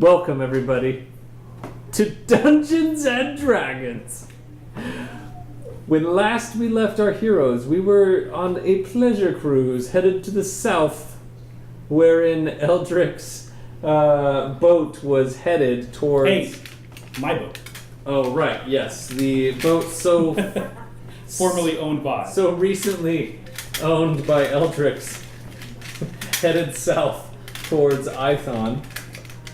Welcome, everybody, to Dungeons and Dragons. When last we left our heroes, we were on a pleasure cruise headed to the south, wherein Eldric's boat was headed towards... Hey, my boat. Oh, right, yes. The boat Formerly owned by. so recently owned by Eldric's headed south towards Ithon.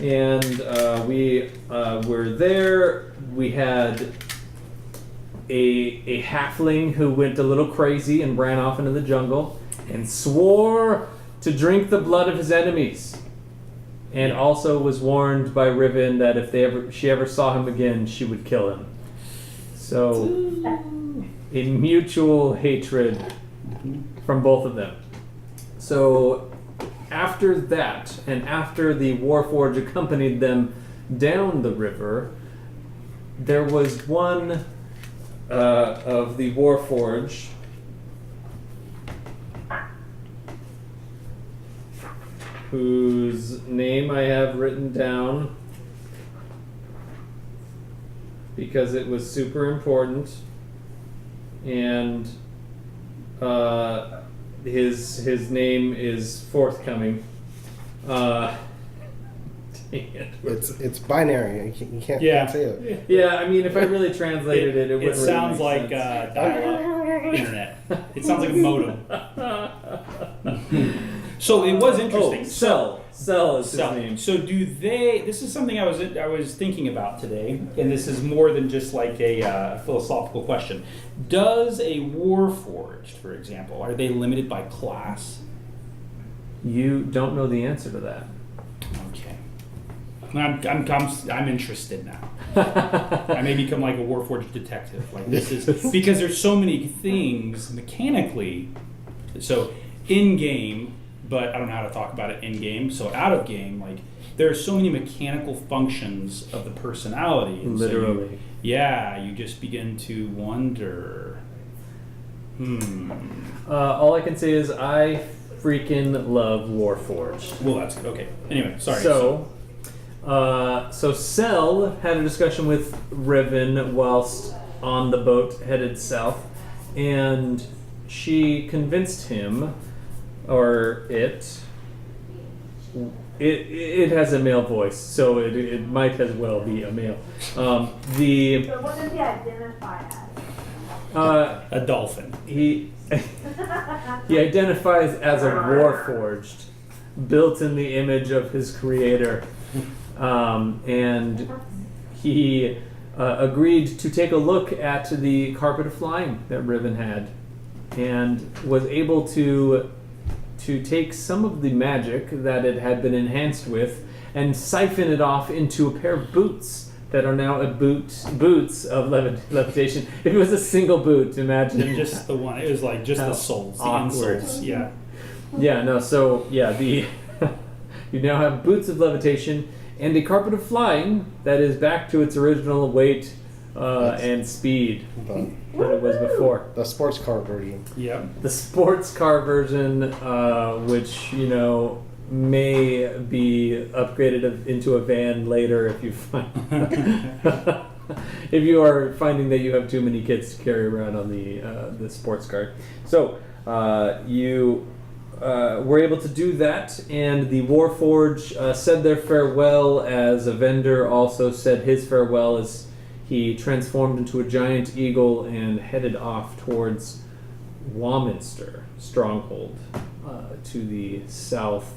And we were there. We had a halfling who went a little crazy and ran off into the jungle and swore to drink the blood of his enemies. And also was warned by Riven that if she ever saw him again, she would kill him. So, a mutual hatred from both of them. So, after that, and after the Warforged accompanied them down the river, there was one of the Warforged whose name I have written down because it was super important, and his name is forthcoming. Dang it. It's binary. You can't say it. Yeah, I mean, if I really translated it wouldn't It sounds really like make sense. dial-up internet. It sounds like a modem. So it was interesting. Cell is his name. So do they? This is something I was thinking about today, and this is more than just like a philosophical question. Does a Warforged, for example, are they limited by class? You don't know the answer to that. Okay. I'm interested now. I may become like a Warforged detective. Like this is because there's so many things mechanically. So in game, but I don't know how to talk about it in game. So out of game, like there are so many mechanical functions of the personality. And Literally. So you just begin to wonder. All I can say is I freaking love Warforged. Well, that's good. Okay. Anyway, sorry. So Cell had a discussion with Riven whilst on the boat headed south, and she convinced him, or it has a male voice, so it might as well be a male. So what does he identify as? A dolphin. He identifies as a Warforged, built in the image of his creator. And he agreed to take a look at the carpet of flying that Riven had, and was able to take some of the magic that it had been enhanced with and siphon it off into a pair of boots that are now boots of levitation. If it was a single boot, imagine. Just the one. It was like just the soles, the awkward. insoles. Yeah. Yeah, no, so, yeah, you now have boots of levitation and a carpet of flying that is back to its original weight and speed that it was before. The sports car version. Yeah. The sports car version, which, may be upgraded into a van later if you find... if you are finding that you have too many kids to carry around on the sports car. So, you... were able to do that, and the Warforged said their farewell as Evendur also said his farewell as he transformed into a giant eagle and headed off towards Warminster Stronghold to the southeast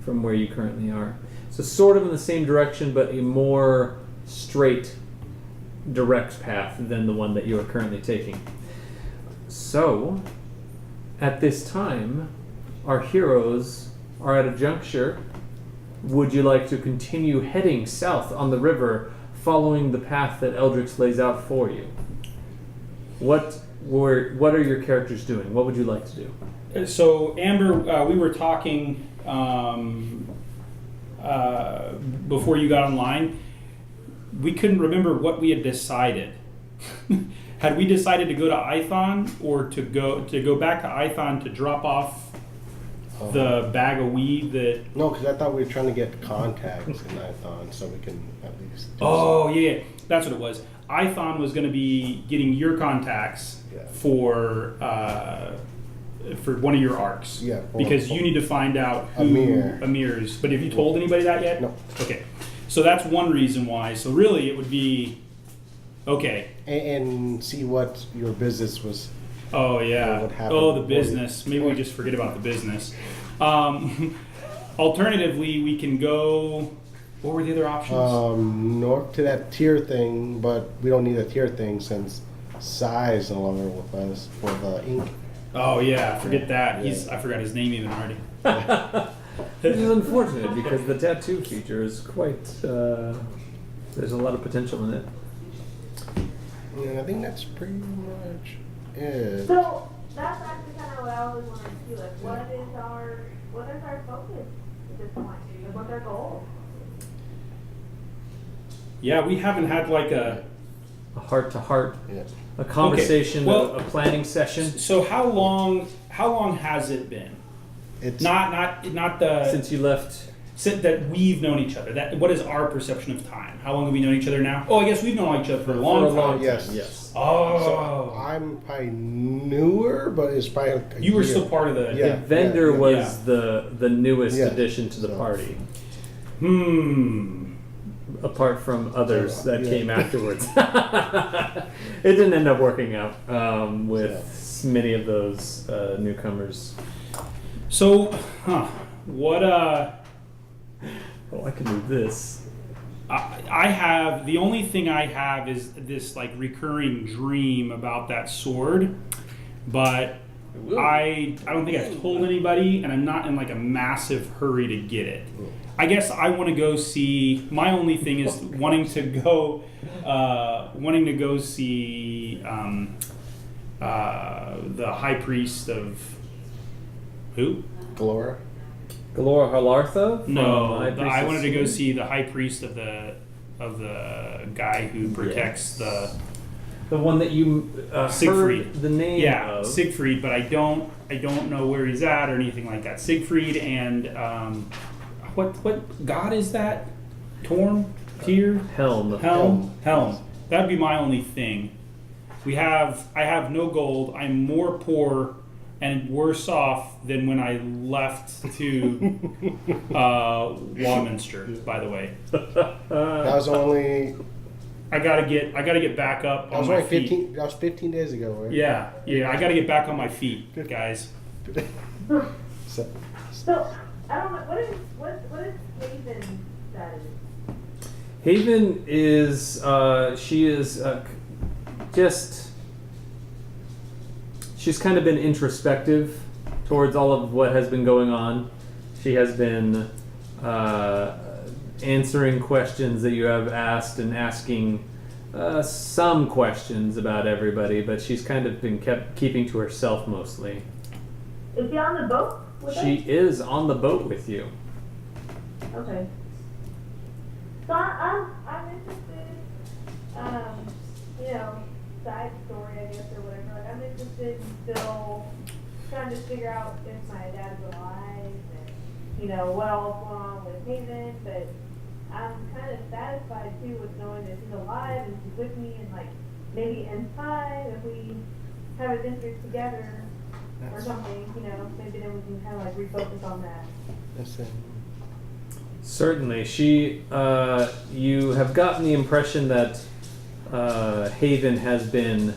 from where you currently are. So sort of in the same direction, but a more straight, direct path than the one that you are currently taking. So... at this time, our heroes are at a juncture. Would you like to continue heading south on the river, following the path that Eldrix lays out for you? What are your characters doing? What would you like to do? So, Amber, we were talking before you got online. We couldn't remember what we had decided. Had we decided to go to Ithon or to go back to Ithon to drop off the bag of weed that. No, because I thought we were trying to get contacts in Ithon so we can at least. Oh yeah, that's what it was. Ithon was going to be getting your contacts for one of your arcs. Yeah. Because you need to find out who Amir's. But have you told anybody that yet? No. Okay. So that's one reason why. So really, it would be okay. And see what your business was. Oh yeah. What happened Oh, the business. Maybe we just forget about the business. Alternatively, we can go. What were the other options? North to that tier thing, but we don't need a tier thing since Sai's no longer with us for the ink. Oh yeah, forget that. Yeah. I forgot his name even already. Which is unfortunate because the tattoo feature is quite. There's a lot of potential in it. And I think that's pretty much it. So that's actually kind of what I was wondering too. Like, what is our focus at this point? Like, what's our goal? Yeah, we haven't had like a heart-to-heart, Yeah. a conversation, Okay, well- a planning session. So how long has it been? It's Not the Since you left. since that we've known each other. What is our perception of time? How long have we known each other now? Oh, I guess we've known each other for a long time. yes. Yes. Oh, So I'm probably newer, but it's probably like a you were year. still part of the. Yeah. Evendur yeah. was the newest Yeah. addition to the So- party, Apart apart from others that Yeah. came afterwards. It didn't end up working out with many of those newcomers. So, what? Oh, I can do this. I have the only thing I have is this like recurring dream about that sword, but I don't think I've told anybody, and I'm not in like a massive hurry to get it. I guess I want to go see. My only thing is wanting to go see the high priest of who? Galora. Galora Halartha? No, from I wanted to go Priestess see the high priest of the guy who protects the one that you Siegfried. heard the name of. Siegfried, but I don't know where he's at or anything like that. Siegfried and what god is that? Torm? Tyr? Helm. That'd be my only thing. I have no gold. I'm more poor and worse off than when I left to Warminster, by the way. That was only. I gotta get back up That on was my only feet. 15. That was 15 days ago, right? Yeah, I gotta get back on my feet, guys. So, So I don't know. What is Haven's status? Haven is she is just. She's kind of been introspective towards all of what has been going on. She has been answering questions that you have asked and asking some questions about everybody, but she's kind of been keeping to herself mostly. Is she on the boat with She is on the boat with you. us? Okay. So I'm interested. Side story, I guess, or whatever. Like, I'm interested in still trying to figure out if my dad's alive and, what all's going on with Haven, but I'm kind of satisfied, too, with knowing that she's alive and she's with me, and, like, maybe in time, if we have adventures together or something, maybe then we can kind of, like, refocus on that. that's it. Certainly. You have gotten the impression that Haven has been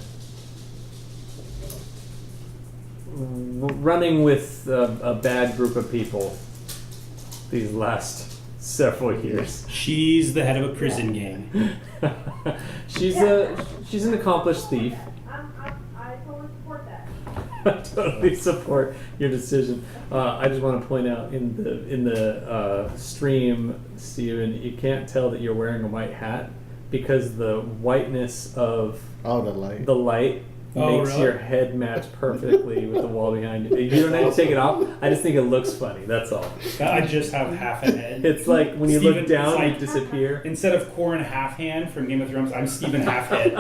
running with a bad group of people these last several years. She's the head of a prison gang. She's an accomplished thief. I totally support that. I totally support your decision. I just want to point out in the stream, Steven, you can't tell that you're wearing a white hat because the whiteness of The light Oh, makes really? your head match perfectly with the wall behind you. You don't have to take it off. I just think it looks funny. That's all. I just have half a head. It's like when you Steven, look down, it's like- you disappear. Instead of Corin Halfhand from Game of Thrones, I'm Stephen Halfhead.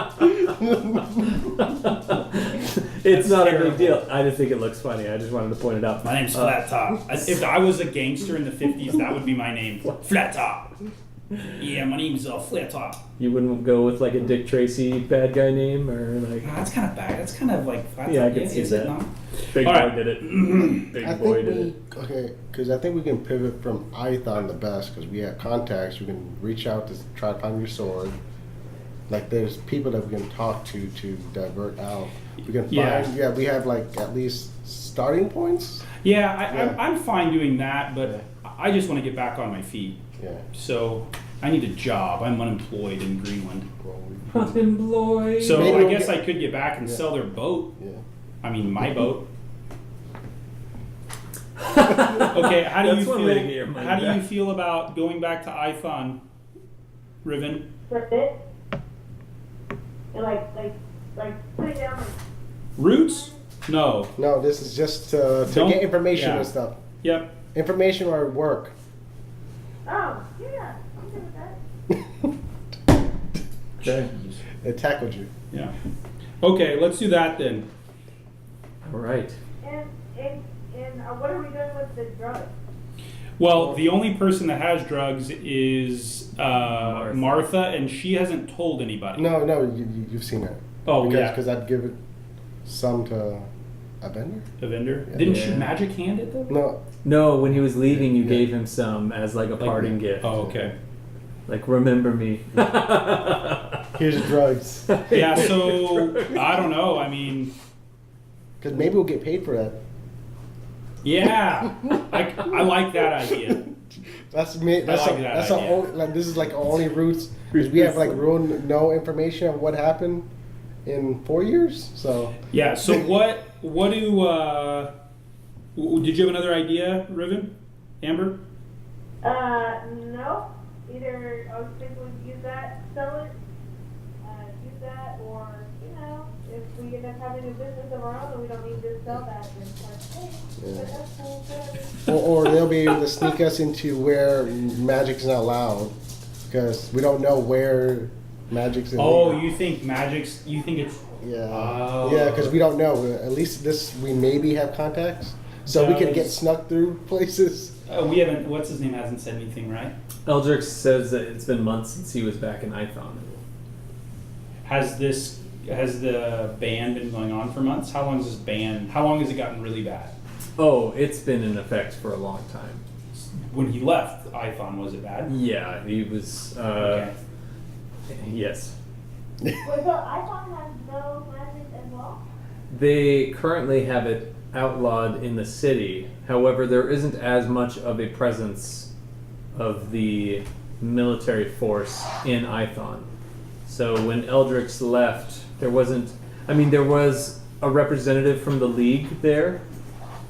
It's That's not a terrible. big deal. I just think it looks funny. I just wanted to point it out. My name's Flat Top. If I was a gangster in the 50s, that would be my name. Flat Top. Yeah, my name's Flat Top. You wouldn't go with like a Dick Tracy bad guy name or like That's kind of bad. That's kind of like Flat Yeah, I Top. can see is that. It not? Big All Boy right. did it. Big I Boy think did we it. okay because I think we can pivot from Ithon the best because we have contacts. We can reach out to try to find your sword. Like there's people that we can talk to divert out. We can find we have like at least starting points. Yeah, I'm fine doing that, but I just want to get back on my feet. Yeah. So I need a job. I'm unemployed in Greenland. Well, Unemployed. So Maybe I we'll guess get- I could get back and sell their boat. yeah. I mean, my boat. Okay, how do That's you one way to get your feel? money How do you back. feel about going back to Ithon, Riven? For it. And putting down like. Roots? No. No, this is just to Don't- get information yeah. and stuff. Yep. Information or work. Oh, yeah, I'm good with that. Okay. It tackled you. Yeah. Okay, let's do that then. All right. And what are we doing with the drugs? Well, the only person that has drugs is Martha, and she hasn't told anybody. No, you've seen it. Oh, yeah. Because I'd give it some to Evendur. Evendur? Yeah. Didn't Yeah. she magic hand it though? No, No, when he was leaving, you Yeah. gave him some as like a parting gift. Oh, okay. Like, remember me. here's your drugs. Yeah, so I don't know. I mean, Because maybe we'll get paid for that. yeah, I like that idea. That's me. That's like that that's our idea. only, like this is like our only roots because we have like real no information on what happened in 4 years. So Yeah. So what do did you have another idea, Riven, Amber? No. Either I was thinking we could use that, sell it, use that, or, if we end up having a business of our own and we don't need to sell that, then it's like, hey, Yeah. but that's cool, good. or they'll be able to sneak us into where magic's not allowed because we don't know where magic's in. Oh, you think magic's? You think it's? Yeah. Oh. Yeah, because we don't know. At least we maybe have contacts, so we could get Does- snuck through places. We haven't. What's his name? Hasn't said anything, right? Eldrick says that it's been months since he was back in Ithon. Has the ban been going on for months? How long is this ban? How long has it gotten really bad? Oh, it's been in effect for a long time. When he left Ithon, was it bad? Yeah, he was. Okay. Yes. Wait, so iPhone has no magic as well? They currently have it outlawed in the city. However, there isn't as much of a presence of the military force in Ithon. So when Eldrix left, there wasn't. I mean, there was a representative from the League there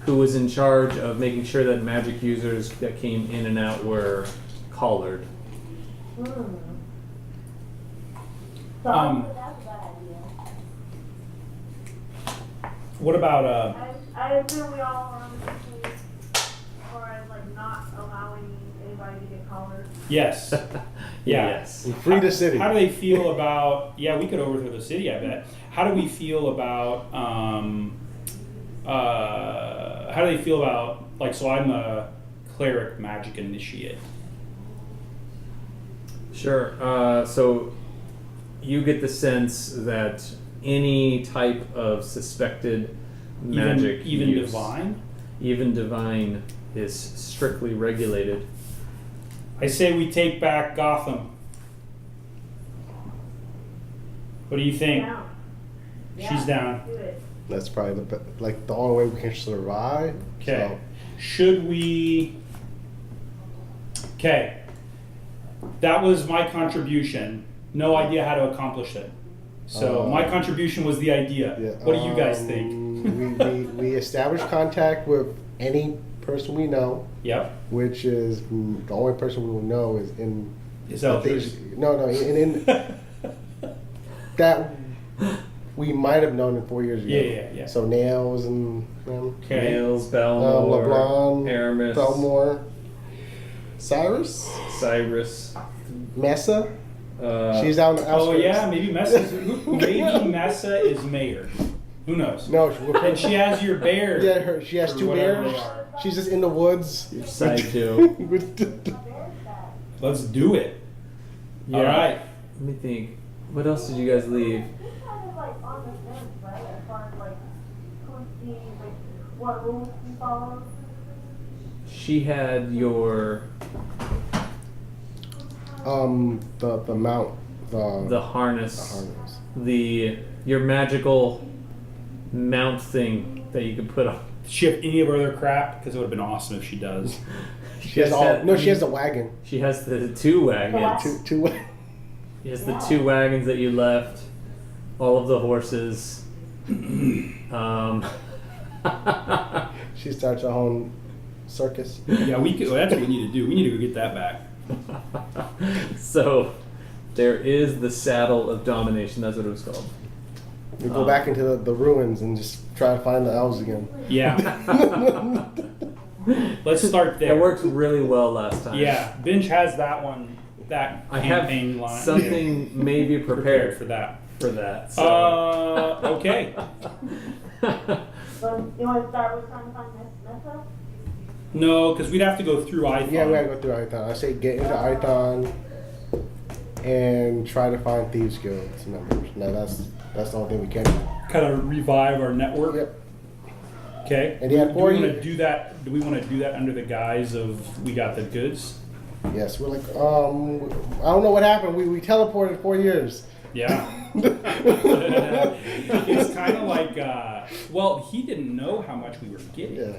who was in charge of making sure that magic users that came in and out were collared. So Um, that's a bad idea. What about I assume we all are on the same page as far as not allowing anybody to get collared. Yes. Yeah. Yes. We free the city. How do they feel about? Yeah, we could overthrow the city. I bet. How do we feel about? How do they feel about? So I'm a cleric magic initiate. Sure. So you get the sense that any type of suspected magic even use, divine. even divine, is strictly regulated. I say we take back Gotham. What do you think? Down. She's down. Do it. That's probably the only way we can survive. Okay. So, Should we? Okay. That was my contribution. No idea how to accomplish it. So my contribution was the idea. yeah, What do you guys think? we establish contact with any person we know, Yep. which is the only person we will know is in. Is Eldritch. In that we might have known in 4 years ago. Yeah. So Nails and Okay. Nails, Belmore, LeBlanc, Aramis, Belmore, Cyrus, Cyrus. Mesa. She's out in the Oh outskirts. yeah, maybe Messa. Maybe Messa is mayor. Who knows? No, And she has your bear. yeah, she has or 2 whatever bears. they are. She's just in the woods. Side two. Let's do it. Yeah. All right. Let me think. What else did you guys leave? She's kind of like on the fence, right? As far as like who's the, like, what rules she follows. She had your the mount, the harness, harness. your magical mount thing that you could put on. Does she have any of her other crap? Because it would have been awesome if she does. She has all. No, she has the wagon. She has the 2 wagons. Two. She has the 2 wagons that you left. All of the horses. She starts her own circus. Yeah, we could. Well, that's what we need to do. We need to go get that back. So there is the Saddle of Domination. That's what it was called. We go back into the ruins and just try to find the elves again. Yeah. Let's start there. It worked really well last time. Yeah, Benj has that one. That I have campaign line. something maybe prepared for that. for that. So. Okay. So you want to start with trying to find Mesa? No, because we'd have to go through iPhone. Yeah, we gotta go through Ithon. I say get into Ithon and try to find Thieves Guild members. Now that's the only thing we can do. Kind of revive our network. Yep. Okay. And he had do 4 we want years. to do that? Do we want to do that under the guise of we got the goods? Yes, we're like, I don't know what happened. We teleported 4 years. Yeah. It's kind of like, well, he didn't know how much we were getting, Yeah,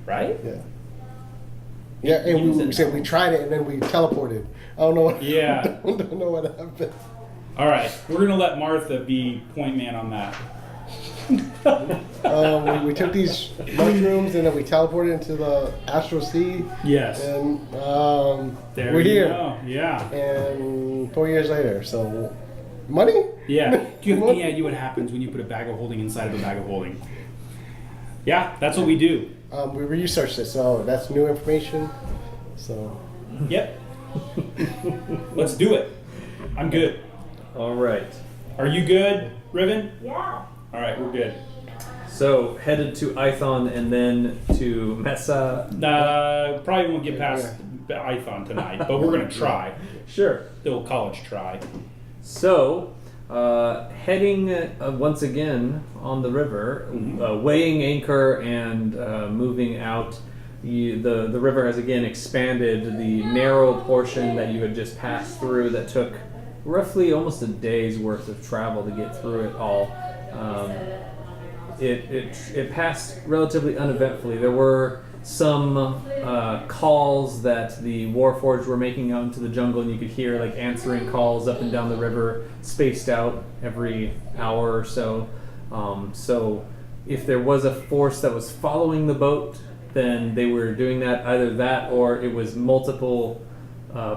right? yeah. Yeah, and we said we tried it and then we teleported. I don't know what. Yeah. I don't know what happened. All right, we're gonna let Martha be point man on that. We took these mushrooms and then we teleported into the astral sea. Yes. And There we're you here. go. Yeah. And 4 years later, so money? Yeah. Do you have any idea what happens when you put a bag of holding inside of a bag of holding? Yeah, that's what we do. We researched it, so that's new information. So Yep. Let's do it. I'm good. All right. Are you good, Riven? Yeah. All right, we're good. So headed to Ithon and then to Mesa. Probably won't get past iPhone tonight, but we're gonna try. Sure. The old college try. So, heading once again on the river, weighing anchor and moving out. The river has again expanded. The narrow portion that you had just passed through that took roughly almost a day's worth of travel to get through it all. It passed relatively uneventfully. There were some calls that the Warforged were making out into the jungle, and you could hear like answering calls up and down the river, spaced out every hour or so. So if there was a force that was following the boat, then they were doing that, either that or it was multiple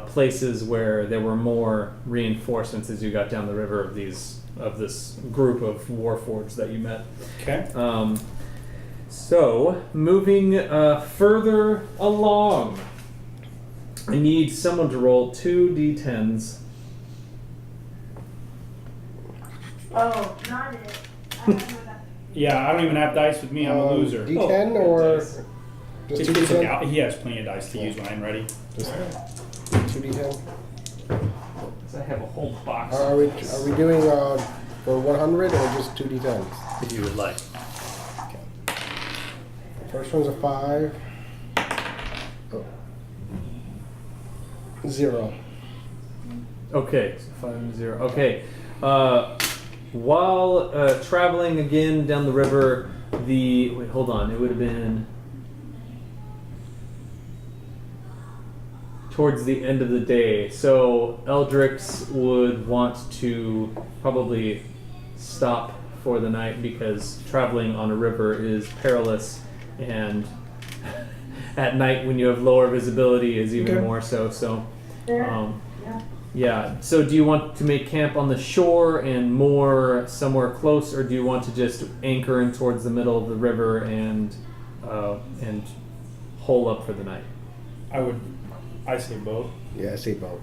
places where there were more reinforcements as you got down the river of this group of Warforged that you met. Okay. So, moving further along, I need someone to roll 2d10s. Oh, not it. I don't know that. Yeah, I don't even have dice with me. I'm a loser. D10 Oh, or dice. just It's 2D10? okay. He has plenty of dice to use when I'm ready. Just 2D10. I have a whole box. Are we doing for 100 or just 2D10s? If you would like. First one's a 5. Oh. 0. Okay, so 5 and 0. Okay. While traveling again down the river, wait, hold on. It would have been towards the end of the day. So Eldrix would want to probably stop for the night because traveling on a river is perilous, and at night when you have lower visibility is even more so. So, Yeah. yeah. So do you want to make camp on the shore and moor somewhere close, or do you want to just anchor in towards the middle of the river and hole up for the night? I say both. Yeah, I say boat.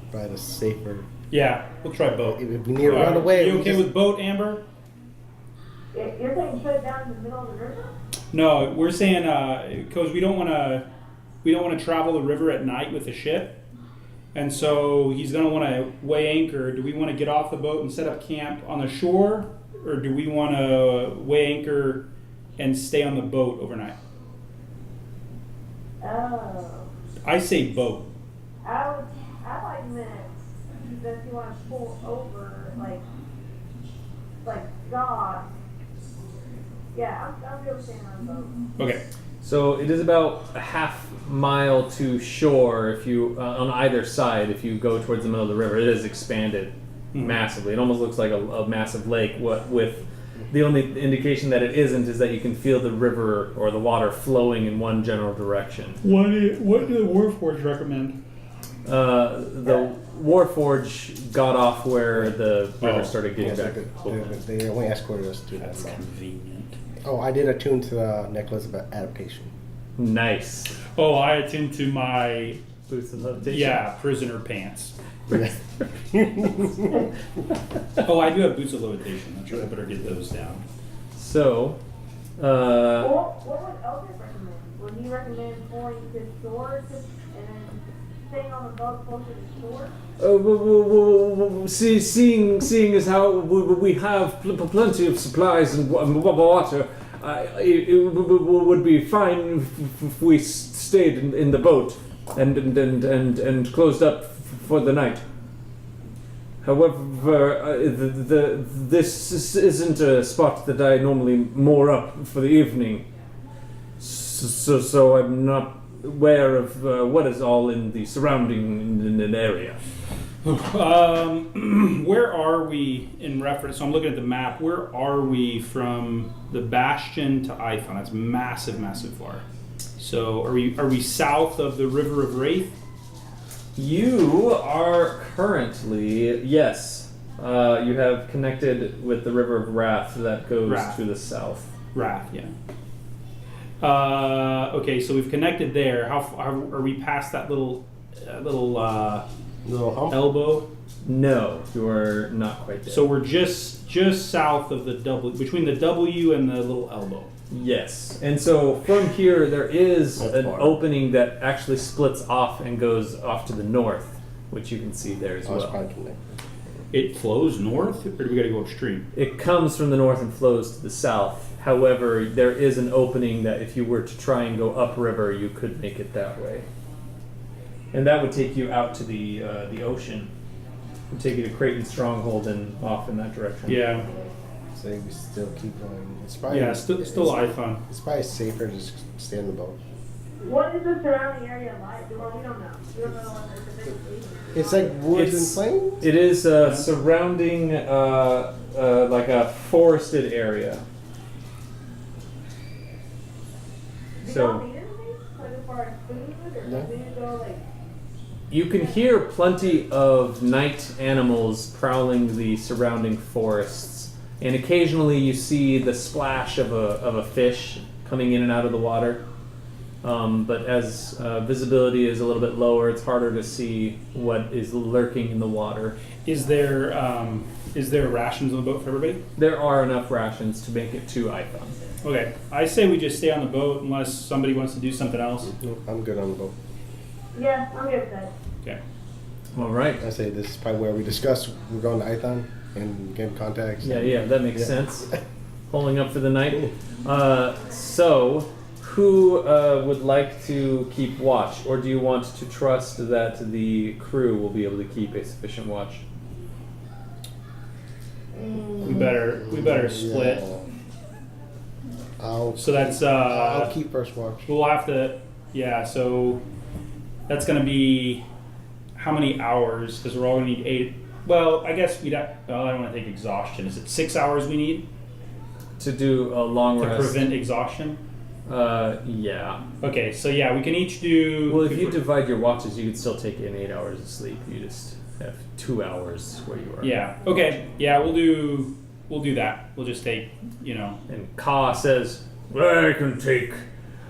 Probably the safer. Yeah, we'll try both. If we need to run away, You we okay just- with boat, Amber? You're saying put it down in the middle of the river? No, we're saying because we don't want to travel the river at night with the ship, and so he's going to want to weigh anchor. Do we want to get off the boat and set up camp on the shore, or do we want to weigh anchor and stay on the boat overnight? Oh. I say boat. I thought you meant that you want to pull over, like dock. Yeah, I'm good with staying on the boat. Okay. So it is about a half mile to shore if you on either side. If you go towards the middle of the river, it is expanded massively. It almost looks like a massive lake. What with the only indication that it isn't is that you can feel the river or the water flowing in one general direction. What do the Warforged recommend? The Warforge got off where the river started getting back. They only escorted us to That's that. convenient. Oh, I did attune to the necklace of adaptation. Nice. Oh, I attend to my Boots of levitation. prisoner pants. Yeah. Oh, I do have boots of levitation. I'm sure I better get those down. So, What would Eldrick recommend? Would he recommend pulling to shore and then staying on the boat closer to shore? seeing as how we have plenty of supplies and water, it would be fine if we stayed in the boat and closed up for the night. However, this isn't a spot that I normally moor up for the evening, so I'm not aware of what is all in the surrounding area. Where are we in reference? So I'm looking at the map. Where are we from the Bastion to Ithon? That's massive, massive far. So are we south of the River of Wraith? You are currently, yes. You have connected with the River of Wrath that goes to the south. Wrath, yeah. Okay, so we've connected there. How are we past that little Little hump? elbow? No, you are not quite there. So we're just south of the W, between the W and the little elbow. Yes, and so from here there is That's an far. opening that actually splits off and goes off to the north, which you can see there as I was well. probably connected. It flows north, or do we got to go upstream? It comes from the north and flows to the south. However, there is an opening that if you were to try and go upriver, you could make it that way. And that would take you out to the ocean. It would take you to Creighton Stronghold and off in that direction. Yeah, So we still keep going. It's probably, yeah, still Ithon. It's probably safer to just stay in the boat. What is the surrounding area like? Well, we don't know. We don't know what the vegetation is. It's like woods It's- and plains? It is surrounding like a forested area. Do So- y'all need anything? Like as far as food or No. food go like? You can hear plenty of night animals prowling the surrounding forests, and occasionally you see the splash of a fish coming in and out of the water. But as visibility is a little bit lower, it's harder to see what is lurking in the water. Is there rations on the boat for everybody? There are enough rations to make it to Ithon. Okay, I say we just stay on the boat unless somebody wants to do something else. No, I'm good on the boat. Yeah, I'm good with that. Okay. All right. I say this is probably where we discuss we're going to Ithon and get in contact. Yeah, that makes Yeah. sense. Pulling up for the night. So, who would like to keep watch, or do you want to trust that the crew will be able to keep a sufficient watch? We better split. Yeah. I'll So that's I'll keep first watch. we'll have to, yeah. So that's gonna be how many hours? Because we're all gonna need 8. Well, I guess we'd. Well, I don't want to take exhaustion. Is it 6 hours we need To do a long to rest. prevent exhaustion? Yeah. Okay, so yeah, we can each do. Well, if you divide your watches, you could still take in 8 hours of sleep. You just have 2 hours where you are. Yeah. Okay. Yeah, we'll do that. We'll just take. And Ka says, I can take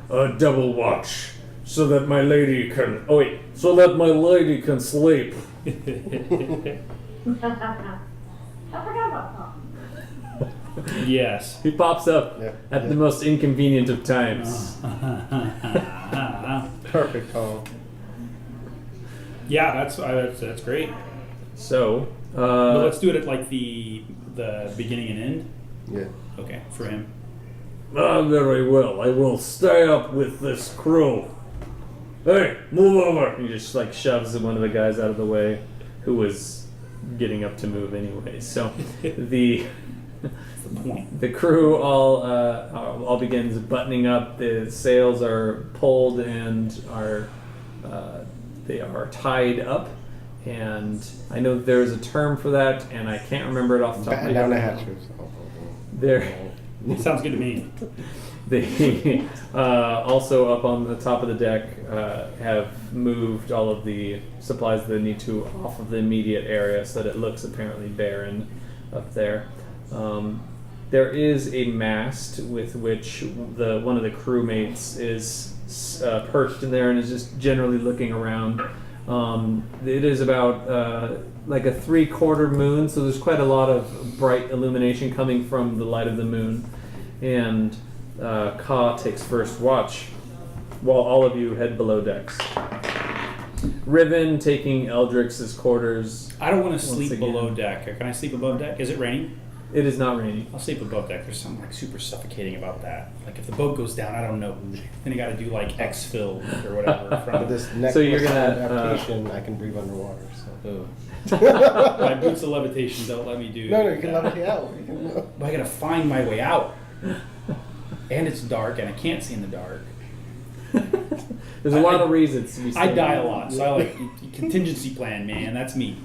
a double watch so that my lady can. Oh wait, so that my lady can sleep. I forgot about Tom. Yes. He pops up Yeah, at yeah. the most inconvenient of times. Perfect call. Yeah, that's great. So, But let's do it at like the beginning and end. Yeah. Okay, for him. very well. I will stay up with this crew. Hey, move over! He just like shoves one of the guys out of the way, who was getting up to move anyway. So, the Point. the crew all begins buttoning up. The sails are pulled and they are tied up. And I know there's a term for that, and I can't remember it off the top of my Batten down the head. hatches. There. Sounds good to me. They also up on the top of the deck have moved all of the supplies that they need to off of the immediate area so that it looks apparently barren up there. There is a mast with which one of the crewmates is perched in there and is just generally looking around. It is about like a 3/4 moon, so there's quite a lot of bright illumination coming from the light of the moon. And Ka takes first watch while all of you head below decks. Riven taking Eldrix's quarters. I don't want to Once sleep again. below deck. Can I sleep above deck? Is it raining? It is not raining. I'll sleep above deck. There's something like super suffocating about that. Like if the boat goes down, I don't know. Then you got to do like exfil or whatever. But this next So you're gonna, adaptation, I can breathe underwater. So. My boots of levitation don't let me do. No, you can that. levitate out. You can, But I gotta find my way out. And it's dark, and I can't see in the dark. There's a lot of reasons to be I saying die that. a lot, so I like contingency plan, man. That's me.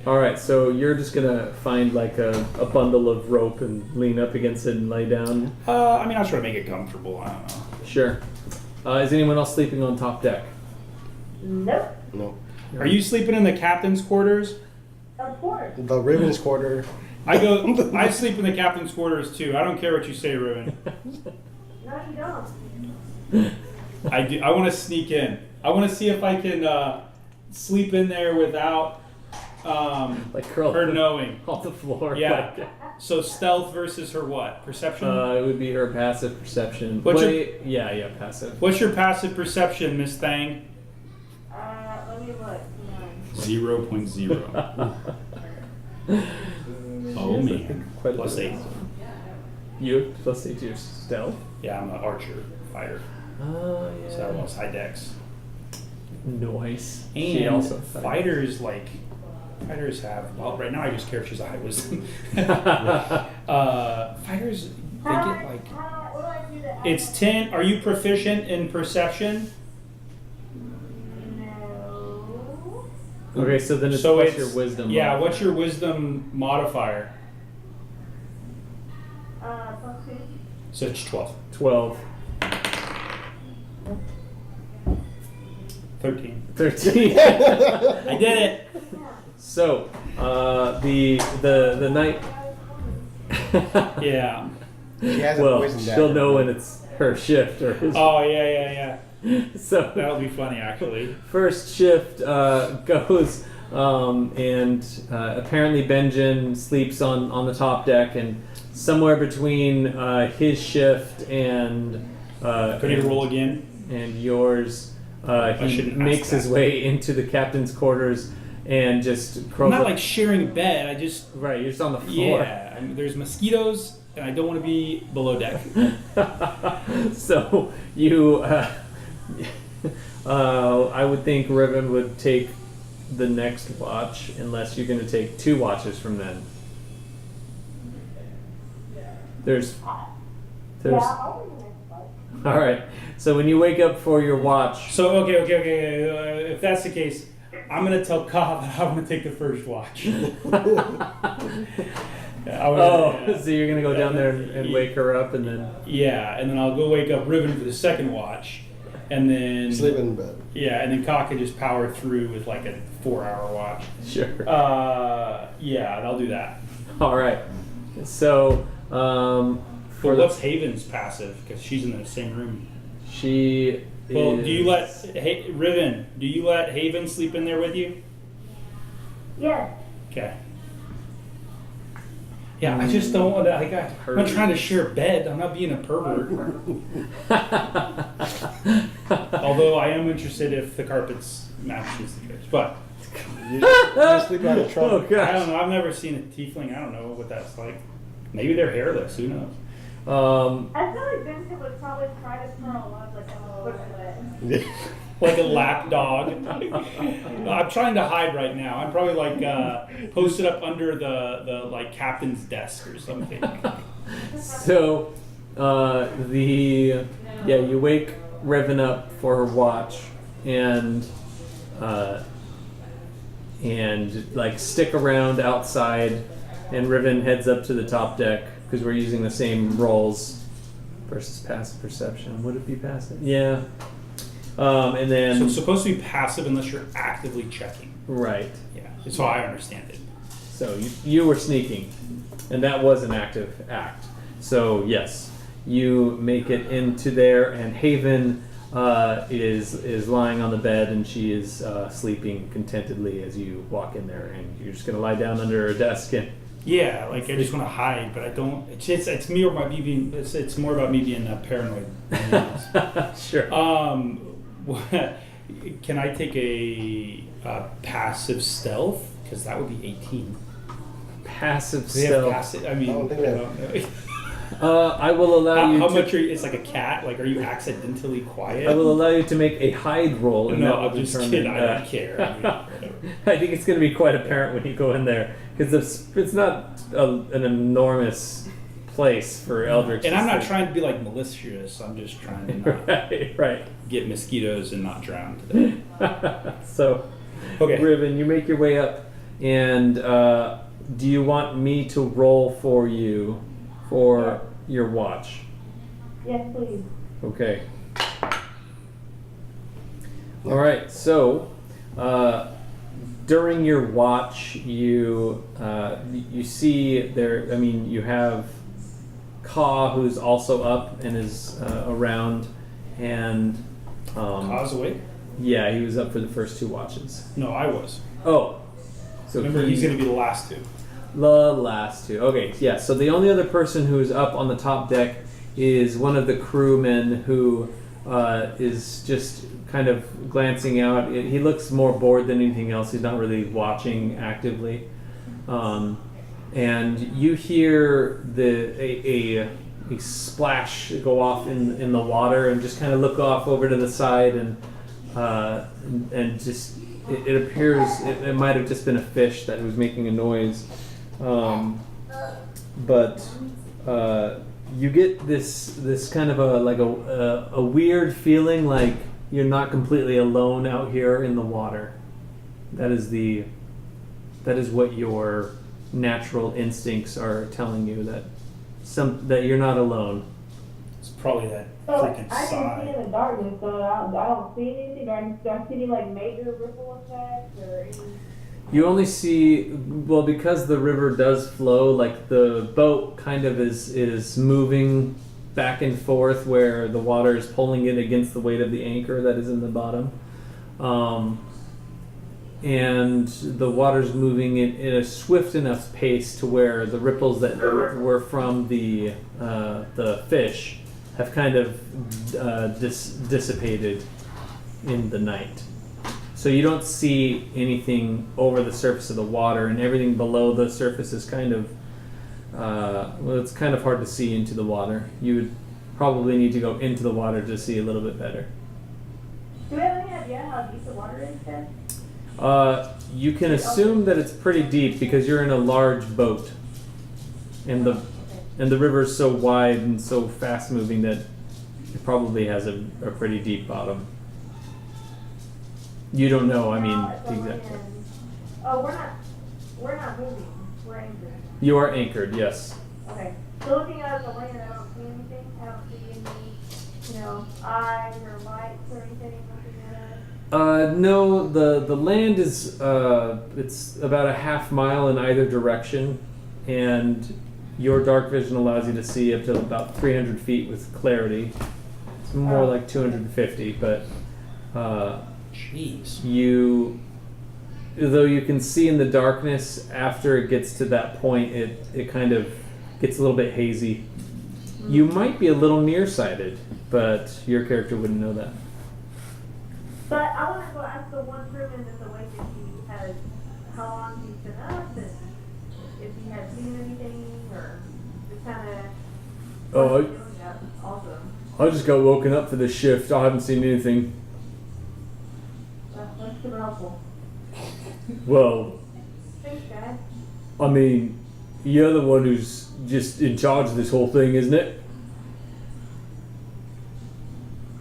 All right, so you're just gonna find like a bundle of rope and lean up against it and lay down. I mean, I'll try to make it comfortable. I don't know. Sure. Is anyone else sleeping on top deck? Nope. no. Are you sleeping in the captain's quarters? Of course. The Riven's quarter. I sleep in the captain's quarters too. I don't care what you say, Riven. No, you don't. I do. I want to sneak in. I want to see if I can sleep in there without Like curl her knowing. off the floor. Yeah. Like, So stealth versus her what? Perception? it would be her passive perception. What's your- Yeah, passive. What's your passive perception, Miss Thang? Let me look. 0.0. Oh man. Quite a Plus bit. 8. You plus 8 to your stealth. Yeah, I'm an archer fighter. Oh yeah. So I was high dex. Nice. And She also fighters have, well, right now I just care if she's a high wisdom. Fighters, they get like, What do I do to it's 10. Are you proficient in perception? No. Okay, so then it's So plus it's your wisdom. Yeah, modifier. what's your wisdom modifier? Plus 2. So it's 12. 12. 13. 13. I did it. So, the night. Yeah. She has a Well, poison she'll dagger. know when it's her shift or his. Oh yeah. So That'll be funny actually. first shift goes, and apparently Benjen sleeps on the top deck, and somewhere between his shift and Could you roll again? and yours, he shouldn't ask makes his that. way into the captain's quarters and just I'm curls not up. like sharing a bed. I just Right, you're just on the floor. yeah. I mean, there's mosquitoes, and I don't want to be below deck. So you, I would think Riven would take the next watch, unless you're going to take 2 watches from then. There's. Yeah, I'll do the next one. All right. So when you wake up for your watch, So okay. If that's the case, I'm gonna tell Ka that I'm gonna take the first watch. so you're going to go down there and wake her up, and then. Yeah, and then I'll go wake up Riven for the second watch, and then Sleep in bed. yeah, and then Ka can just power through with like a 4-hour watch. Sure. Yeah, and I'll do that. All right. So for But what's Haven's passive? Because she's in the same room. she. Well, is, do you let Riven? Do you let Haven sleep in there with you? Yes. Okay. Yeah, I just don't want to. Like, I'm not trying to share a bed. I'm not being a pervert. Although I am interested if the carpets matches the couch. But You just sleep on the Oh, trunk. gosh. I don't know. I've never seen a tiefling. I don't know what that's like. Maybe they're hairless. Who knows? I feel like Benjen would probably try to curl up like a foot. Like a lap dog. I'm trying to hide right now. I'm probably like posted up under the like captain's desk or something. So, you wake Riven up for her watch, and like stick around outside, and Riven heads up to the top deck because we're using the same rolls versus passive perception. Would it be passive? Yeah. And then So it's supposed to be passive unless you're actively checking. right. Yeah, that's how I understand it. So you were sneaking, and that was an active act. So yes, you make it into there, and Haven is lying on the bed, and she is sleeping contentedly as you walk in there, and you're just gonna lie down under her desk and. Yeah, like I just want to hide, but I don't. It's me or my me being. It's more about me being paranoid. than anything else. Sure. Can I take a passive stealth? Because that would be 18. Passive Do they have stealth. passive? I mean, I don't think they have. I will allow you how to. much are you? It's like a cat. Like, are you accidentally quiet? I will allow you to make a hide roll. And No, that will I'm just determine, kidding. I don't care. I mean, whatever. I think it's going to be quite apparent when you go in there because it's not an enormous place for Eldritch. And to I'm not sit. trying to be like malicious. I'm just trying to not right. get mosquitoes and not drown today. So, Okay. Riven, you make your way up, and do you want me to roll for you for your watch? Yes, please. Okay. All right. So, during your watch, you see there. I mean, you have Ka, who's also up and is around, and Cause awake? yeah, he was up for the first two watches. No, I was. Oh, so Remember, he's going to be the last two. the last two. Okay, yeah. So the only other person who's up on the top deck is one of the crewmen who is just kind of glancing out. He looks more bored than anything else. He's not really watching actively. And you hear a splash go off in the water, and just kind of look off over to the side, and just it appears it might have just been a fish that was making a noise. But you get this kind of a weird feeling like you're not completely alone out here in the water. That is what your natural instincts are telling you, that you're not alone. It's probably that So freaking I can see sigh. in the darkness, so I don't see anything. Do I see any like major ripple effects or any? You only see, well, because the river does flow, like the boat kind of is moving back and forth where the water is pulling it against the weight of the anchor that is in the bottom. And the water's moving in a swift enough pace to where the ripples that were from the fish have kind of dissipated in the night. So you don't see anything over the surface of the water, and everything below the surface is kind of, it's kind of hard to see into the water. You would probably need to go into the water to see a little bit better. Do we have any idea how deep the water is then? You can assume that it's pretty deep because you're in a large boat, and the river is so wide and so fast moving that it probably has a pretty deep bottom. You don't know. I mean, It's a exactly. land. Oh, we're not moving. We're anchored. You are anchored. Yes. Okay. So looking at the land, I don't see anything. I don't see any, eyes or lights or anything looking at us. No. The land is it's about a half mile in either direction, and your dark vision allows you to see up to about 300 feet with clarity. It's more like 250, but. Jeez. though you can see in the darkness, after it gets to that point, it kind of gets a little bit hazy. You might be a little nearsighted, but your character wouldn't know that. But I want to go ask the one crewman that's awake if he has, how long he's been up, and if he has seen anything, or just kind of. Oh, Also, I just got woken up for this shift. I haven't seen anything. that's super helpful. Well, Thanks, guys. I mean, you're the one who's just in charge of this whole thing, isn't it?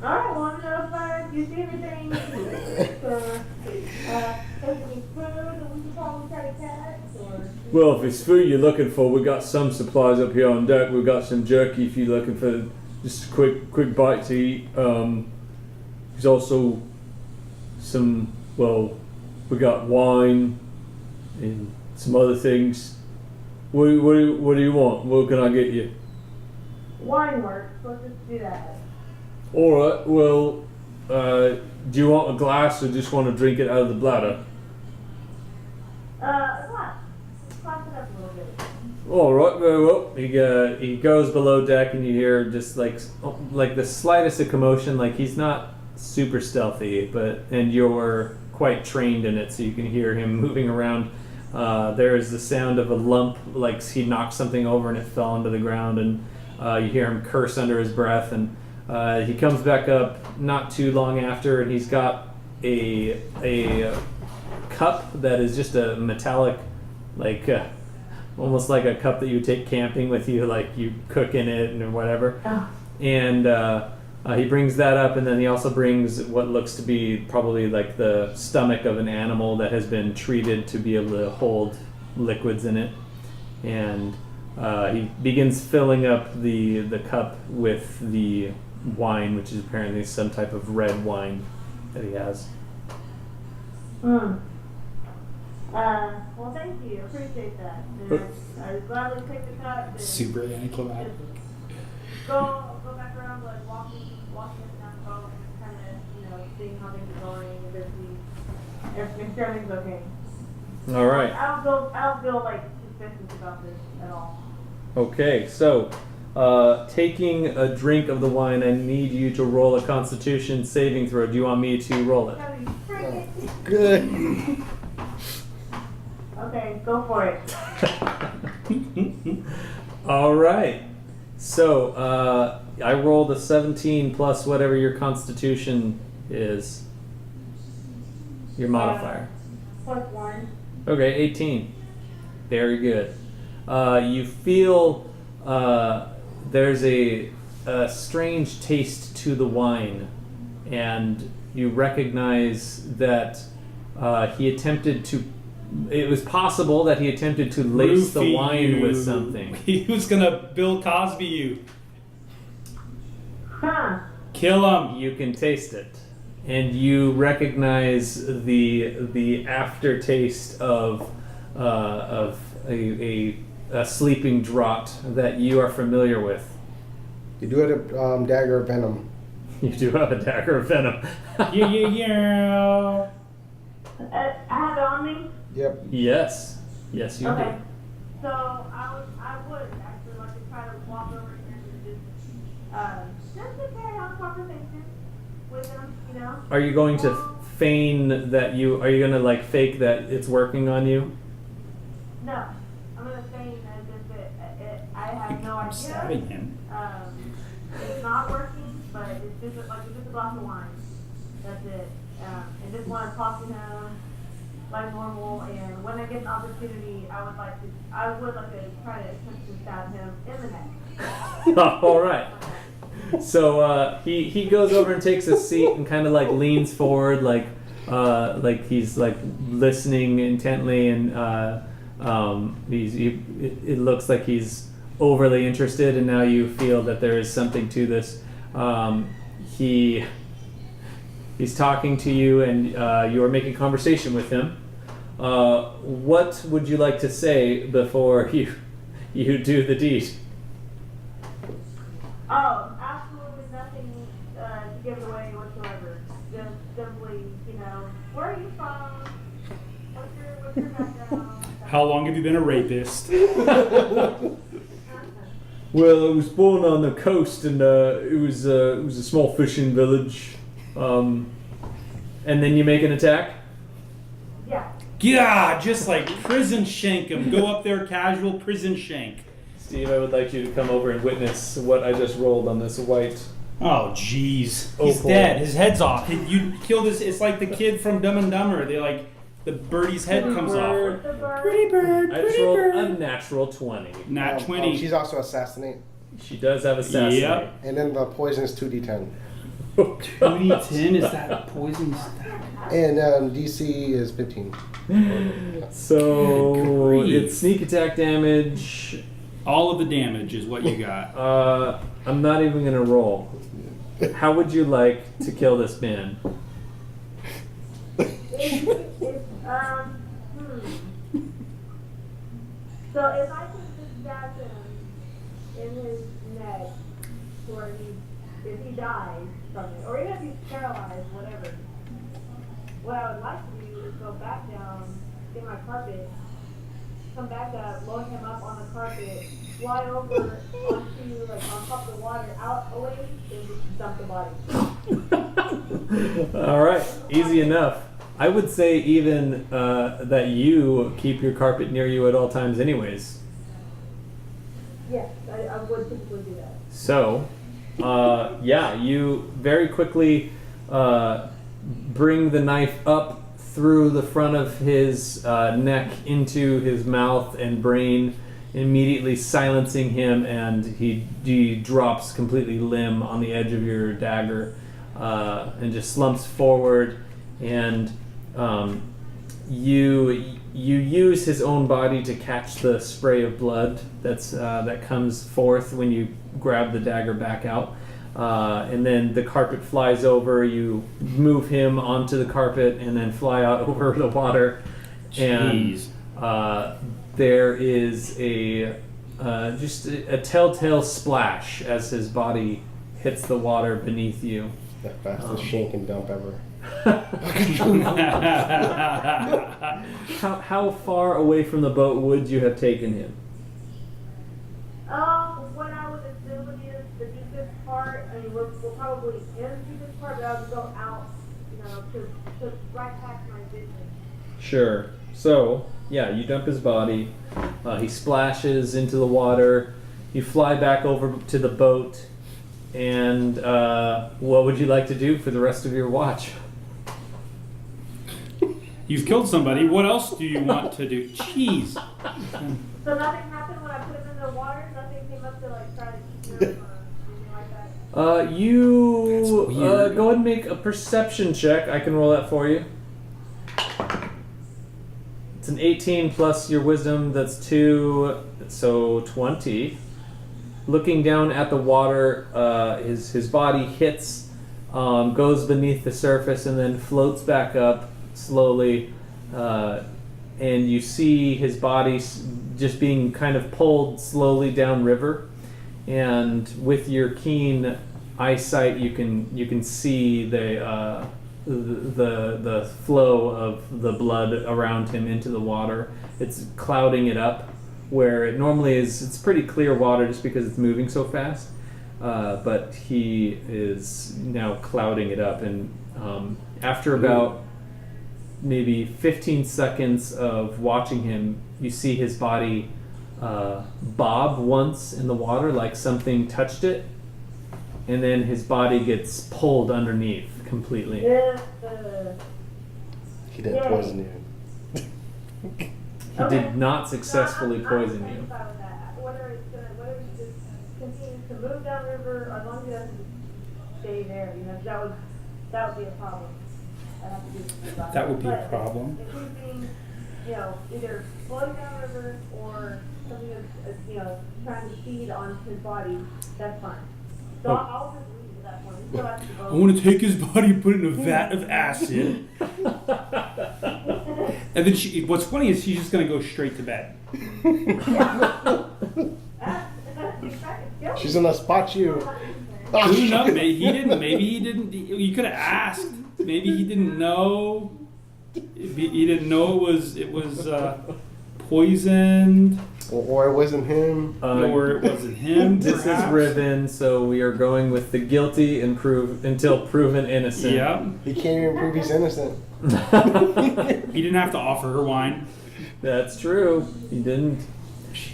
Alright, well, I'm gonna you see anything, any food that we can probably try to catch, or. Well, if it's food you're looking for, we got some supplies up here on deck. We've got some jerky if you're looking for just a quick bite to eat. There's also some, well, we got wine and some other things. What do you want? What can I get you? Wine works, let's just do that. Alright, well, do you want a glass or just want to drink it out of the bladder? Class it up a little bit. Alright, very well. He goes below deck and you hear just like the slightest of commotion. Like he's not super stealthy, and you're quite trained in it, so you can hear him moving around. There is the sound of a lump, like he knocked something over and it fell onto the ground, and you hear him curse under his breath. And he comes back up not too long after, and he's got a cup that is just a metallic, like almost like a cup that you take camping with you, like you cook in it and whatever. Oh. And he brings that up, and then he also brings what looks to be probably like the stomach of an animal that has been treated to be able to hold liquids in it. And he begins filling up the cup with the wine, which is apparently some type of red wine that he has. Well, thank you. Appreciate that. And I gladly take the cup. And Super anticlimactic. Go back around, like walking up and down the boat, and kind of, seeing how things are going, and if everything's okay. All right. I don't feel like suspicious about this at all. Okay, so taking a drink of the wine, I need you to roll a Constitution saving throw. Do you want me to roll it? That'd be freaking- Good. Okay, go for it. All right. So I rolled a 17 plus whatever your Constitution is. Your modifier. +1. Okay, 18. Very good. You feel there's a strange taste to the wine, and you recognize that he attempted to. It was possible that he attempted to lace the wine with something. He was gonna Bill Cosby you. Huh. Kill him. You can taste it, and you recognize the aftertaste of a sleeping draught that you are familiar with. You do have a dagger of venom. You do have a dagger of venom. Yeah. I have it on me. Yep. Yes, you Okay. do. So I would actually like to try to walk over here and just to carry on a conversation with them, Are you going to feign that you? Are you going to like fake that it's working on you? No, I'm gonna say that I have no I'm idea. stabbing him. It's not working, but it's just a glass of wine. That's it. I just want to talk to him like normal, and when I get an opportunity, I would like to try to attempt to stab him in the neck. All right. So he goes over and takes a seat and kind of like leans forward, like he's like listening intently, and it looks like he's overly interested, and now you feel that there is something to this. He's talking to you, and you are making conversation with him. What would you like to say before you do the deed? Oh, absolutely nothing to give away whatsoever. Just simply, where are you from? What's your background? How long have you been a rapist? Well, I was born on the coast, and it was a small fishing village. And then you make an attack. Yeah. Yeah, just like prison shank him. Go up there, casual prison shank. Steve, I would like you to come over and witness what I just rolled on this white. Oh, jeez. Oh, He's boy. dead. His head's off. You killed his. It's like the kid from Dumb and Dumber. They like the birdie's head comes off. The bird. Pretty bird. I just Pretty rolled bird. a natural 20. Not 20. She's also assassinate. She does have assassinate. Yep. And then the poison is 2d10. 2d10 is that a poison stack? And DC is 15. So Good grief. it's sneak attack damage. All of the damage is what you got. I'm not even gonna roll. How would you like to kill this man? So if I could just stab him in his neck, where if he dies from it, or even if he's paralyzed, whatever, what I would like to do is go back down, get my carpet, come back up, load him up on the carpet, fly over onto, like, on top of the water, out away, and just dump the body. All right, easy enough. I would say even that you keep your carpet near you at all times anyways. Yes, I would typically do that. So, yeah, you very quickly bring the knife up through the front of his neck into his mouth and brain, immediately silencing him, and he drops completely limp on the edge of your dagger and just slumps forward. And you use his own body to catch the spray of blood that comes forth when you grab the dagger back out. And then the carpet flies over, you move him onto the carpet and then fly out over the water. Jeez. And there is just a telltale splash as his body hits the water beneath you. The fastest shank and dump ever. How far away from the boat would you have taken him? When I would assume would be the deepest part, I mean, we're probably in the deepest part, but I would go out, to right past my vision. Sure. So, yeah, you dump his body. He splashes into the water. You fly back over to the boat. And what would you like to do for the rest of your watch? You've killed somebody. What else do you want to do? Jeez. So nothing happened when I put him in the water? Nothing came up to try to keep him or anything like that? You That's weird. go ahead and make a perception check. I can roll that for you. It's an 18 plus your wisdom. That's 2, so 20. Looking down at the water, his body hits, goes beneath the surface, and then floats back up slowly. And you see his body just being kind of pulled slowly downriver. And with your keen eyesight, you can see the flow of the blood around him into the water. It's clouding it up, where it normally is. It's pretty clear water just because it's moving so fast. But he is now clouding it up, and after about maybe 15 seconds of watching him, you see his body bob once in the water like something touched it, and then his body gets pulled underneath completely. He didn't poison you. He did not successfully poison you. I'm fine with that. Whether he just continues to move downriver, or as long as he doesn't stay there, that would be a problem. I'd have to do something about That would be a But problem. If he's being, either floating downriver or something that's, trying to feed on his body, that's fine. So I'll just leave at that point. So I want to take his body and put it in a vat of acid. And then what's funny is she's just going to go straight to bed. She's gonna spot you. Who knows? Maybe he didn't. You could have asked. Maybe he didn't know. He didn't know it was poisoned, Or it wasn't him. or it wasn't him. This perhaps. is Riven, so we are going with the guilty until proven innocent. Yeah. He can't even prove he's innocent. He didn't have to offer her wine. That's true. He didn't.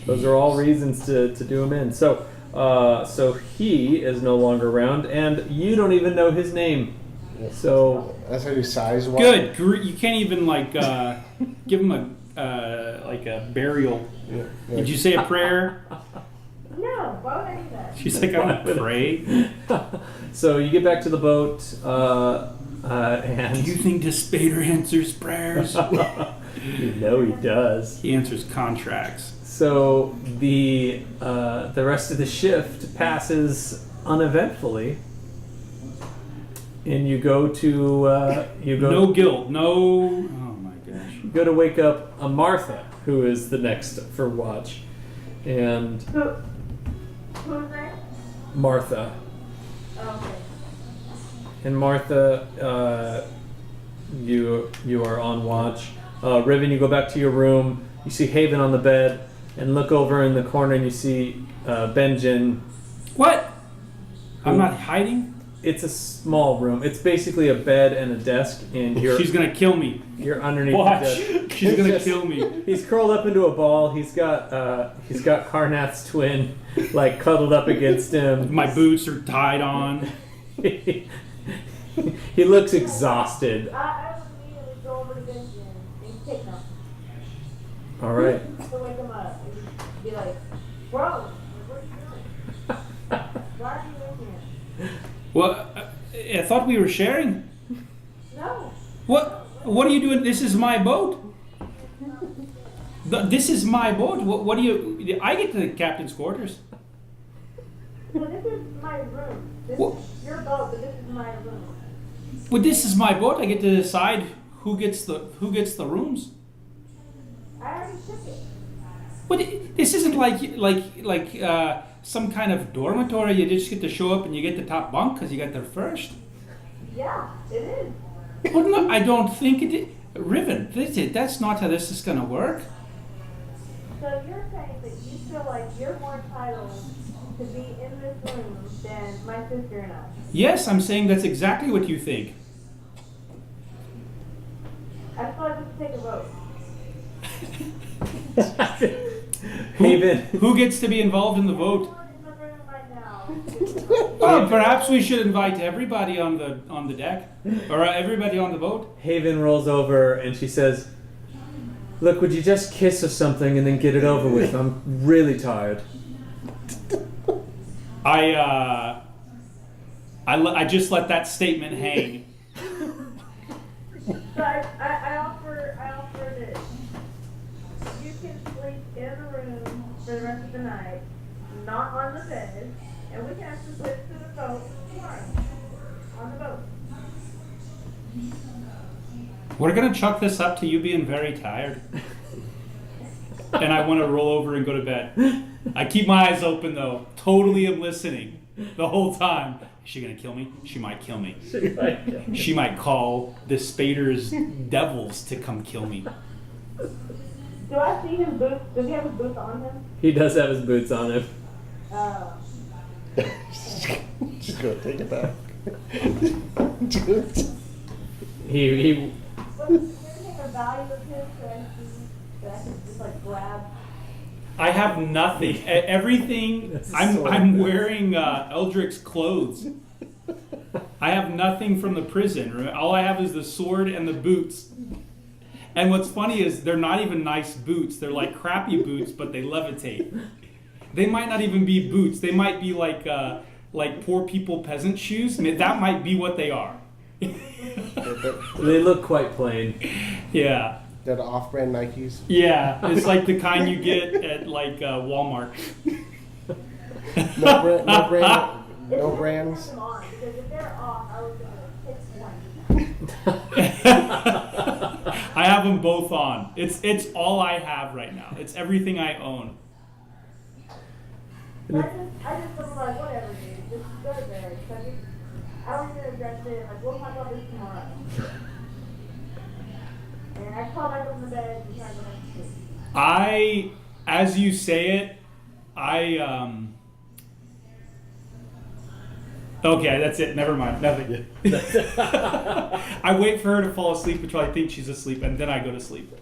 Those are all reasons to do him in. So, so he is no longer around, and you don't even know his name. So That's how you size one. Good. You can't even give him a burial. Yeah. Did you say a prayer? No, why would I do that? She's like, I want to pray. so you get back to the boat, and Do you think Despader answers prayers? you know he does. He answers contracts. So the rest of the shift passes uneventfully, and you go to No guilt. No. Oh my gosh. you go to wake up a Martha, who is the next for watch, and Who's that? Martha. Okay. And Martha, you are on watch. Riven, you go back to your room. You see Haven on the bed, and look over in the corner, and you see Benjen. What? I'm not hiding? It's a small room. It's basically a bed and a desk, and She's gonna kill me. you're underneath Watch. the desk. She's gonna Just- kill me. He's curled up into a ball. He's got Karnath's twin, like cuddled up against him. My boots are tied on. He looks exhausted. I would immediately go over to Benjen and kick him All right. to wake him up and be like, bro, what are you doing? Why are you waking him? Well, I thought we were sharing. No. What are you doing? This is my boat. This is my boat. What do you? I get to the captain's quarters. So this is my room. This What? is your boat, but this is my room. But this is my boat. I get to decide who gets the rooms. I already took it. But this isn't like some kind of dormitory. You just get to show up and you get the top bunk because you got there first. Yeah, it is. Well, no, I don't think it is. Riven, that's not how this is going to work. So you're saying that you feel like you're more entitled to be in this room than my sister and I. Yes, I'm saying that's exactly what you think. I feel like we should take a vote. Haven. Who gets to be involved in the vote? Everyone in the room right now. Well, perhaps we should invite everybody on the deck, or everybody on the boat. Haven rolls over and she says, "Look, would you just kiss or something and then get it over with? I'm really tired." I just let that statement hang. So I offer this. You can sleep in the room for the rest of the night, not on the bed, and we can actually put it to the boat tomorrow. On the boat. We're gonna chuck this up to you being very tired, and I want to roll over and go to bed. I keep my eyes open though. Totally am listening the whole time. Is she gonna kill me? She might kill me. She might call the Spaders devils to come kill me. Do I see his boots? Does he have his boots on him? He does have his boots on him. Just go take it back. He But is there anything of value of his that I can just like grab? I have nothing. Everything. This is I'm so I'm good. wearing Eldrick's clothes. I have nothing from the prison. All I have is the sword and the boots. And what's funny is they're not even nice boots. They're like crappy boots, but they levitate. They might not even be boots. They might be like poor people peasant shoes. That might be what they are. they look quite plain. Yeah. They're the off-brand Nikes. Yeah. It's like the kind you get at like Walmart. No brands. Them on, because if they're off, I was gonna pick one. I have them both on. It's all I have right now. It's everything I own. I just was like, whatever, dude. Just go to bed. I don't even address it. Like, we'll talk about this tomorrow. crawl back up in the bed and try to go back to sleep. As you say it, okay, that's it. Never mind. Nothing. I wait for her to fall asleep until I think she's asleep, and then I go to sleep.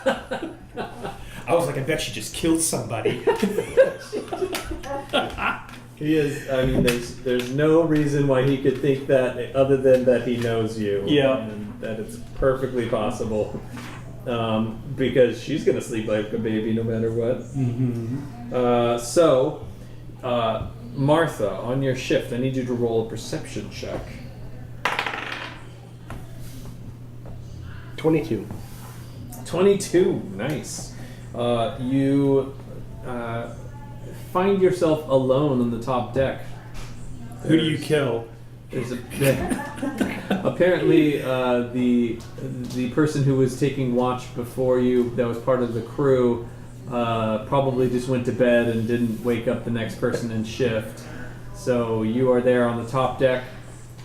I was like, I bet she just killed somebody. He is. I mean, there's no reason why he could think that other than that he knows you. Yeah. And that it's perfectly possible. Because she's gonna sleep like a baby no matter what. Mm-hmm. So, Martha, on your shift, I need you to roll a perception check. 22. 22. Nice. You find yourself alone on the top deck. Who do you kill? There's apparently the person who was taking watch before you, that was part of the crew, probably just went to bed and didn't wake up the next person in shift. So you are there on the top deck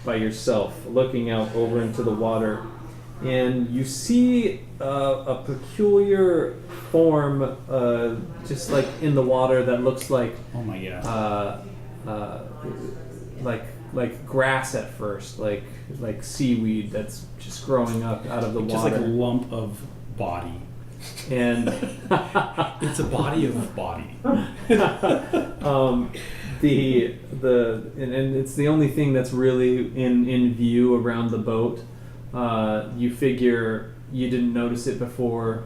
by yourself, looking out over into the water, and you see a peculiar form, just like in the water, that looks like Oh my god. like grass at first, like seaweed that's just growing up out of the Just like water. a lump of body. And It's a body of body. and it's the only thing that's really in view around the boat. You figure you didn't notice it before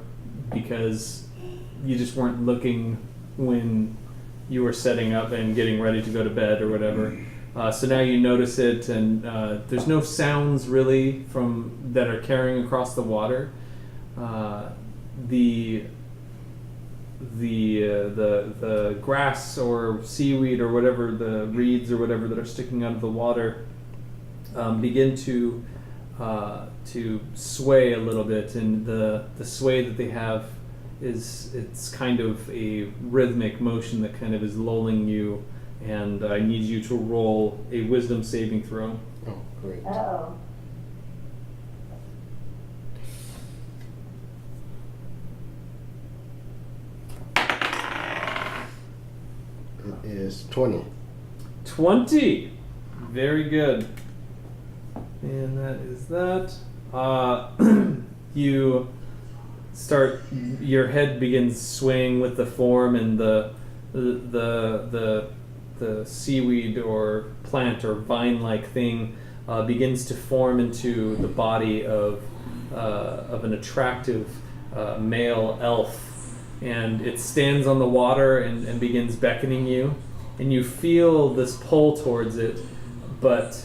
because you just weren't looking when you were setting up and getting ready to go to bed or whatever. So now you notice it, and there's no sounds really that are carrying across the water. The grass or seaweed or whatever, the reeds or whatever that are sticking out of the water, begin to sway a little bit, and the sway that they have it's kind of a rhythmic motion that kind of is lulling you. And I need you to roll a wisdom saving throw. Oh, great. Uh-oh. It is 20. 20. Very good. And that is that. You start. Your head begins swaying with the form, and the seaweed or plant or vine-like thing begins to form into the body of an attractive male elf, and it stands on the water and begins beckoning you, and you feel this pull towards it, but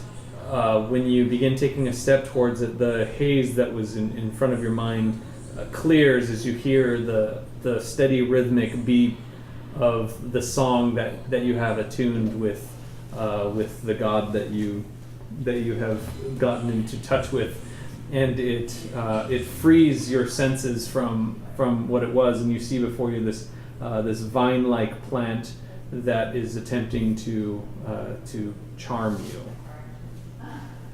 when you begin taking a step towards it, the haze that was in front of your mind clears as you hear the steady rhythmic beat of the song that you have attuned with the god that you have gotten into touch with, and it frees your senses from what it was, and you see before you this vine-like plant that is attempting to charm you.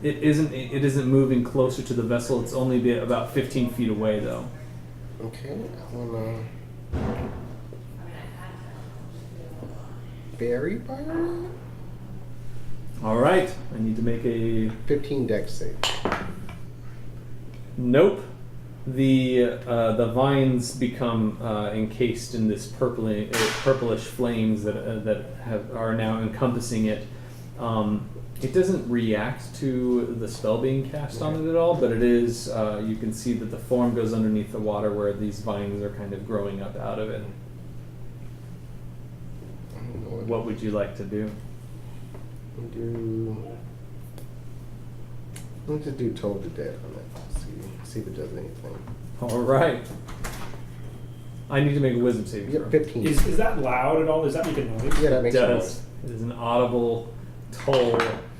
It isn't moving closer to the vessel. It's only about 15 feet away though. Okay, I wanna berry fire. All right, I need to make a 15 dex save. Nope. The vines become encased in this purplish flames that are now encompassing it. It doesn't react to the spell being cast on it at all, but it is. You can see that the form goes underneath the water where these vines are kind of growing up out of it. What would you like to do? Let's just do Toll the Dead on it. See if it does anything. All right. I need to make a wisdom saving throw. Yep, 15. Is that loud at all? Does that make a noise? Yeah, that It makes a does. noise. It is an audible toll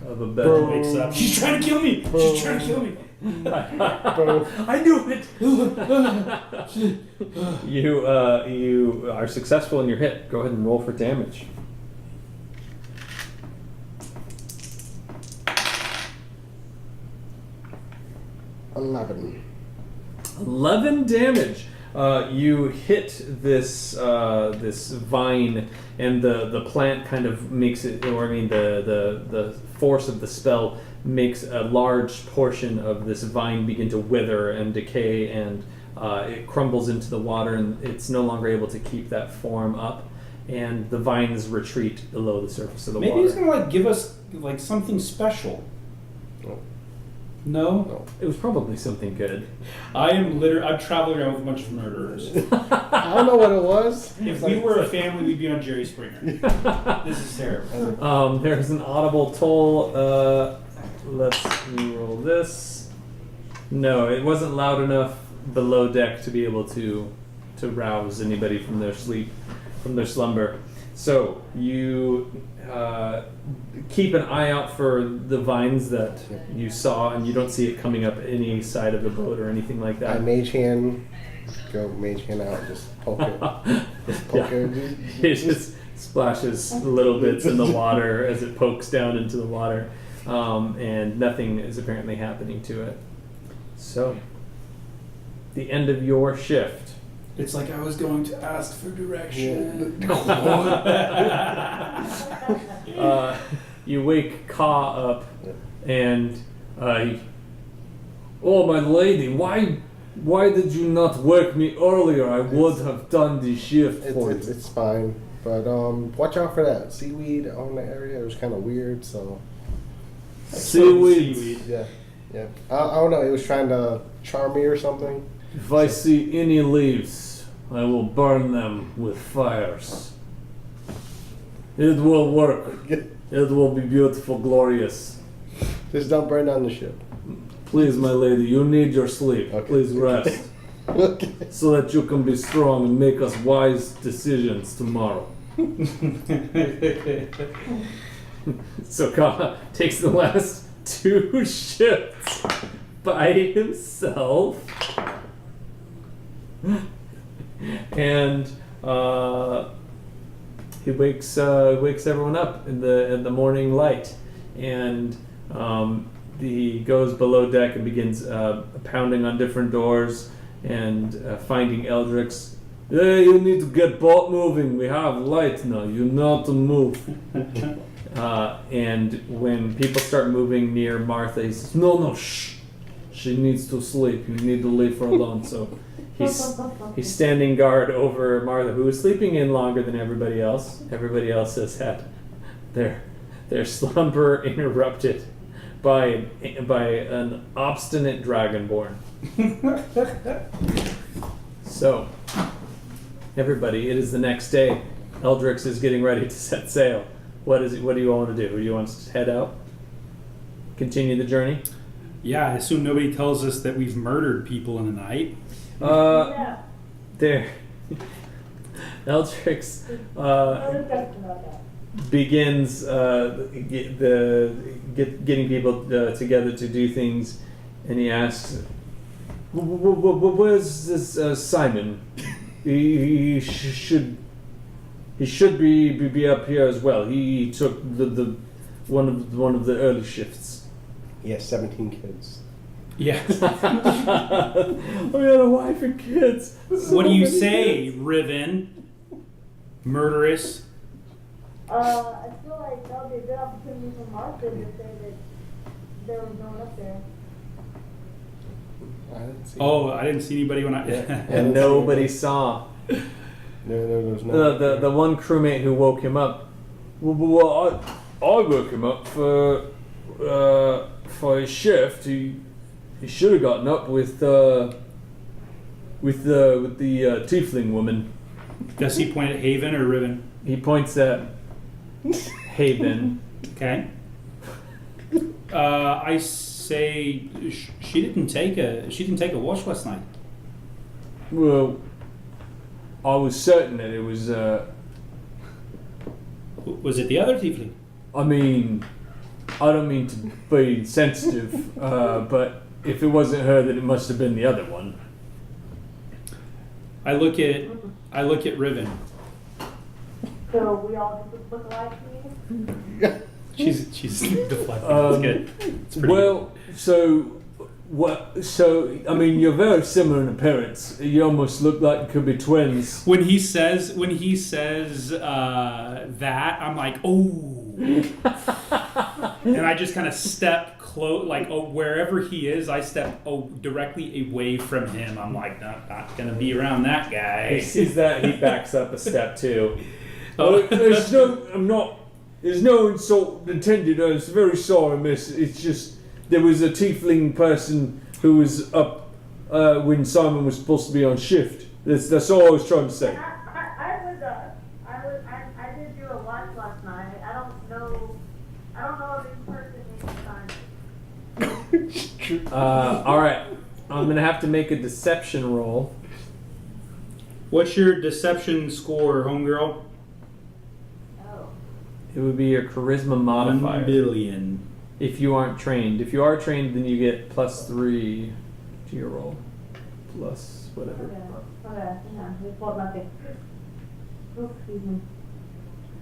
of a It bell. wakes up. She's trying to kill me. She's trying to kill me. I knew it. You are successful in your hit. Go ahead and roll for damage. 11 damage. You hit this this vine, and the plant kind of makes it, or I mean the force of the spell makes a large portion of this vine begin to wither and decay, and it crumbles into the water, and it's no longer able to keep that form up, and the vines retreat below the surface of the Maybe water. he's gonna give us something special. No? It was probably something good. I'm traveling around with a bunch of murderers. I don't know what it was. If we were a family, we'd be on Jerry Springer. This is terrible. There's an audible toll. Let's roll this. No, it wasn't loud enough below deck to be able to rouse anybody from their sleep, from their slumber. So you keep an eye out for the vines that you saw, and you don't see it coming up any side of the boat or anything like I that. mage hand, go mage hand out, just poke it. Just poke Yeah. it. It just splashes little bits in the water as it pokes down into the water, and nothing is apparently happening to it. So, the end of your shift. It's like I was going to ask for direction. You wake Ka up, and oh my lady, why did you not wake me earlier? I would have done the shift for you. It's fine, but watch out for that seaweed on the area. It was kind of weird, so Seaweed. yeah. I don't know. It was trying to charm me or something. If I see any leaves, I will burn them with fires. It will work. It will be beautiful, glorious. Just don't burn down the ship. Please, my lady, you need your sleep. Okay. Please rest. Okay. So that you can be strong and make us wise decisions tomorrow. So Ka takes the last 2 shifts by himself. And he wakes everyone up in the morning light, and he goes below deck and begins pounding on different doors and finding Eldrix. Hey, you need to get boat moving. We have light now. You know to move. And when people start moving near Martha, he says, "No, shh. She needs to sleep. You need to leave her alone." So he's standing guard over Martha, who is sleeping in longer than everybody else. Everybody else has had their slumber interrupted by an obstinate dragonborn. So, everybody, it is the next day. Eldrix is getting ready to set sail. What do you all want to do? Do you want to head out? Continue the journey? Yeah, I assume nobody tells us that we've murdered people in the night. Yeah. There. Eldrix begins getting people together to do things, and he asks, "Where's this Simon? He should be up here as well. He took the one of the early shifts." He has 17 kids. Yeah. We had a wife and kids. What do you say, Riven? Murderous? I feel like that would be a good opportunity for Martha to say that they were going up there. I didn't see. Oh, I didn't see anybody when I. And nobody saw. There was no. The one crewmate who woke him up. Well, I woke him up for his shift. He should have gotten up with the Tiefling woman. Does he point at Haven or Riven? He points at Haven. Okay. I say she didn't take a wash last night. Well, I was certain that it was. Was it the other Tiefling? I mean, I don't mean to be insensitive, but if it wasn't her, then it must have been the other one. I look at Riven. So we all just look alike to you? She's deflecting. That's good. It's pretty Well, so What? So, I mean, you're very similar in appearance. You almost look like you could be twins. When he says that, I'm like, oh, and I just kind of step close, like wherever he is, I step directly away from him. I'm like, not gonna be around that guy. He sees that, he backs up a step too. There's no insult intended. I was very sorry, miss. It's just there was a tiefling person who was up when Simon was supposed to be on shift. That's all I was trying to say. I did do a watch last night. I don't know if this person needs to sign. All right, I'm gonna have to make a deception roll. What's your deception score, homegirl? Oh. It would be your charisma modifier. 1 billion. If you aren't trained. If you are trained, then you get +3 to your roll. Plus whatever. Okay, yeah, just hold nothing. Oh, excuse me.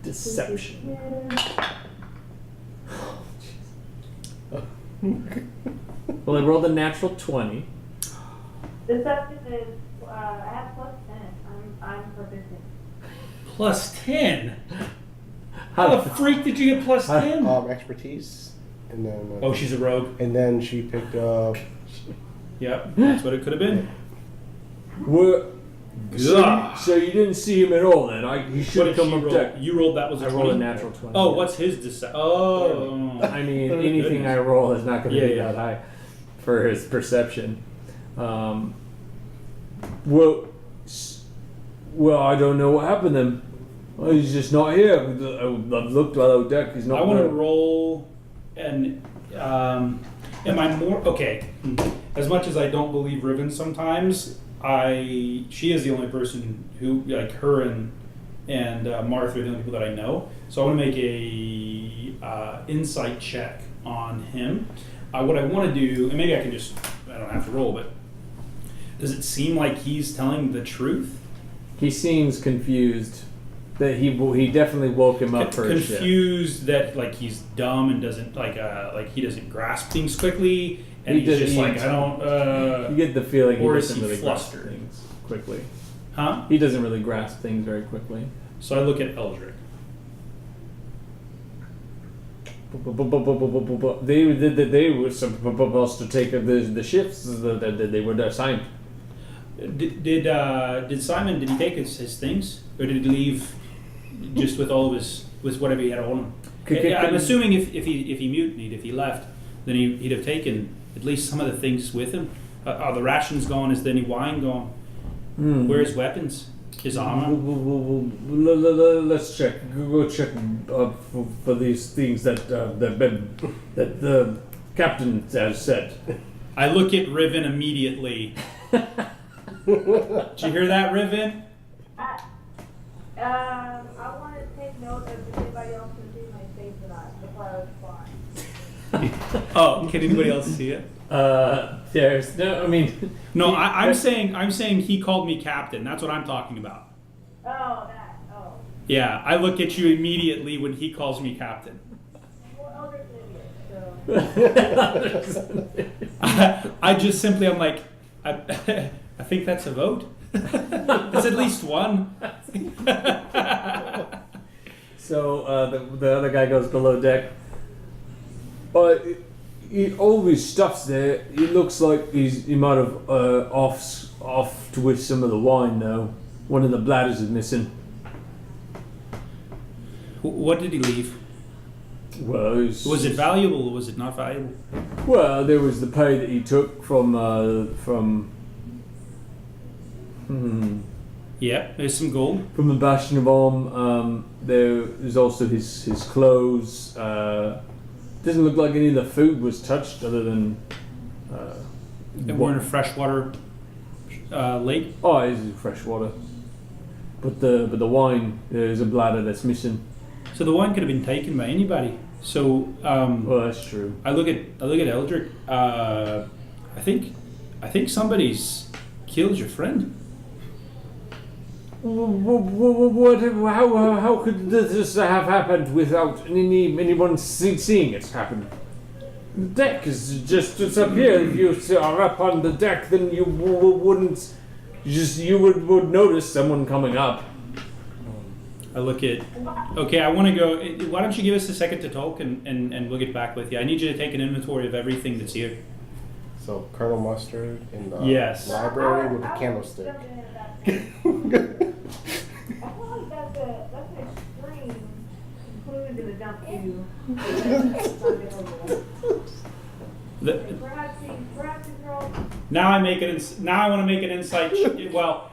Deception. Well, I rolled a natural 20. Deception is, I have +10. I'm proficient. +10? How the freak did you get +10? Expertise, and then. Oh, she's a rogue. And then she picked up. Yep, that's what it could have been. So you didn't see him at all then? He should have come up deck. You rolled that was a I 20? rolled a natural 20. Oh, what's his deception? Oh. I mean, anything I roll is not going to be that high for his perception. Well, I don't know what happened then. Well, he's just not here. I've looked below deck. He's not. I want to there. roll, and am I more okay? As much as I don't believe Riven sometimes, she is the only person who, like her and Martha are the only people that I know. So I want to make a insight check on him. What I want to do, and maybe I don't have to roll, but does it seem like he's telling the truth? He seems confused. That he definitely woke him up for his shift. Confused that like he's dumb and doesn't like he doesn't grasp things quickly, and he's just like I don't. You get the feeling he or is doesn't he really grasp flustered? things quickly. Huh? He doesn't really grasp things very quickly. So I look at Eldrick. They were supposed to take the shifts that they were assigned. Did Simon? Did he take his things, or did he leave just with all of with whatever he had on him? I'm assuming if he mutinied, if he left, then he'd have taken at least some of the things with him. Are the rations gone? Is there any wine gone? Where his weapons? His armor? Let's check. Go check for these things that the captain has said. I look at Riven immediately. Did you hear that, Riven? I want to take note of if anybody else can see my face or not before I respond. Oh, can anybody else see it? There's no. I mean, No, I'm saying he called me captain. That's what I'm talking about. Oh, that. Oh. Yeah, I look at you immediately when he calls me captain. Well, Eldrick's an idiot, so. I just simply, I'm like, I think that's a vote. It's at least one. So the other guy goes below deck. All his stuff's there. It looks like he might have off to with some of the wine though. One of the bladders is missing. What did he leave? Well, Was it valuable or was it not valuable? Well, there was the pay that he took from. Yeah, there's some gold. From the Bastion of Orm. There's also his clothes. Doesn't look like any of the food was touched other than. And we're in a freshwater lake. Oh, it is fresh water. But the wine, there's a bladder that's missing. So the wine could have been taken by anybody. So Well, that's true. I look at Eldrick. I think somebody's killed your friend. What? How could this have happened without anyone seeing it happen? The deck is just it's up here. If you are up on the deck, then you wouldn't you would notice someone coming up. I look at. Okay, I want to go. Why don't you give us a second to talk, and we'll get back with you. I need you to take an inventory of everything that's here. So Colonel Mustard in the Yes. library with a candlestick. I feel like that's an extreme conclusion to jump to. Perhaps these girls. Now I make it. Now I want to make an insight. Well,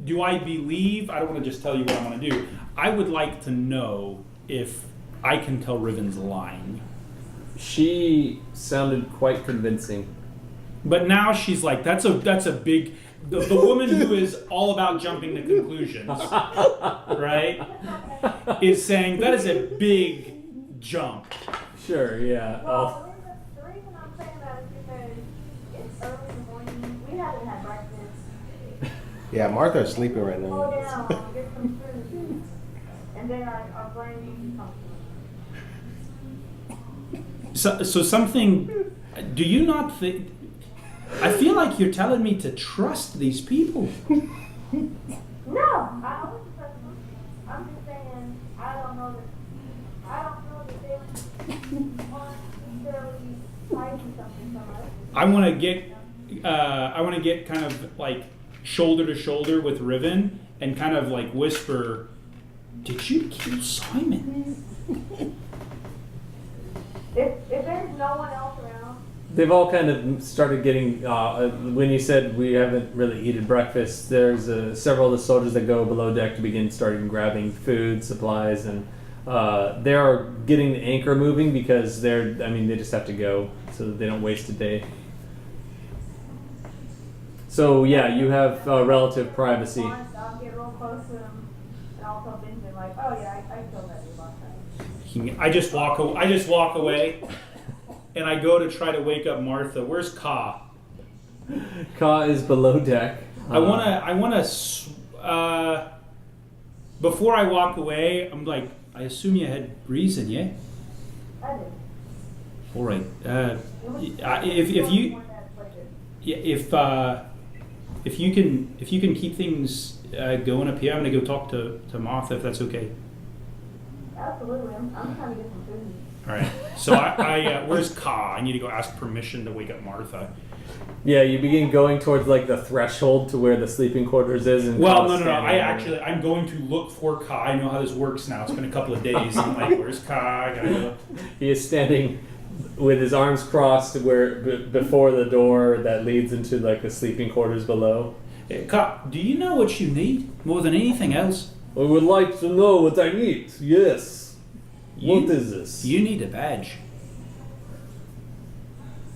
do I believe? I don't want to just tell you what I'm going to do. I would like to know if I can tell Riven's lying. She sounded quite convincing. But now she's like, that's a big. The woman who is all about jumping to conclusions, right, is saying that is a big jump. Sure, yeah. Well, the reason I'm saying that is because it's early in the morning. We haven't had breakfast. Yeah, Martha's sleeping right Go now. down, get some food, and then our brain needs something. So something. Do you not think? I feel like you're telling me to trust these people. No, I always trust them. I'm just saying I don't know that they aren't necessarily hiding something from us. I want to get kind of like shoulder to shoulder with Riven and kind of like whisper, "Did you kill Simon?" If there's no one else around. They've all kind of started getting, when you said we haven't really eaten breakfast, there's several of the soldiers that go below deck to begin starting grabbing food, supplies, and they are getting the anchor moving because they just have to go so that they don't waste a day. So yeah, you have relative privacy. I'll get real close to him and I'll tell Benjen like, oh yeah, I killed that dude last night. I just walk away, and I go to try to wake up Martha. Where's Ka? Ka is below deck. I wanna. Before I walk away, I'm like, I assume you had reason, yeah? I did. All right. It was- If you. Yeah, if you can keep things going up here, I'm gonna go talk to Martha if that's okay. Absolutely. I'm trying to get some food. All right. So I where's Ka? I need to go ask permission to wake up Martha. Yeah, you begin going towards like the threshold to where the sleeping quarters is. And Well, Ka's no. standing I'm going to look for Ka. I know how this works now. It's been a couple of days. I'm like, where's Ka? I gotta go. He is standing with his arms crossed before the door that leads into like the sleeping quarters below. Hey, Ka, do you know what you need more than anything else? I would like to know what I need. Yes. What You- is this? You need a badge.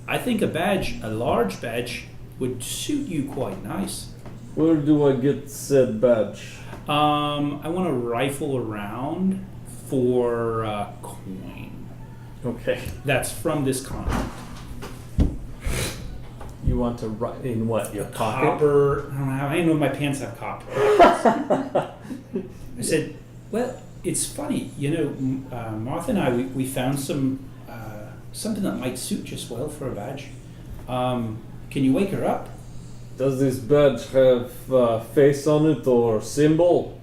I think a large badge, would suit you quite nice. Where do I get said badge? I want to rifle around for coin. Okay. That's from this continent. You want to write in what? Your pocket? Copper. I don't know. I know my pants have copper. I said, well, it's funny. You know, Martha and I, we found something that might suit just well for a badge. Can you wake her up? Does this badge have face on it or symbol?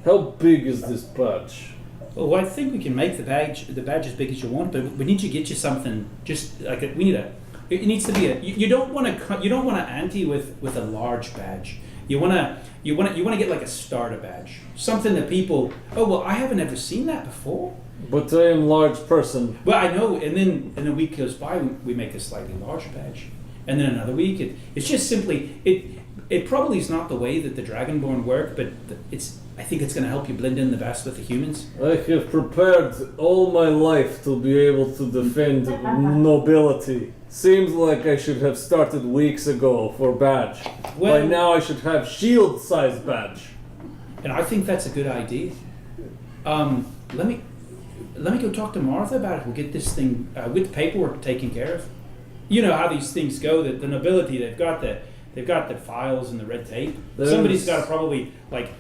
How big is this badge? Well, I think we can make the badge as big as you want, but we need to get you something. Just like it needs to be you don't want to ante with a large badge. You want to get like a starter badge, something that people. Oh well, I haven't ever seen that before. But I am large person. Well, I know, and then a week goes by, we make a slightly larger badge, and then another week it's just simply it probably is not the way that the Dragonborn work, but I think it's going to help you blend in the best with the humans. I have prepared all my life to be able to defend nobility. Seems like I should have started weeks ago for badge. Well- By now I should have shield-sized badge. And I think that's a good idea. Let me go talk to Martha about it. We'll get this thing with the paperwork taken care of. You know how these things go. That the nobility, they've got the files and the red tape. There's- Somebody's got to probably like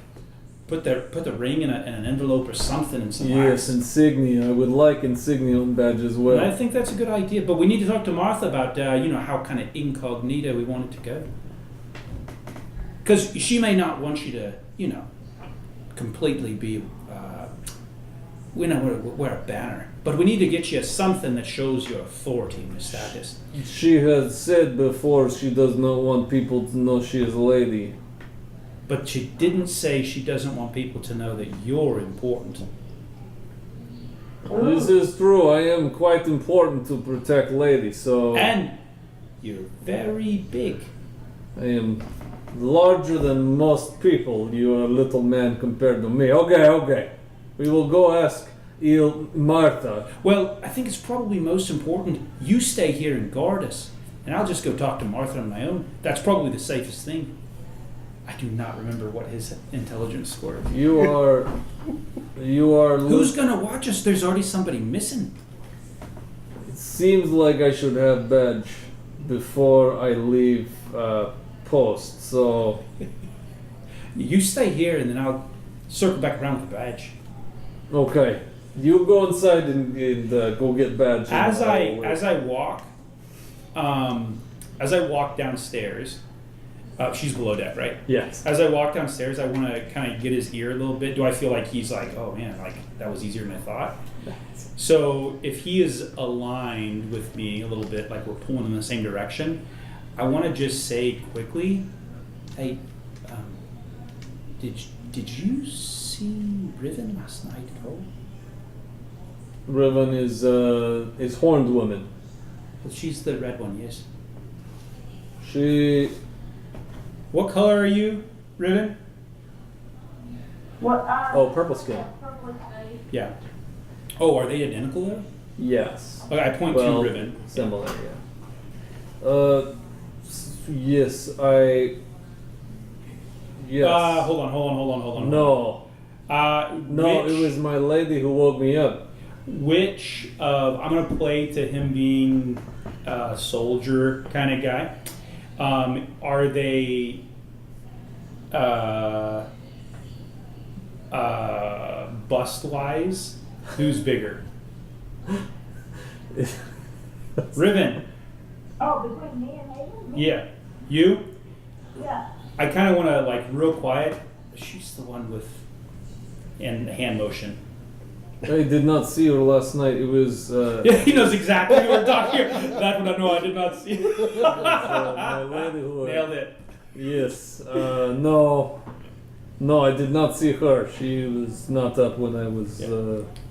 put the ring in an envelope or something and some Yes, wax. insignia. I would like insignia on badge as well. And I think that's a good idea, but we need to talk to Martha about how kind of incognito we want it to go. Because she may not want you to, completely be, wear a banner. But we need to get you something that shows your authority and your status. She has said before she does not want people to know she is a lady. But she didn't say she doesn't want people to know that you're important. This is true. I am quite important to protect ladies, so And you're very big. I am larger than most people. You are a little man compared to me. Okay. We will go ask Martha. Well, I think it's probably most important you stay here and guard us. And I'll just go talk to Martha on my own. That's probably the safest thing. I do not remember what his intelligence score is. You are. Who's gonna watch us? There's already somebody missing. It seems like I should have badge before I leave post. So You stay here and then I'll circle back around with the badge. okay, you go inside and go get badge. As I walk downstairs, she's below deck, right? Yes. As I walk downstairs, I want to kind of get his ear a little bit. Do I feel like he's like, oh man, like that was easier than I thought? So if he is aligned with me a little bit, like we're pulling in the same direction, I want to just say quickly, hey, did you see Riven last night at all? Riven is horned woman. Well, she's the red one, yes. She. What color are you, Riven? What? Purple skin. Purple skin. Yeah. Oh, are they identical though? Yes. Okay, I point to Riven. Similar, yeah. Yes, I. Yes. Hold on. No. No, which, it was my lady who woke me up. Which I'm gonna play to him being a soldier kind of guy. Are they bust-wise? Who's bigger? Riven. Oh, between me and Haven? Yeah. You? Yeah. I kind of want to, like, real quiet. She's the one with and hand motion. I did not see her last night. It was. Yeah, he knows exactly who we're talking about. That one I know I did not see. my lady who. Nailed it. Yes. No, I did not see her. She was not up when I was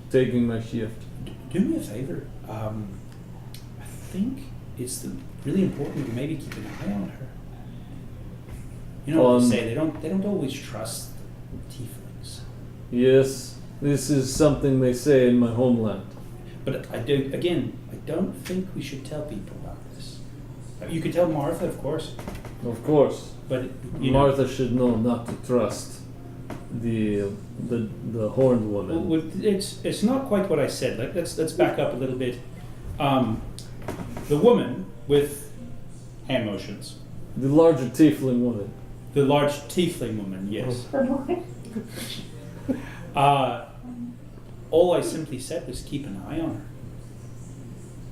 taking my shift. Do me a favor. I think it's really important to maybe keep an eye on her. You know what they say? They don't always trust tieflings. Yes. This is something they say in my homeland. But I don't think we should tell people about this. You could tell Martha, of course. Of course. But Martha should know not to trust the horned woman. Well, it's not quite what I said. Let's back up a little bit. The woman with hand motions. The larger tiefling woman. The large tiefling woman, yes. All I simply said was keep an eye on her.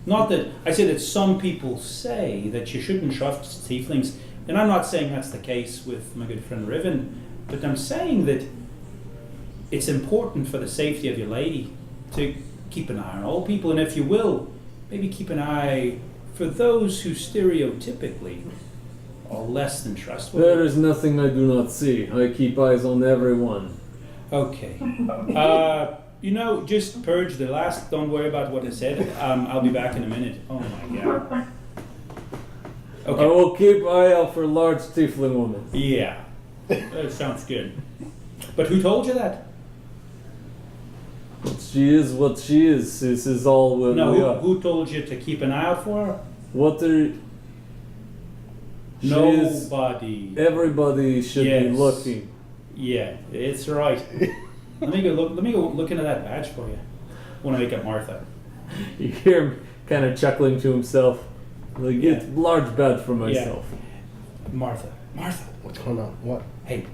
Not that I say that some people say that you shouldn't trust tieflings, and I'm not saying that's the case with my good friend Riven, but I'm saying that it's important for the safety of your lady to keep an eye on all people, and if you will, maybe keep an eye for those who stereotypically are less than trustworthy. There is nothing I do not see. I keep eyes on everyone. Okay. Just purge the last. Don't worry about what I said. I'll be back in a minute. Oh my god. Okay. I will keep eye out for large tiefling woman. Yeah. That sounds good. But who told you that? She is what she is. This is all we are. Who told you to keep an eye out for her? What are... Nobody. Everybody should be looking. Yeah, it's right. Let me go look into that badge for you. I want to make up Martha. You hear him kind of chuckling to himself. Like, get large badge for myself. Martha. What's going on? What? Hey,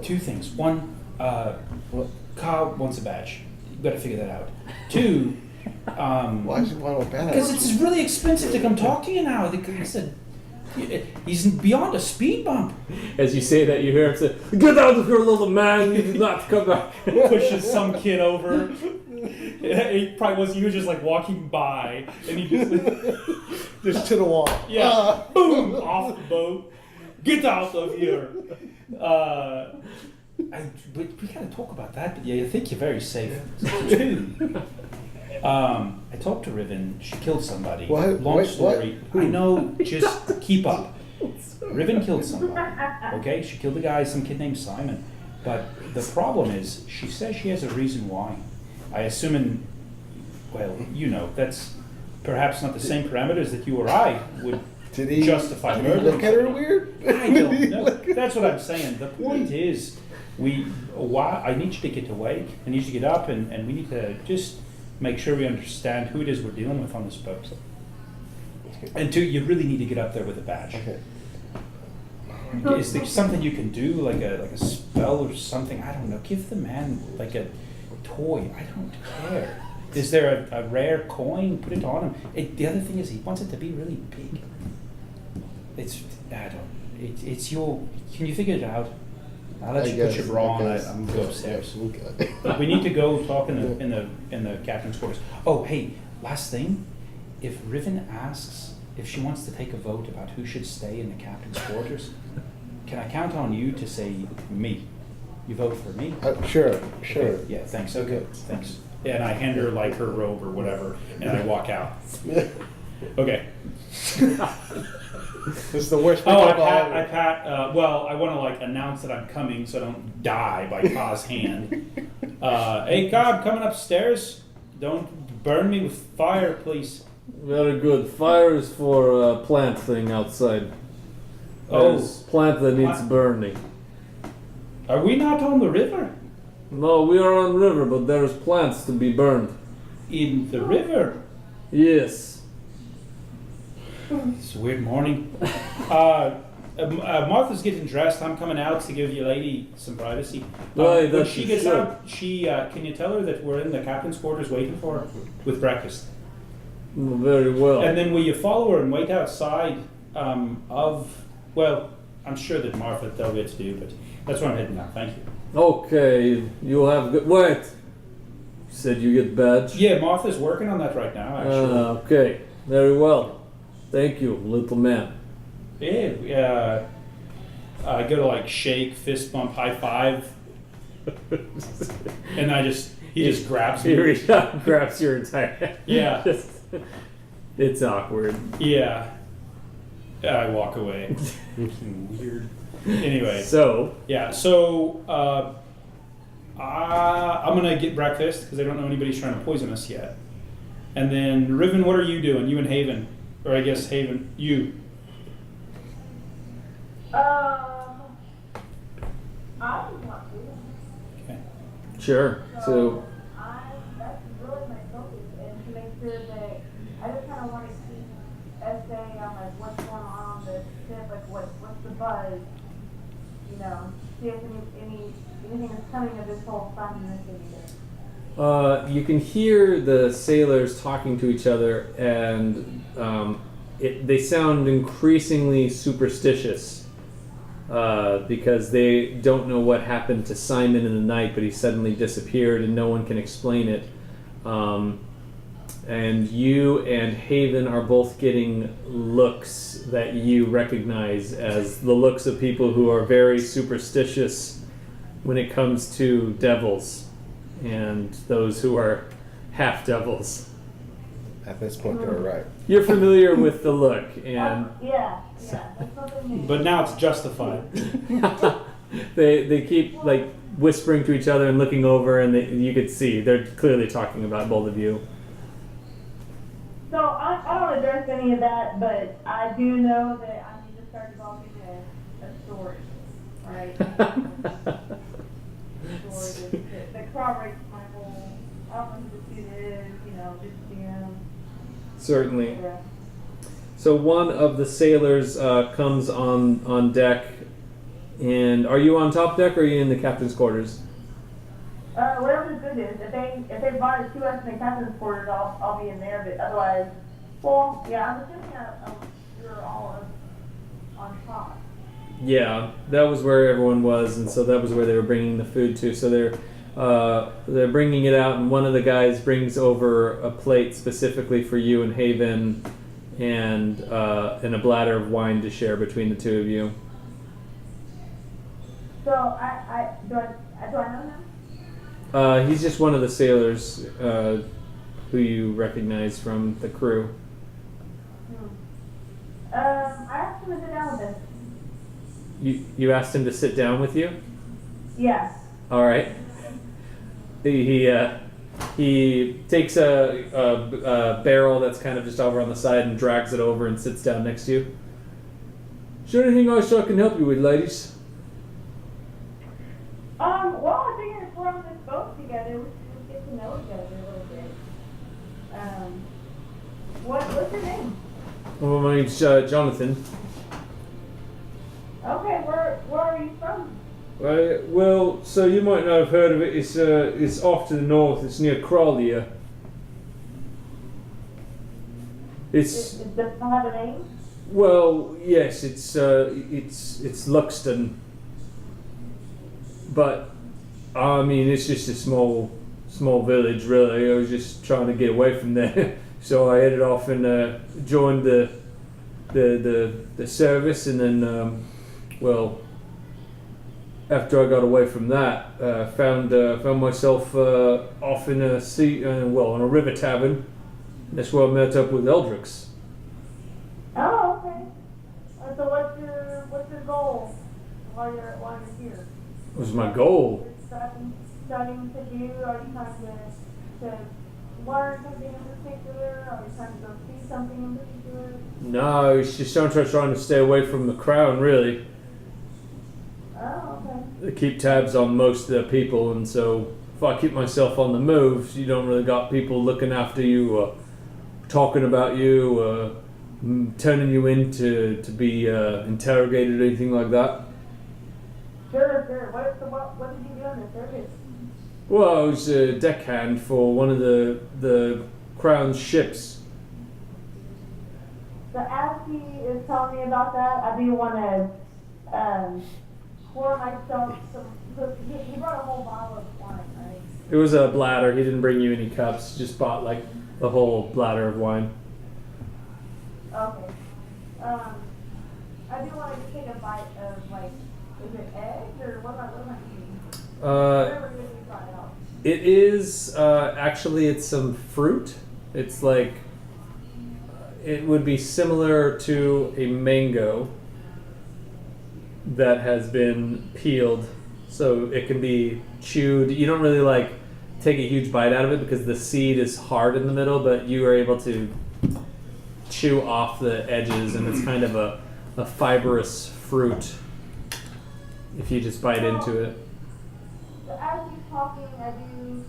two things. One, Kyle wants a badge. You got to figure that out. 2, Why does he want a badge? because it's really expensive to come talk to you now. He said he's beyond a speed bump. As you say that, you hear him say, "Get out of here, little man! You do not come back." Pushes some kid over. He probably was. He was just like walking by, and he just Just to the wall. yeah, boom, off the boat. Get out of here. We gotta talk about that, but yeah, I think you're very safe. 2. I talked to Riven. She killed somebody. What? Long Wait, story. what? I know. Just keep up. Riven killed somebody. Okay, she killed a guy, some kid named Simon. But the problem is, she says she has a reason why. I assume, well, you know, that's perhaps not the same parameters that you or I would Did he justify Did he murder. look at her weird? I don't know. That's what I'm saying. The point is, I need you to get awake. I need you to get up, and we need to just make sure we understand who it is we're dealing with on this boat. And 2, you really need to get up there with a badge. Okay. Is there something you can do, like a spell or something? I don't know. Give the man like a toy. I don't care. Is there a rare coin? Put it on him. The other thing is he wants it to be really big. It's your. Can you figure it out? I'll let you put your bra on. I'm going to go upstairs. Okay. We need to go talk in the captain's quarters. Oh, hey, last thing. If Riven asks if she wants to take a vote about who should stay in the captain's quarters, can I count on you to say me? You vote for me? Sure. Okay, yeah, thanks. Okay, thanks. Yeah, and I hand her like her robe or whatever, and I walk out. Okay. This is the worst. Oh, I pat. Well, I want to like announce that I'm coming, so I don't die by Ka's hand. Hey, Ka, I'm coming upstairs. Don't burn me with fire, please. Very good. Fire is for a plant thing outside. Oh. There's plant that needs burning. Are we not on the river? No, we are on river, but there's plants to be burned. In the river? Yes. It's a weird morning. Martha's getting dressed. I'm coming out to give you lady some privacy. Right, when that's she gets sure. out, can you tell her that we're in the captain's quarters waiting for her with breakfast? Very well. And then will you follow her and wait outside well, I'm sure that Martha they'll get to do, but that's where I'm heading now. Thank you. Okay, you'll have good. Wait. You said you get badge? Yeah, Martha's working on that right now, actually. Okay, very well. Thank you, little man. Yeah, I go to like shake, fist bump, high five, and he just grabs He me. reaches out and grabs your entire hand. Yeah. It's awkward. Yeah. I walk away. Weird. Anyway. So, Yeah, so I'm going to get breakfast because I don't know anybody's trying to poison us yet. And then, Riven, what are you doing? You and Haven. Or I guess Haven, you. I just want to. Okay. sure. So, That's really my focus, and to make sure that I just kind of want to keep essaying on like what's going on the ship, like what's the buzz, you know, see if anything is coming of this whole fun initiative. you can hear the sailors talking to each other, and they sound increasingly superstitious. Because they don't know what happened to Simon in the night, but he suddenly disappeared and no one can explain it. And you and Haven are both getting looks that you recognize as the looks of people who are very superstitious when it comes to devils and those who are half devils. At this point, they're right. You're familiar with the look, and Yeah, that's what they mean. But now it's justified. they keep like whispering to each other and looking over, and you could see they're clearly talking about both of you. So I don't address any of that, but I do know that I need to start developing a story, right? Story that corroborates my whole. I don't know who this dude is, you know, just Certainly. yeah. So one of the sailors comes on deck, and are you on top deck or are you in the captain's quarters? Whatever the good is. If they brought it to us in the captain's quarters, I'll be in there. But otherwise, well, yeah, I'm assuming you're all on top. Yeah, that was where everyone was, and so that was where they were bringing the food to. So they're bringing it out, and one of the guys brings over a plate specifically for you and Haven, and a bladder of wine to share between the two of you. So do I know him? He's just one of the sailors who you recognize from the crew. I asked him to sit down with us. You asked him to sit down with you? Yes. All right. He takes a barrel that's kind of just over on the side and drags it over and sits down next to you. Is there anything else I can help you with, ladies? Well, I figured if we're on this boat together, we should get to know each other a little bit. What's your name? Well, my name's Jonathan. Okay, where are you from? Well, so you might not have heard of it. It's off to the north. It's near Crawley. It's It doesn't have a name? well, yes, it's Luxton, but I mean it's just a small village, really. I was just trying to get away from there, so I headed off and joined the service, and then well, after I got away from that, found myself off in a on a river tavern. That's where I met up with Eldrix. Oh, okay. So what's your goal while you're here? What was my goal? Studying to do? Are you trying to learn something in particular? Are you trying to go see something in particular? No, it's just trying to stay away from the crown, really. Oh, okay. They keep tabs on most of the people, and so if I keep myself on the move, you don't really got people looking after you, talking about you, turning you in to be interrogated or anything like that. Sure. What did you do in the service? Well, I was a deckhand for one of the crown's ships. So as he is telling me about that, I do want to pour myself some. He brought a whole bottle of wine, right? It was a bladder. He didn't bring you any cups. Just bought like the whole bladder of wine. Okay. I do want to take a bite of, like, is it eggs or what am I eating? Whatever it is you brought out. It is actually it's some fruit. It's like it would be similar to a mango that has been peeled, so it can be chewed. You don't really like take a huge bite out of it because the seed is hard in the middle, but you are able to chew off the edges, and it's kind of a fibrous fruit if you just bite into it. So as he's talking, I do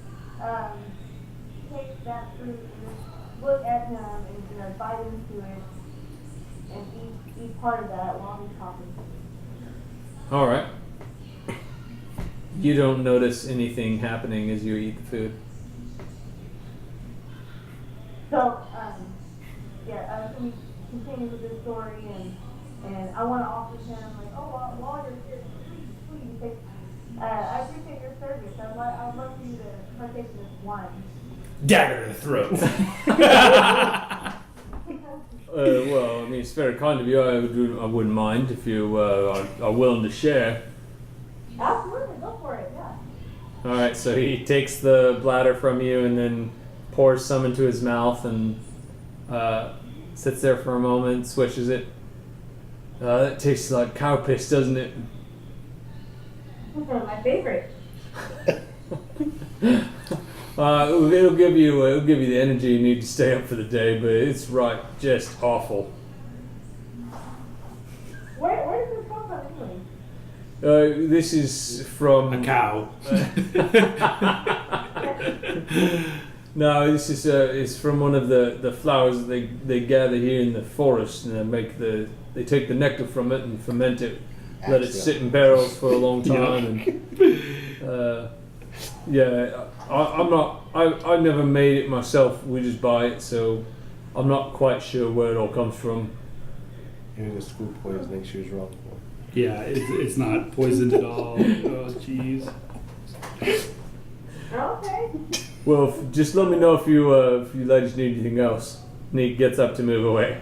take that fruit and just look at him and bite into it and eat part of that while he's talking. All right. You don't notice anything happening as you eat the food. So, can we continue with this story, and I want to offer him, like, while you're here, please take, I appreciate your service. I'd love for you to partake in this wine. Dagger to the throat. Well, I mean, it's very kind of you. I wouldn't mind if you are willing to share. Absolutely, go for it, yeah. All right, so he takes the bladder from you and then pours some into his mouth and sits there for a moment, swishes it. That tastes like cow piss, doesn't it? My favorite. It'll give you the energy you need to stay up for the day, but it's just awful. Where does this come from anyway? This is from A cow. No, this is it's from one of the flowers that they gather here in the forest, and they take the nectar from it and ferment it, let it sit in barrels for a long time, and Yeah, I'm not. I never made it myself. We just buy it, so I'm not quite sure where it all comes from. Here's the food poisoning she was wrong for. Yeah, it's not poisoned at all. Oh, jeez. Okay. Well, just let me know if you ladies need anything else. Nate gets up to move away.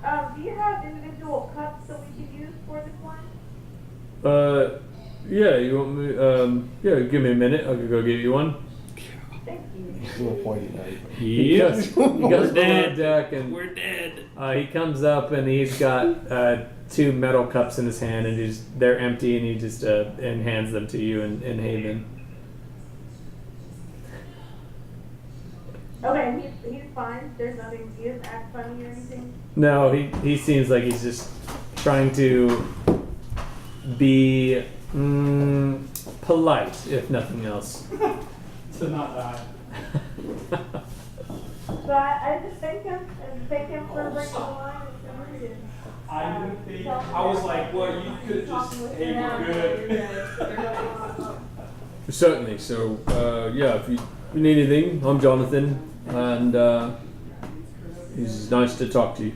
Do you have individual cups that we could use for this wine? Yeah. You want me? Yeah. Give me a minute. I could go get you one. Thank you. No point. He goes We're dead. deck and We're dead. he comes up and he's got 2 metal cups in his hand and they're empty and he just and hands them to you and Haven. Okay, he's fine. There's nothing. He doesn't act funny or anything. No, he seems like he's just trying to be polite, if nothing else. To not die. So I just thank him and thank him for bringing the wine and food. I didn't think. I was like, well, you could just. Hey, we're good. Certainly. So, yeah, if you need anything, I'm Jonathan, and he's nice to talk to you.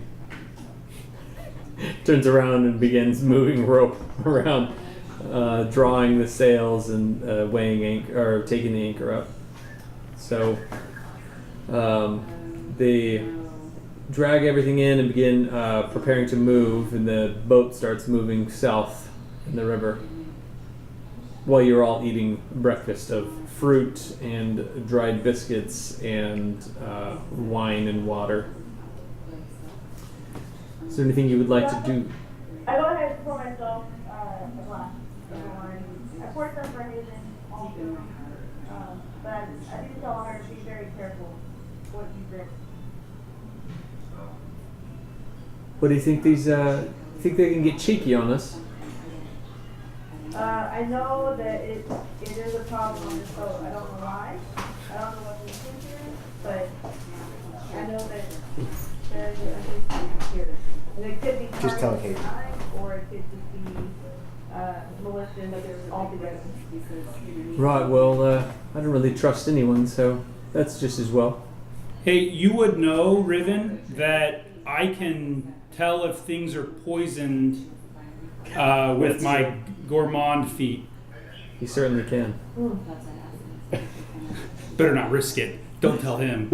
Turns around and begins moving rope around, drawing the sails and weighing anchor or taking the anchor up. So they drag everything in and begin preparing to move, and the boat starts moving south in the river. While you're all eating breakfast of fruit and dried biscuits and wine and water. Is there anything you would like to do? I go ahead and pour myself a glass of wine. I poured some for Haven also, but I need to tell her to be very careful what you drink. What do you think these? Think they can get cheeky on us? I know that it is a problem on this boat. I don't know why. I don't know what the issue is, but I know that there is an issue here. And it could be Just tell Kate. or it could just be malicious altogether. Right. Well, I don't really trust anyone, so that's just as well. Hey, you would know, Riven, that I can tell if things are poisoned with my gourmand feet. You certainly can. Better not risk it. Don't tell him.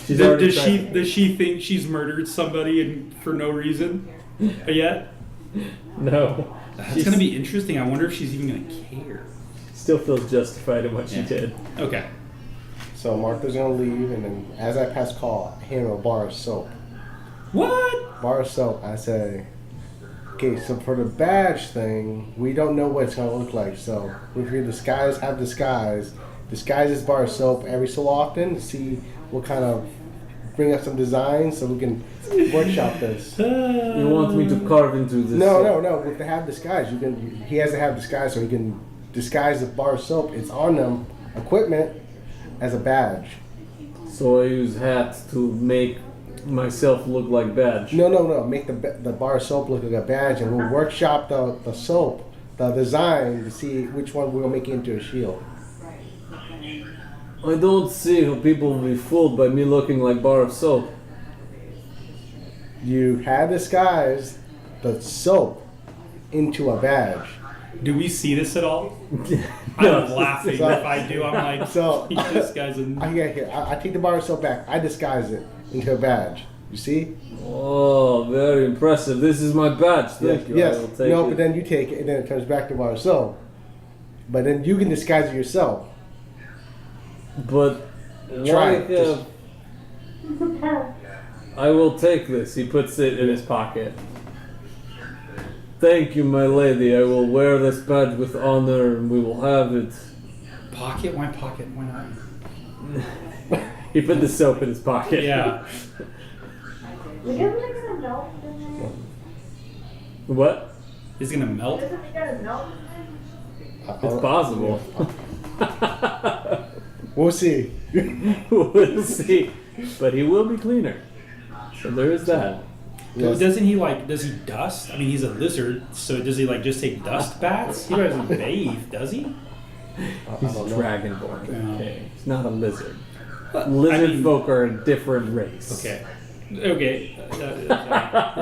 Does she think she's murdered somebody for no reason yet? No. That's going to be interesting. I wonder if she's even going to care. Still feels justified in what she did. Okay. So Martha's gonna leave, and then as I pass call, I hand her a bar of soap. What? Bar of soap. I say, okay, so for the badge thing, we don't know what it's gonna look like. So if you disguise this bar of soap every so often to see what kind of bring up some designs so we can workshop this. You want me to carve into this? No. With the have disguise, he has to have disguise so he can disguise the bar of soap. It's on them equipment as a badge. So I use hats to make myself look like badge. No. Make the bar of soap look like a badge, and we'll workshop the soap, the design to see which one we'll make into a shield. I don't see how people will be fooled by me looking like bar of soap. You have disguised the soap into a badge. Do we see this at all? No. I'm laughing. So- If I do, I'm like, So this guy's a... I take the bar of soap back. I disguise it into a badge. You see? Oh, very impressive. This is my badge. Thank you. Yes. I will take No, it. but then you take it, and then it comes back to bar of soap. But then you can disguise it yourself. But Try why it. I will take this. He puts it in his pocket. Thank you, my lady. I will wear this badge with honor, and we will have it. Pocket? Why pocket? Why not? He put the soap in his pocket. Yeah. Isn't it gonna melt in there? What? Is it going to melt? Isn't it gonna melt in there? It's possible. We'll see. We'll see. But he will be cleaner. So there is that. Yes. Doesn't he does he dust? I mean, he's a lizard, so does he just take dust baths? He doesn't bathe, does he? He's don't know. dragonborn. Yeah. Okay, he's not a lizard. But, Lizard I mean- folk are a different race. Okay.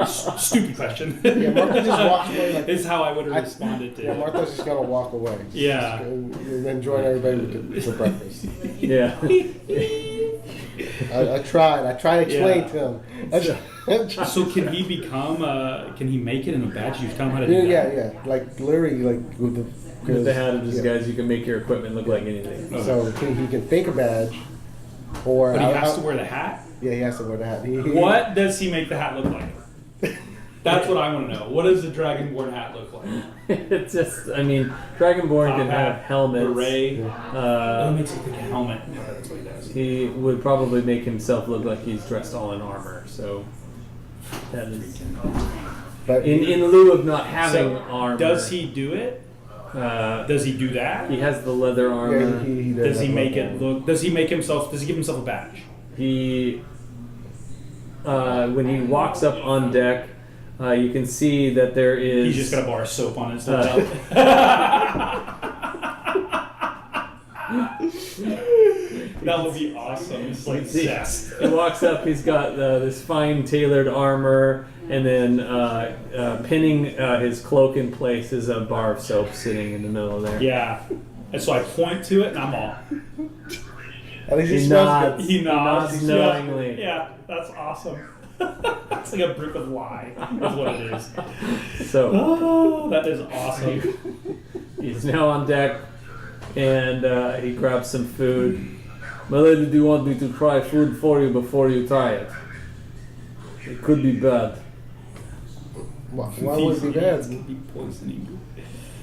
Stupid question. Yeah, Martha just walks away like. Is how I would have responded to Yeah, it. Martha's just gonna walk away. Yeah. And then join everybody for breakfast. Yeah. I tried to explain Yeah. to him. So can he become? Can he make it in a badge? You tell him how to do Yeah, that. yeah. Like literally, like with the. With the hat of yeah. disguise, you can make your equipment look like anything. So he can think a badge, or But he has to wear the hat. Yeah, he has to wear the hat. What does he make the hat look like? That's what I want to know. What does the Dragonborn hat look like? It's just, I mean, Dragonborn can Top hat, have helmets. Beret. Uh, He makes it like a helmet. Yeah, that's what he does. he would probably make himself look like he's dressed all in armor. So that is But in lieu of not having So, armor. does he do it? Does he do that? He has the leather armor. yeah, he Does he have make like it look? Does he make himself? Does he give himself a badge? He, when he walks up on deck, you can see that there is. He's just got a bar of soap on his belt. That would be awesome. It's like zest. He walks up. He's got this fine tailored armor, and then pinning his cloak in place is a bar of soap sitting in the middle of there. Yeah. And so I point to it, and I'm all. At least He smells nods. good. He nods. knowingly. Yeah, that's awesome. It's like a brick of lye. That's what it is. So Oh, that is awesome. he's now on deck, and he grabs some food. My lady, do you want me to try food for you before you try it? It could be bad. Why would it be bad? Be poisoning.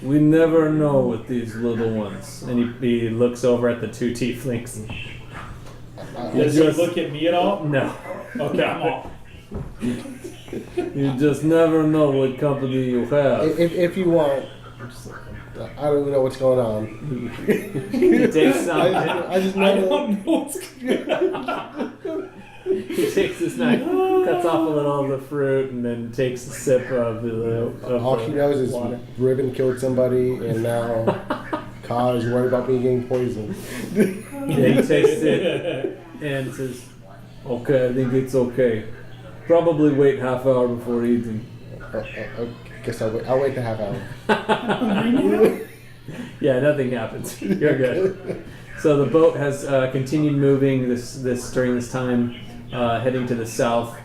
We never know with these little ones. And he looks over at the two tieflings. Does he look at me at all? No. Okay, I'm all. You just never know what company you have. If you want, I don't even know what's going on. He takes some. I just I know. don't know what's going on. He takes his knife, cuts off a little of the fruit, and then takes a sip of the. All she knows is water. Riven killed somebody, and now Ka is worried about me getting poisoned. Yeah, he takes it and says, "Okay, I think it's okay. Probably wait half hour before eating." Guess I'll wait the half hour. Yeah, nothing happens. You're good. So the boat has continued moving during this time, heading to the south,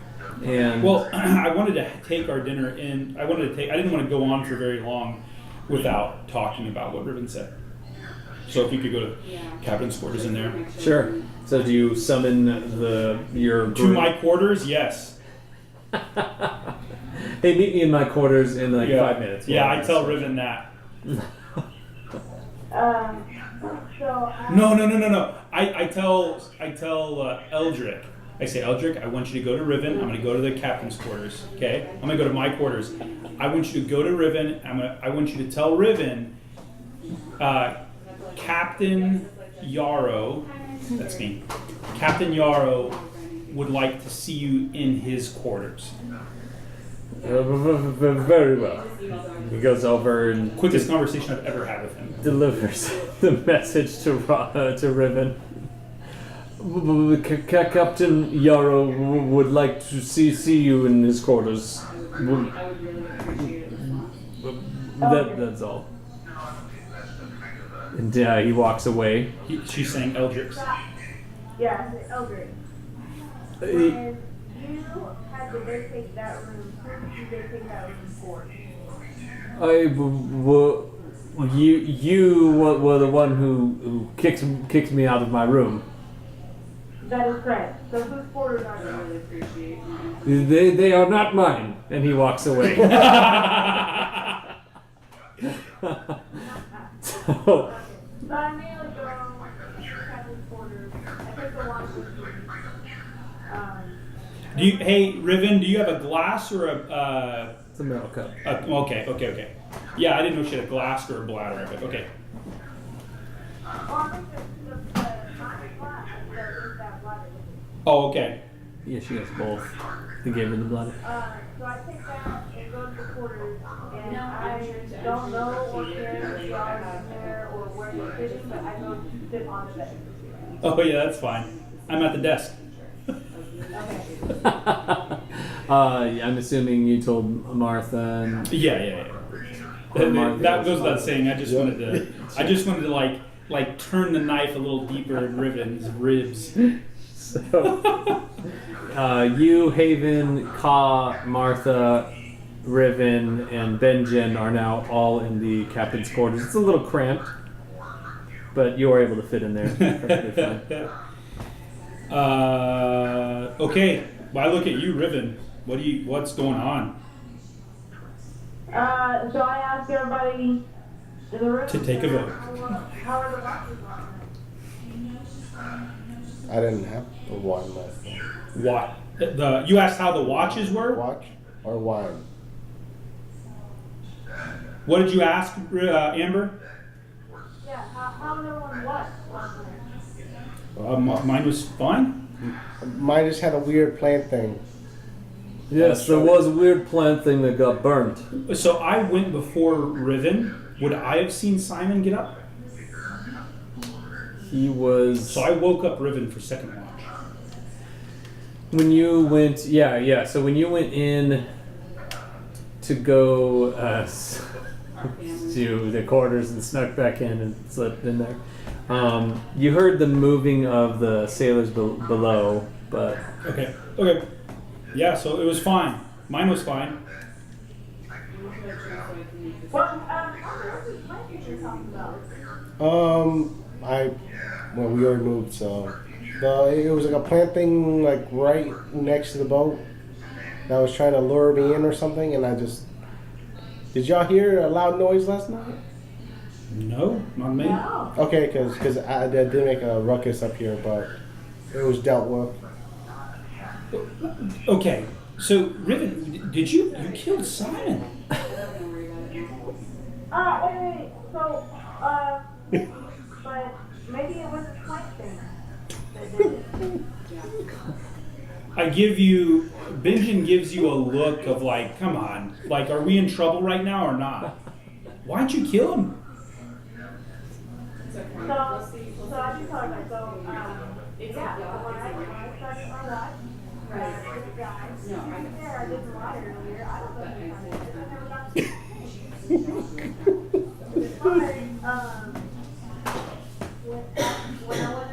and Well, I wanted to take our dinner in. I didn't want to go on for very long without talking about what Riven said. So if you could go to captain's quarters in there. sure. So do you summon your To group? my quarters, yes. Hey, meet me in my quarters in like 5 minutes. Yeah, I tell Riven that. So No. I tell Eldrick. I say, Eldrick, I want you to go to Riven. I'm going to go to the captain's quarters. Okay, I'm going to go to my quarters. I want you to go to Riven. I want you to tell Riven, Captain Yarrow. That's me. Captain Yarrow would like to see you in his quarters. Very well. He goes over and Quickest conversation I've ever had with him. delivers the message to Riven. Captain Yarrow would like to see you in his quarters. That's all. And he walks away. She's saying Eldrick. yeah, Eldred. He- When you had to vacate that room, who did you vacate that room for? You were the one who kicked me out of my room. That is correct. So whose quarters are you? They are not mine. And he walks away. So, So I mainly go to captain's quarters. I take the wash with me. Hey, Riven, do you have a glass or a? it's a metal cup. Okay. Yeah, I didn't know she had a glass or a bladder. But okay. Well, I think the mine is glass, so it's that bladder. Oh, okay. Yeah, she has both. They gave her the blood. So I take that and go to the quarters, and I don't know or care if y'all are in there or where you're sitting, but I go to sit on the bed. Oh yeah, that's fine. I'm at the desk. Okay. I'm assuming you told Martha and Yeah. That goes without saying. I just wanted to like turn the knife a little deeper in Riven's ribs. so you, Haven, Ka, Martha, Riven, and Benjen are now all in the captain's quarters. It's a little cramped, but you are able to fit in there perfectly fine. Okay. Well, I look at you, Riven. What's going on? So I ask everybody in the room To take a vote. How are the watches going? I didn't have a wine last night. What? You asked how the watches were? Watch or wine? What did you ask, Amber? Yeah, how was everyone's watch last night? Mine was fine. Mine just had a weird plant thing. Yes, there was a weird plant thing that got burnt. So I went before Riven. Would I have seen Simon get up? He was. So I woke up Riven for second watch. When you went, yeah. So when you went in to go to the quarters and snuck back in and slipped in there, you heard the moving of the sailors below, but Okay. Yeah, so it was fine. Mine was fine. What is plant that you're talking about? Well, we already moved, so it was like a plant thing, like right next to the boat that was trying to lure me in or something, and I just. Did y'all hear a loud noise last night? No, not me. No. Okay, because I did make a ruckus up here, but it was dealt with. Okay, so Riven, did you killed Simon? Wait. So, but maybe it was a plant thing that did it. Benjen gives you a look of like, come on, like, are we in trouble right now or not? Why'd you kill him? So I do tell you, so, yeah, when I started my watch, this guy, he was there, I didn't lie earlier, I don't know if he found it, I never got to as far as, when I went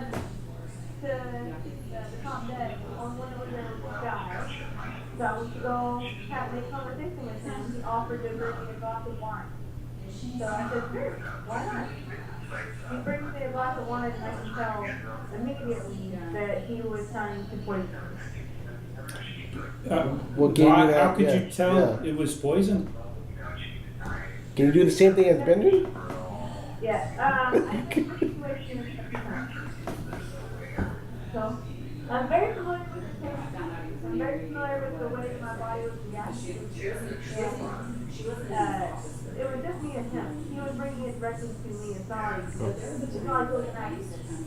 to the top deck, on one of the guys, so I went to go have a conversation with him, he offered to bring me a glass of wine. So I said, sure, why not? He brings me a glass of wine and I can tell immediately that he was trying to poison me. What gave you that? How could Yeah, you tell yeah. it was poison? Can you do the same thing as Benjen? Yes, I think the situation is so I'm very familiar with the taste. I'm very familiar with the way my body was reacting. It was just me and him. He was bringing it directly to me. It's not like it was an accident.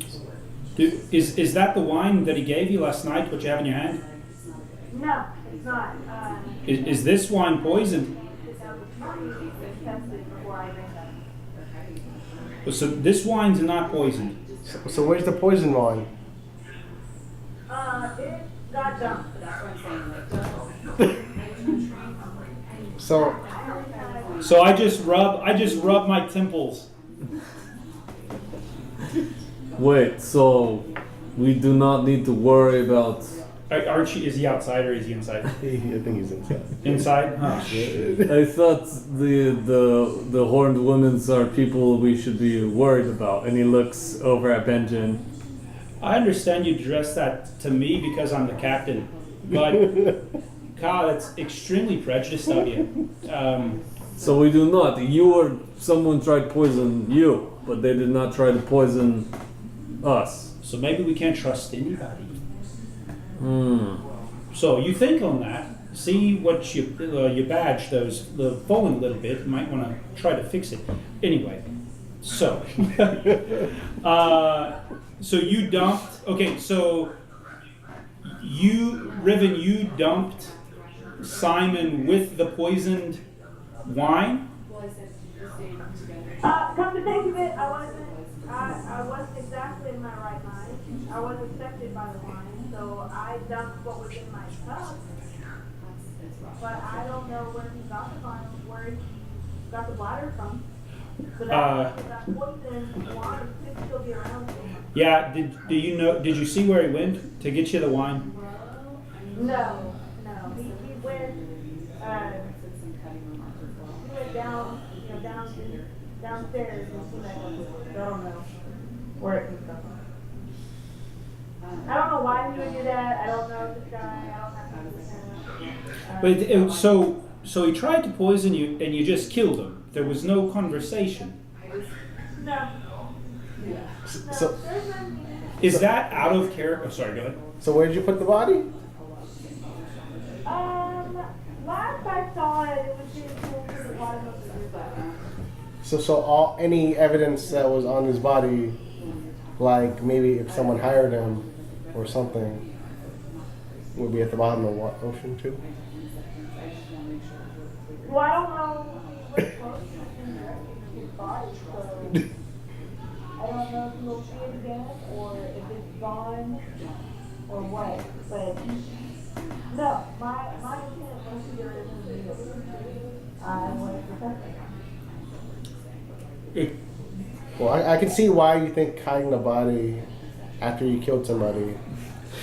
Is that the wine that he gave you last night, what you have in your hand? No, it's not. Is this wine poisoned? Tested before I drank that. So this wine's not poisoned. So where's the poison wine? It got dumped. So I just rub my temples. wait. So we do not need to worry about. Archie, is he outside or is he inside? I think he's inside. Inside? Huh. I thought the horned women's are people we should be worried about. And he looks over at Benjen. I understand you address that to me because I'm the captain, but Kyle, that's extremely prejudiced of you. So we do not. Someone tried to poison you, but they did not try to poison us. So maybe we can't trust anybody. Hmm. So you think on that. See what you badge the phone a little bit. You might want to try to fix it. Anyway, so so you dumped. Okay, so Riven, you dumped Simon with the poisoned wine? Come to think of it, I wasn't exactly in my right mind. I was affected by the wine, so I dumped what was in my cup. But I don't know where he got the wine, where he got the bladder from. So that poison wine could still be around somewhere. Yeah. Did you see where he went to get you the wine? No. He went down, downstairs and seen that. I don't know where it came from. I don't know why he would do that. I don't know this guy. I don't have to know. So he tried to poison you and you just killed him. There was no conversation. No. So, Is that out of character? Oh, sorry, go ahead. so where did you put the body? Last I saw it, it was being pulled to the bottom of the river. So any evidence that was on his body, like maybe if someone hired him or something, would be at the bottom of the ocean too? Well, I don't know if he was close to his body, so I don't know if you'll see it again or if it's gone or what. But no, my intent was to get rid of him. I wanted to protect him. Well, I can see why you think hiding the body after you killed somebody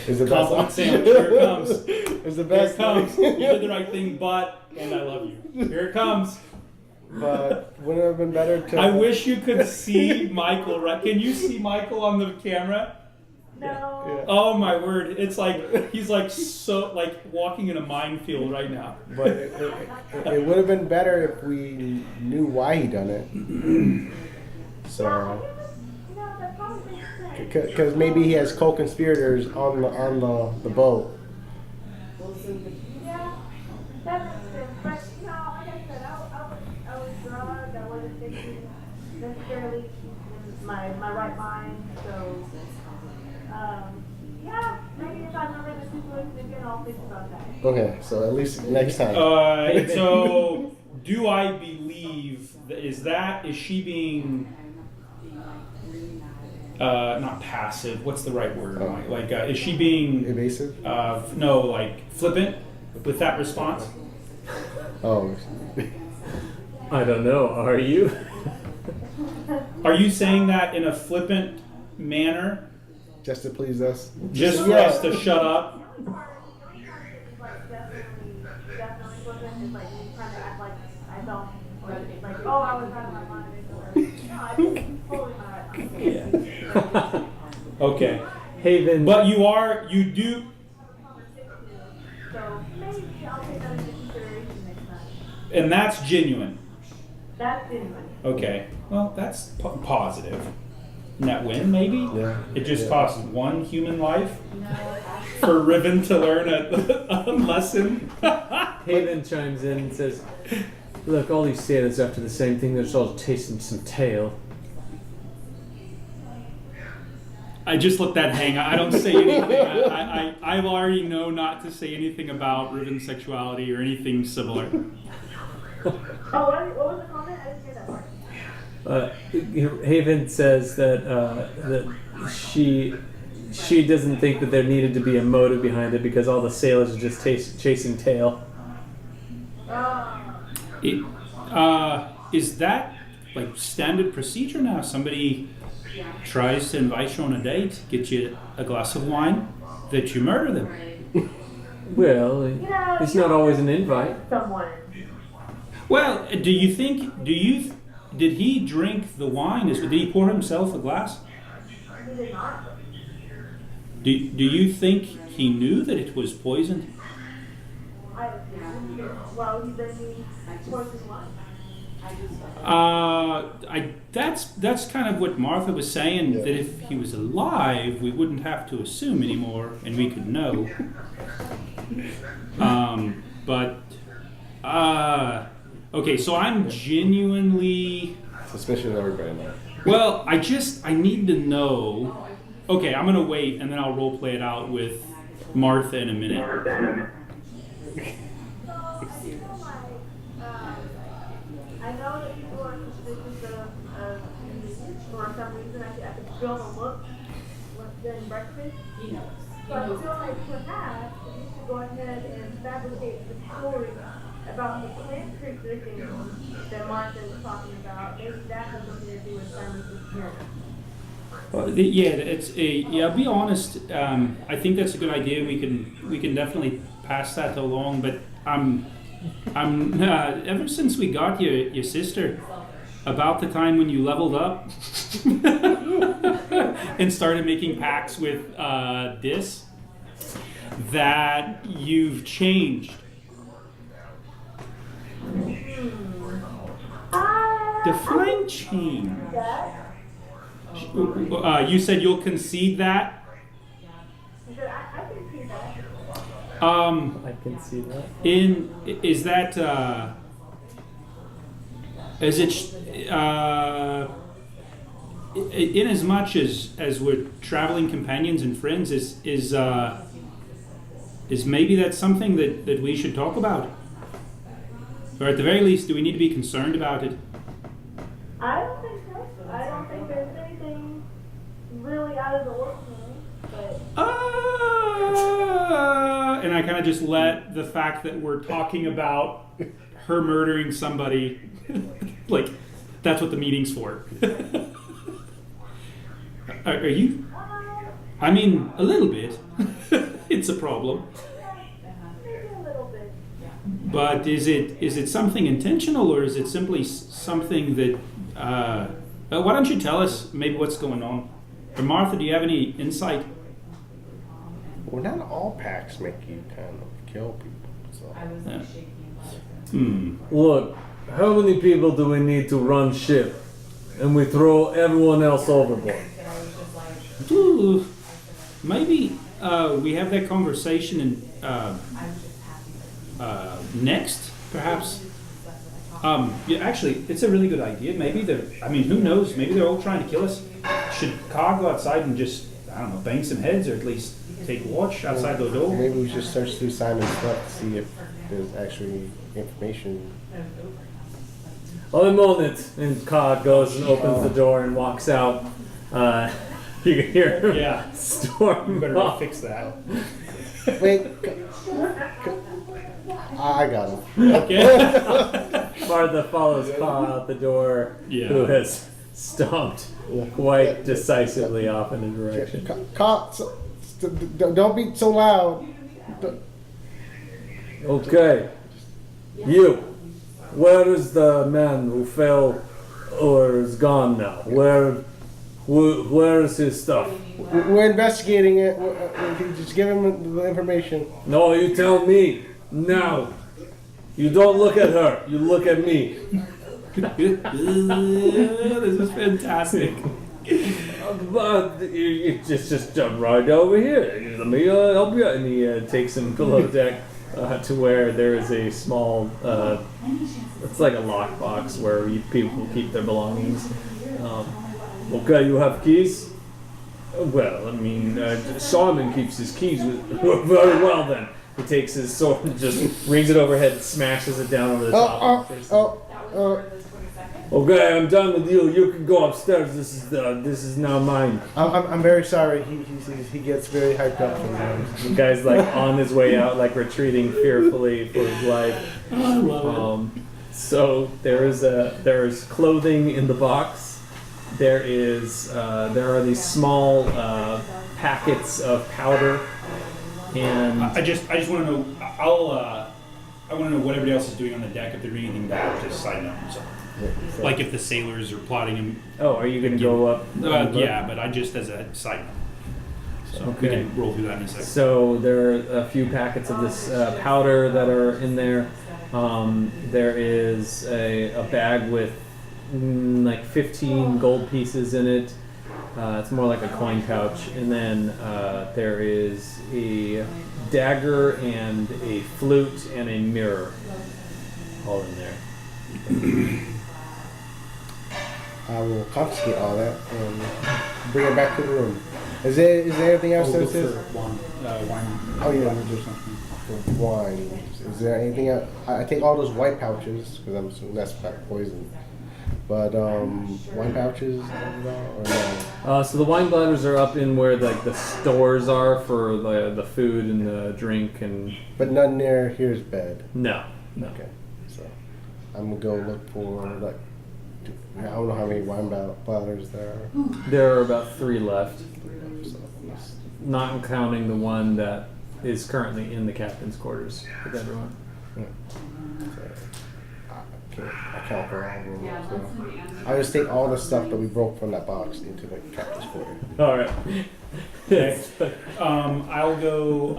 is the best Compliment option. sandwich. Here it comes. Is the Here best it comes. thing. You did the right thing, but and I love you. Here it comes. But wouldn't it have been better to? I wish you could see Michael. Right? Can you see Michael on the camera? No. Yeah. Oh my word! It's like he's like so like walking in a minefield right now. But it would have been better if we knew why he done it. So, that probably makes sense. because maybe he has co-conspirators on the boat. Yeah, that makes sense. But, like I said, I was drugged. I wasn't thinking necessarily in my right mind. So, yeah, maybe if I remember the situation again, I'll think about that. Okay, so at least next time. So do I believe is she being not passive? What's the right word? Like is she being Evasive? no, like flippant with that response? Oh. I don't know. Are you? Are you saying that in a flippant manner, Just to please us. just for us to shut up? Definitely wasn't. It's like me trying to act like I don't, or like, oh, I was out of my mind. No, I think totally my right mind. Okay, Haven. but you do. So maybe I'll take that into consideration next time. And that's genuine. That's genuine. Okay, well, that's positive. Net win, maybe? Yeah. It just Yeah. cost one human life for Riven to learn a lesson. Haven chimes in and says, "Look, all these sailors are after the same thing. They're just all tasting some tail." I just let that hang. I don't say anything. I already know not to say anything about Riven's sexuality or anything similar. Oh, what was the comment? I didn't hear that part. Haven says that she doesn't think that there needed to be a motive behind it because all the sailors are just chasing tail. Is that like standard procedure now? Somebody tries to invite you on a date, get you a glass of wine, that you murder them. Well, it's not always an invite. Someone. Well, did he drink the wine? Did he pour himself a glass? He did not. Do you think he knew that it was poisoned? Well, he doesn't poison wine. That's kind of what Martha was saying, Yeah. that if he was alive, we wouldn't have to assume anymore, and we could know. Okay, so I'm genuinely... Suspicious of everybody now. Well, I need to know... Okay, I'm going to wait, and then I'll role play it out with Martha in a minute. So I feel like, I know that people are suspicious of for some reason. I could feel the look during breakfast. So I feel like perhaps we should go ahead and fabricate the story about the plant creature thing that Martha was talking about. Maybe that has something to do with Simon's disappearance. I'll be honest. I think that's a good idea. We can definitely pass that along. But I'm ever since we got your sister, about the time when you leveled up and started making pacts with this, that you've changed. Define change. You said you'll concede that? I can see that. I can see that. Is that is it in as much as we're traveling companions and friends, is maybe that's something that we should talk about? Or at the very least, do we need to be concerned about it? I don't think so. I don't think there's anything really out of the ordinary. But And I kind of just let the fact that we're talking about her murdering somebody, like, that's what the meeting's for. Are you? I mean, a little bit. It's a problem. maybe a little bit. But is it something intentional, or is it simply something that? Why don't you tell us maybe what's going on? Or Martha, do you have any insight? Well, not all packs make you kind of kill people. So. Yeah. Look, how many people do we need to run ship? And we throw everyone else overboard. Ooh, maybe we have that conversation in next, perhaps. Yeah, actually, it's a really good idea. Maybe who knows? Maybe they're all trying to kill us. Should Cog go outside and just, I don't know, bang some heads, or at least take watch outside the door? Maybe we should search through Simon's stuff to see if there's actually information. I'm on it. And Cog goes and opens the door and walks out. You can hear him Yeah. storm You better go off. fix that. Wait, I got him. Okay. Martha follows Cog out the door, Yeah. who has stomped quite decisively off in a direction. Don't be so loud. Okay. You. Where is the man who fell or is gone now? Where is his stuff? We're investigating it. Just give him the information. No, you tell me. Now. You don't look at her. You look at me. This is fantastic. But you just jump right over here. Let me help you. And he takes him below deck to where there is a small, it's like a lockbox where people keep their belongings. Okay, you have keys? Well, I mean, Simon keeps his keys very well then. He takes his sword and just rings it overhead, smashes it down over the top. Okay, I'm done with you. You can go upstairs. This is now mine. I'm very sorry. He gets very hyped up sometimes. The guy's like on his way out, like retreating fearfully for his life. I love it. So there is clothing in the box. There are these small packets of powder, and I just want to know. I want to know what everybody else is doing on the deck. If they're doing anything bad, just side note. So. Like if the sailors are plotting him. Oh, are you going to go up? Yeah, but I just as a side note. So we Okay. can roll through that in a second. So there are a few packets of this powder that are in there. There is a bag with like 15 gold pieces in it. It's more like a coin pouch. And then there is a dagger and a flute and a mirror all in there. I will confiscate all that and bring it back to the room. Is there anything else I'll that look says for wine. Oh, yeah. or something. for wine? Is there anything else? I take all those white pouches because I'm assuming that's poison. But wine pouches or no? So the wine bladders are up in where like the stores are for the food and the drink and But none near here's bed. no. Okay, so I'm gonna go look for like I don't know how many wine bladders there are. There are about 3 left, So, not counting the one that is currently in the captain's quarters with everyone. I count for all of them. So I just take all the stuff that we broke from that box into the captain's quarter. All right. Okay. I'll go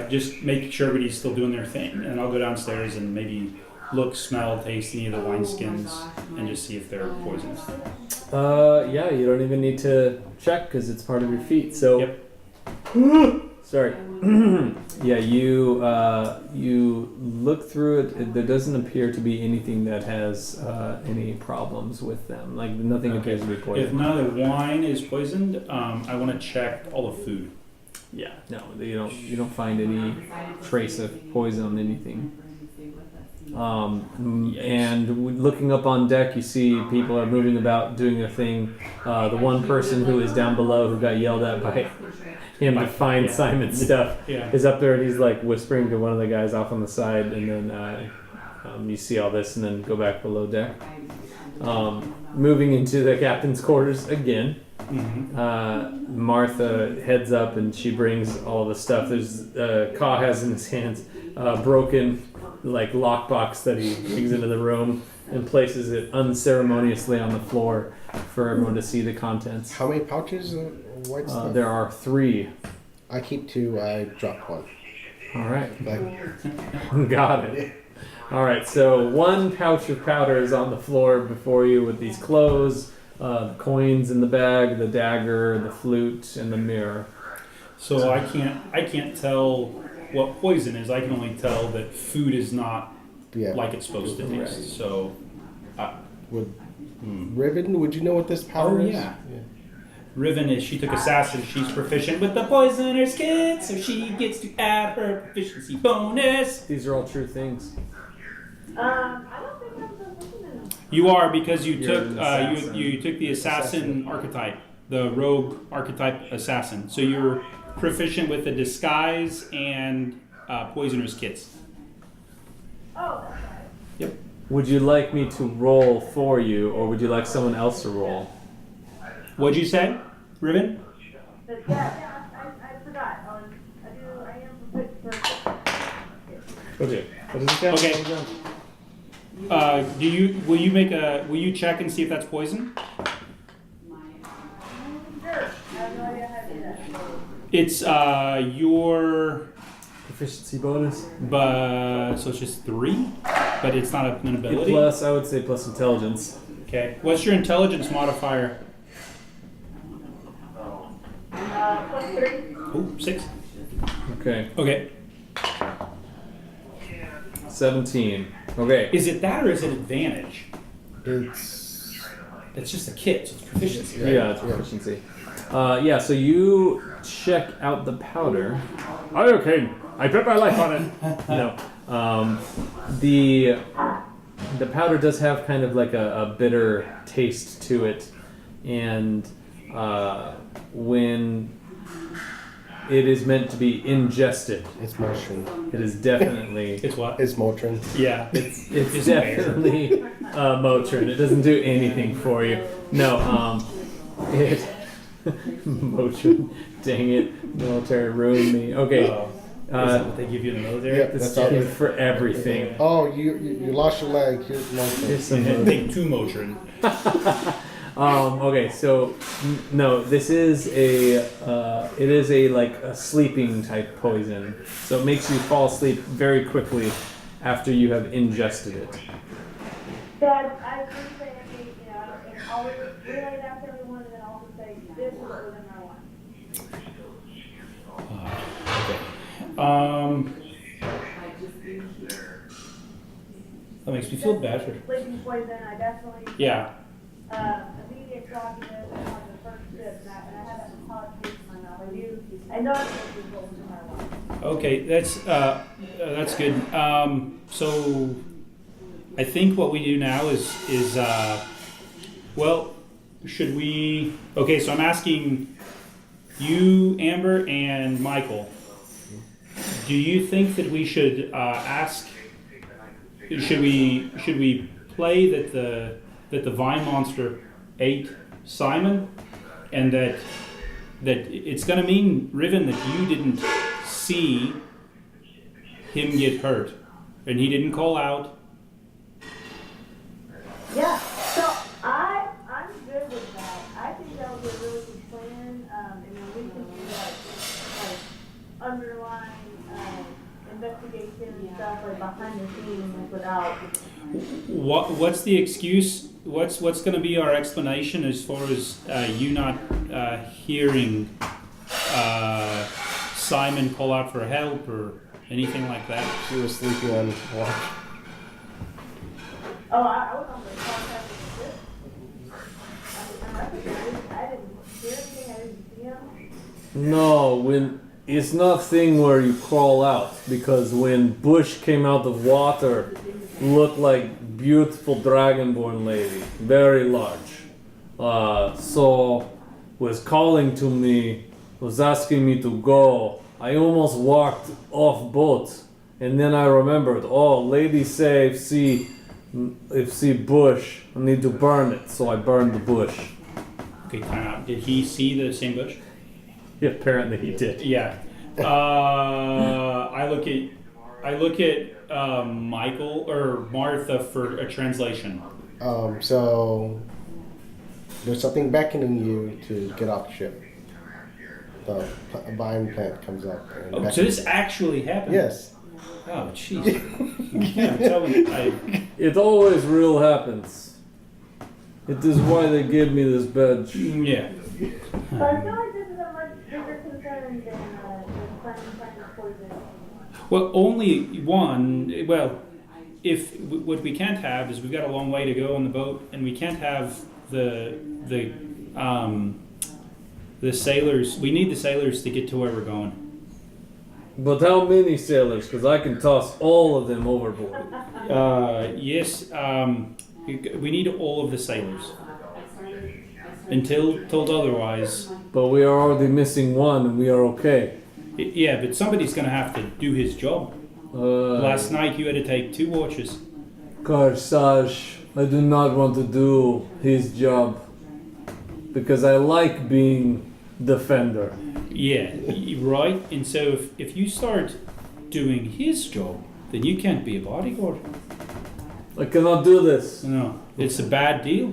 just make sure everybody's still doing their thing, and I'll go downstairs and maybe look, smell, taste any of the wineskins, and just see if they're poisonous. Yeah, you don't even need to check because it's part of your feat. So, Yep. sorry. Yeah, you look through it. There doesn't appear to be anything that has any problems with them. Like nothing appears to be If poisoned. none of the wine is poisoned, I want to check all the food. Yeah, no, you don't find any trace of poison on anything. And looking up on deck, you see people are moving about, doing their thing. The one person who is down below, who got yelled at by him to find Simon's stuff, is up there, and he's like whispering to one of the guys off on the side, and then you see all this, and then go back below deck. Moving into the captain's quarters again. Mm-hmm. Martha heads up and she brings all the stuff. There's Ka has in his hands broken like lockbox that he brings into the room and places it unceremoniously on the floor for everyone to see the contents. How many pouches of white stuff? There are 3. I keep 2. I drop 1. All right, Like, got it. All right, so 1 pouch of powder is on the floor before you with these clothes, the coins in the bag, the dagger, the flute, and the mirror. So I can't tell what poison is. I can only tell that food is not like it's supposed to taste. Right. So, Riven, would you know what this powder is? yeah. Riven is, she took assassin. She's proficient with the poisoner's kit, so she gets to add her proficiency bonus. These are all true things. I don't think I'm proficient in them. You are, because you You're took an assassin. you took the assassin archetype, the rogue archetype assassin. So you're proficient with the disguise and poisoner's kits. Oh, that's right. Yep. Would you like me to roll for you, or would you like someone else to roll? What'd you say, Riven? I forgot. I am proficient. Okay. What does it count? Okay. Will you check and see if that's poison? Sure. I have no idea how to do that. It's your Proficiency bonus. so it's just 3, but it's not an ability. Plus, I would say plus intelligence. Okay. What's your intelligence modifier? Plus 3. Oh, 6. Okay. Okay. 17. Okay. Is it that or is it advantage? It's It's just a kit, so it's proficiency, right? Yeah, it's proficiency. Yeah, so you check out the powder. Okay, I bet my life on it. No. The powder does have kind of like a bitter taste to it, and when it is meant to be ingested, Motrin. it is definitely It's what? It's Motrin. Yeah. it's definitely Motrin. It doesn't do anything for you. No, it Motrin. Dang it, military ruined me. Okay, Is that what they give you in the military? Yeah. it's That's all. for everything. Oh, you lost your leg. Here's Motrin. Here's some And take 2 Motrin. Okay, so no, this is it is like a sleeping type poison. So it makes you fall asleep very quickly after you have ingested it. So I was going to say, if I'll relay that to everyone, and then I'll just say, this is within my one. That makes me feel better. Sleeping poison, I definitely, Yeah. immediate grogginess, I have first sip, and I had that hot taste in my mouth. I know it's going to be what was in my mouth. Okay, that's good. So I think what we do now is well, should we? Okay, so I'm asking you, Amber, and Michael. Do you think that we should ask? Should we play that the vine monster ate Simon, and that it's going to mean, Riven, that you didn't see him get hurt, and he didn't call out. Yeah, so I'm good with that. I think that would be a really good plan, and then we can do like underlying investigation and stuff like behind the scenes without. What's the excuse? What's going to be our explanation as far as you not hearing Simon call out for help or anything like that? She was sleeping on watch. Oh, I was on the podcast with this. I didn't hear anything. I didn't see him. No, when it's not thing where you crawl out, because when Bush came out of water, looked like beautiful dragonborn lady, very large. So was calling to me, was asking me to go. I almost walked off boat, and then I remembered, oh, lady say if see bush, I need to burn it. So I burned the bush. Okay, time out. Did he see the same bush? Yeah, apparently he did. Yeah. I look at Michael or Martha for a translation. So there's something beckoning you to get off the ship. The vine plant comes up. And Oh, so this actually happened? Yes. Oh, jeez. Yeah, I'm telling you. It always real happens. It is why they gave me this badge. Yeah. But I feel like this is a much bigger concern than finding poison. Well, only one. Well, if what we can't have is we've got a long way to go on the boat, and we can't have the sailors. We need the sailors to get to where we're going. But how many sailors? Because I can toss all of them overboard. Yes. We need all of the sailors. Until told otherwise. But we are already missing one, and we are okay. Yeah, but somebody's going to have to do his job. Last night you had to take 2 watches. Karsaj, I do not want to do his job because I like being defender. Yeah, right. And so if you start doing his job, then you can't be a bodyguard. I cannot do this. No, it's a bad deal.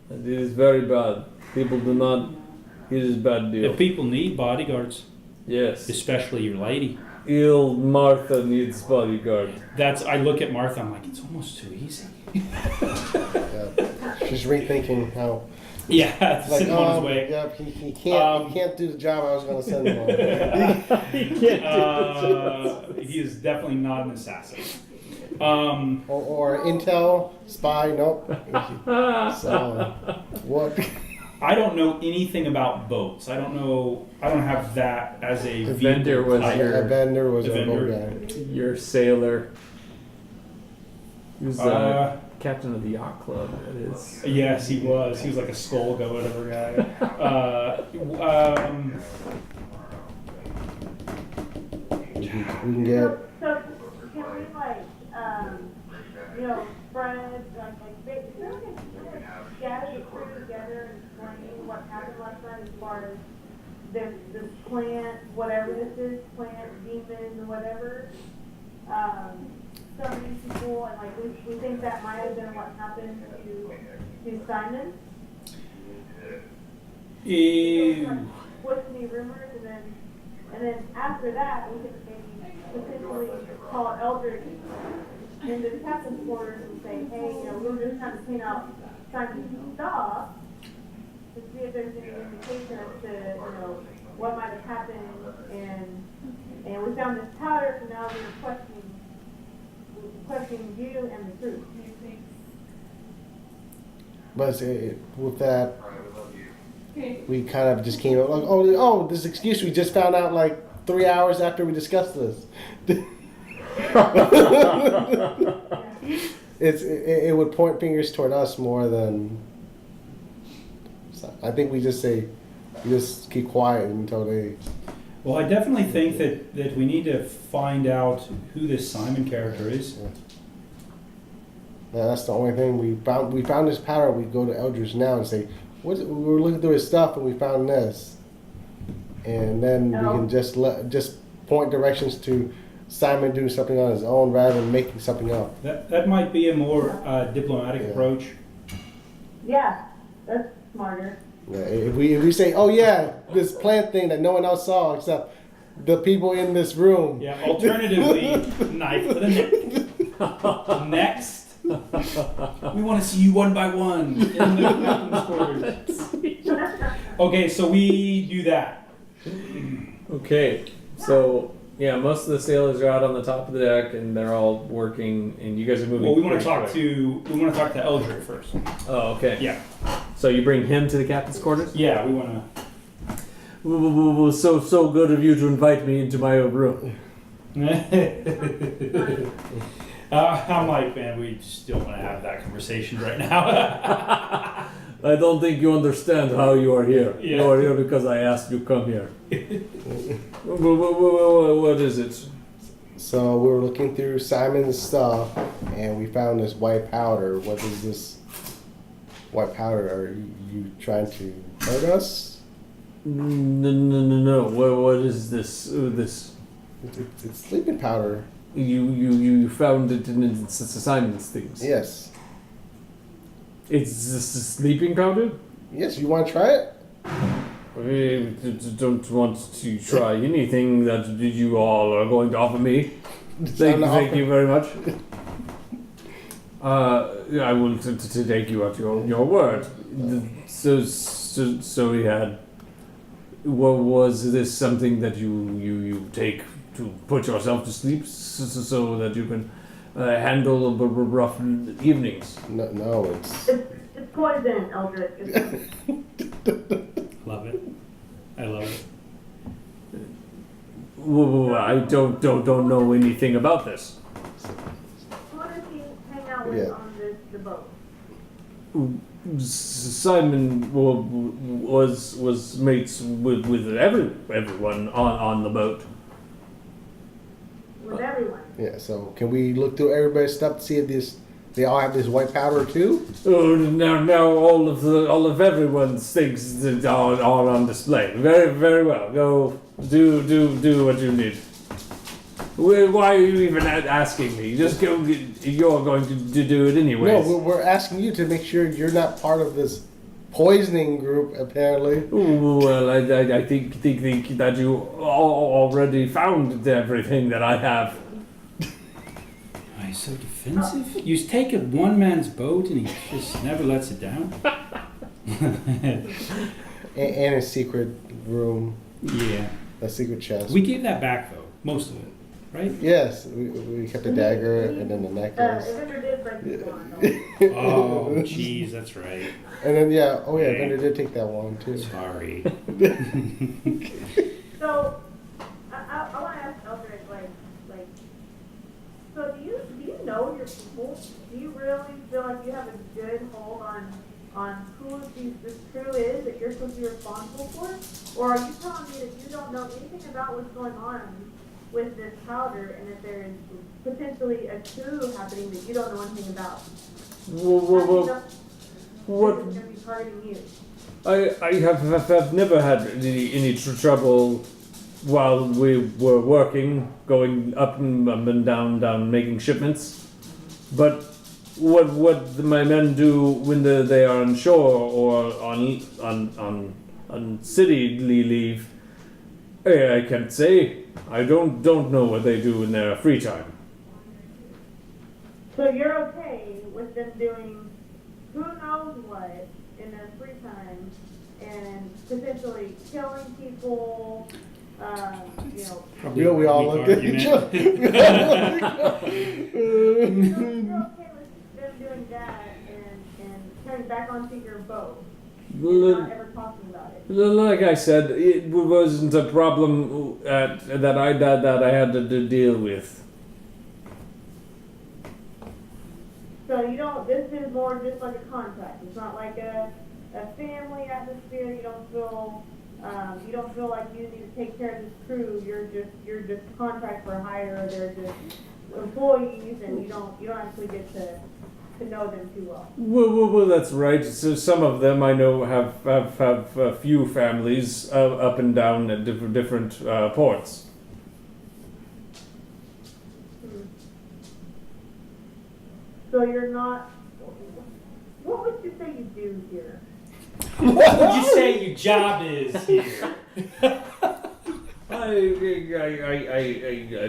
It is very bad. People do not. It is bad deal. The people need bodyguards, Yes. especially your lady. Ill Martha needs bodyguard. I look at Martha, I'm like, it's almost too easy. She's rethinking how. Yeah, it's Like, sitting on his way. Yep, he can't do the job I was going to send him on. He can't He is definitely not an assassin. Or intel, spy, nope. So, what? I don't know anything about boats. I don't have that as a Evendur was type. your- Evendur was a Evendur. boat guy. Your sailor. He was captain of the yacht club. It is. Yes, he was. He was like a skull go whatever guy. We can get. So can we spread gather the crew together and explain what happened last night as far as this plant, whatever this is, plant, demon, whatever. Some of these people, and we think that might have been what happened to Simon. What's any rumors, and then after that, we could maybe potentially call Eldridge into the captain's quarters and say, hey, we were just trying to clean out Simon's stuff to see if there's any indication as to what might have happened, and we found this powder, so now we're questioning you and the crew. But with that, we kind of just came up like, oh, this excuse we just found out like 3 hours after we discussed this. It would point fingers toward us more than. I think we just keep quiet until they. Well, I definitely think that we need to find out who this Simon character is. Yeah, that's the only thing we found. We found this powder. We go to Eldridge now and say, we were looking through his stuff and we found this, and then we can just point directions to Simon doing something on his own rather than making something up. That might be a more diplomatic approach. Yeah, that's smarter. Yeah, if we say, oh yeah, this plant thing that no one else saw except the people in this room. Yeah. Alternatively, knife to the neck. Next. We want to see you one by one in the captain's quarters. Okay, so we do that. Okay, so yeah, most of the sailors are out on the top of the deck and they're all working, and you guys are moving. Well, we want to pretty talk to Eldred first. quick. Oh, okay. Yeah. So you bring him to the captain's quarters? Yeah, we want Well, so good of you to invite me into my own room. to. I'm like, man, we just don't want to have that conversation right now. I don't think you understand how you are here. Yeah. You are here because I asked you to come here. What is it? So we were looking through Simon's stuff and we found this white powder. What is this white powder? Are you trying to hurt us? No. What is this? It's sleeping powder. You found it in Simon's things. Yes. It's this sleeping powder? Yes, you want to try it? I don't want to try anything that you all are going to offer me. Thank you very much. I will take you at your word. So we had. Was this something that you take to put yourself to sleep so that you can handle rough evenings? No, It's poison, Eldred. Love it. I love it. Well, I don't know anything about this. Who does he hang out with on the boat? Simon was mates with everyone on the boat. With everyone. Yeah, so can we look through everybody's stuff to see if they all have this white powder too? Oh, now all of everyone's things are on display. Very well. Go do what you need. Why are you even asking me? Just go. You're going to do it anyways. No, we're asking you to make sure you're not part of this poisoning group. Apparently. Well, I think that you already found everything that I have. Why he's so defensive? You take one man's boat and he just never lets it down. And a secret room. Yeah. A secret chest. We gave that back though, most of it, right? Yes, we kept the dagger and then the necklace. Evendur did break the bond. Oh, jeez, that's right. And then Evendur did take that one too. Sorry. So, I want to ask Eldred, like, so do you know your people? Do you really feel like you have a good hold on who this crew is that you're supposed to be responsible for? Or are you telling me that you don't know anything about what's going on with this powder and that there is potentially a coup happening that you don't know anything about? What? Is going to be targeting you? I have never had any trouble while we were working, going up and down making shipments. But what my men do when they are on shore or on city leave, I can't say. I don't know what they do in their free time. So you're okay with them doing who knows what in their free time and potentially killing people, You know, we all looked at each other. You're okay with them doing that and turning back onto your boat and not ever talking about it? Like I said, it wasn't a problem that I had to deal with. So you don't, this is more just like a contract. It's not like a family atmosphere. You don't feel like you need to take care of this crew. You're just contract for hire. They're just employees, and you don't actually get to know them too well. Well, that's right. So some of them I know have a few families up and down at different ports. So you're not. What would you say you do here? What would you say your job is here? I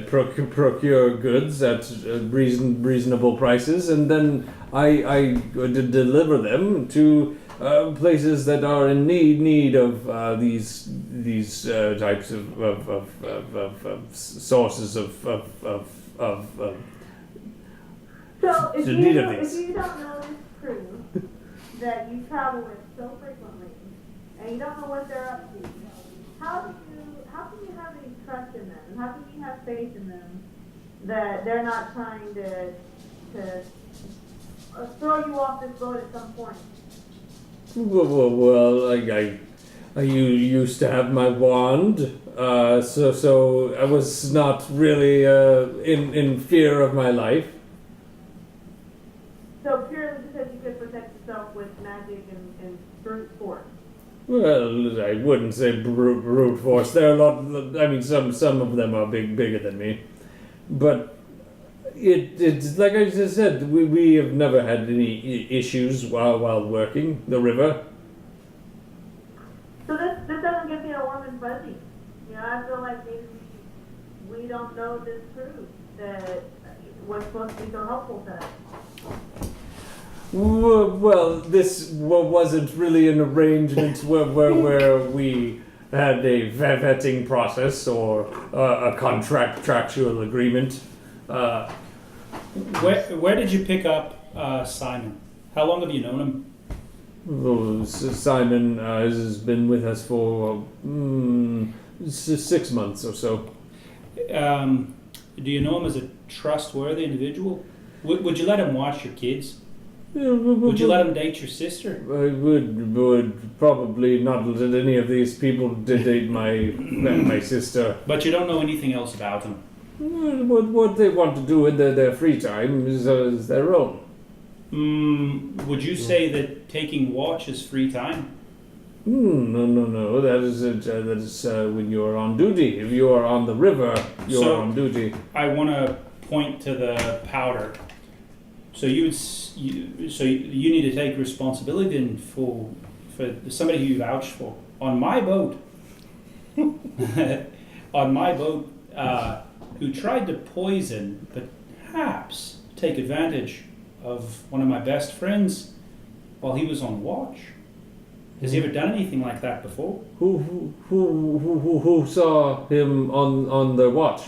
procure goods at reasonable prices, and then I deliver them to places that are in need of these types of sources of So if the you, need of don't, if these. you don't know this crew that you travel with so frequently, and you don't know what they're up to, how can you have any trust in them? How can you have faith in them that they're not trying to throw you off this boat at some point? Well, I used to have my wand, so I was not really in fear of my life. So purely because you could protect yourself with magic and brute force. Well, I wouldn't say brute force. There are a lot. I mean, some of them are bigger than me, but it's like I just said. We have never had any issues while working the river. So this doesn't give me a warm and fuzzy. You know, I feel like maybe we don't know this crew that was supposed to be so helpful to us. Well, this wasn't really an arrangement where we had a vetting process or a contractual agreement. Where did you pick up Simon? How long have you known him? Well, Simon has been with us for 6 months or so. Do you know him as a trustworthy individual? Would you let him watch your kids? Would you let him date your sister? I would probably not let any of these people date my sister. But you don't know anything else about him. What they want to do in their free time is their own. Would you say that taking watch is free time? No. That is when you are on duty. If you are on the river, you are on duty. I want to point to the powder. So you need to take responsibility then for somebody who you vouch for on my boat. Who tried to poison, perhaps take advantage of one of my best friends while he was on watch. Has he ever done anything like that before? Who saw him on the watch?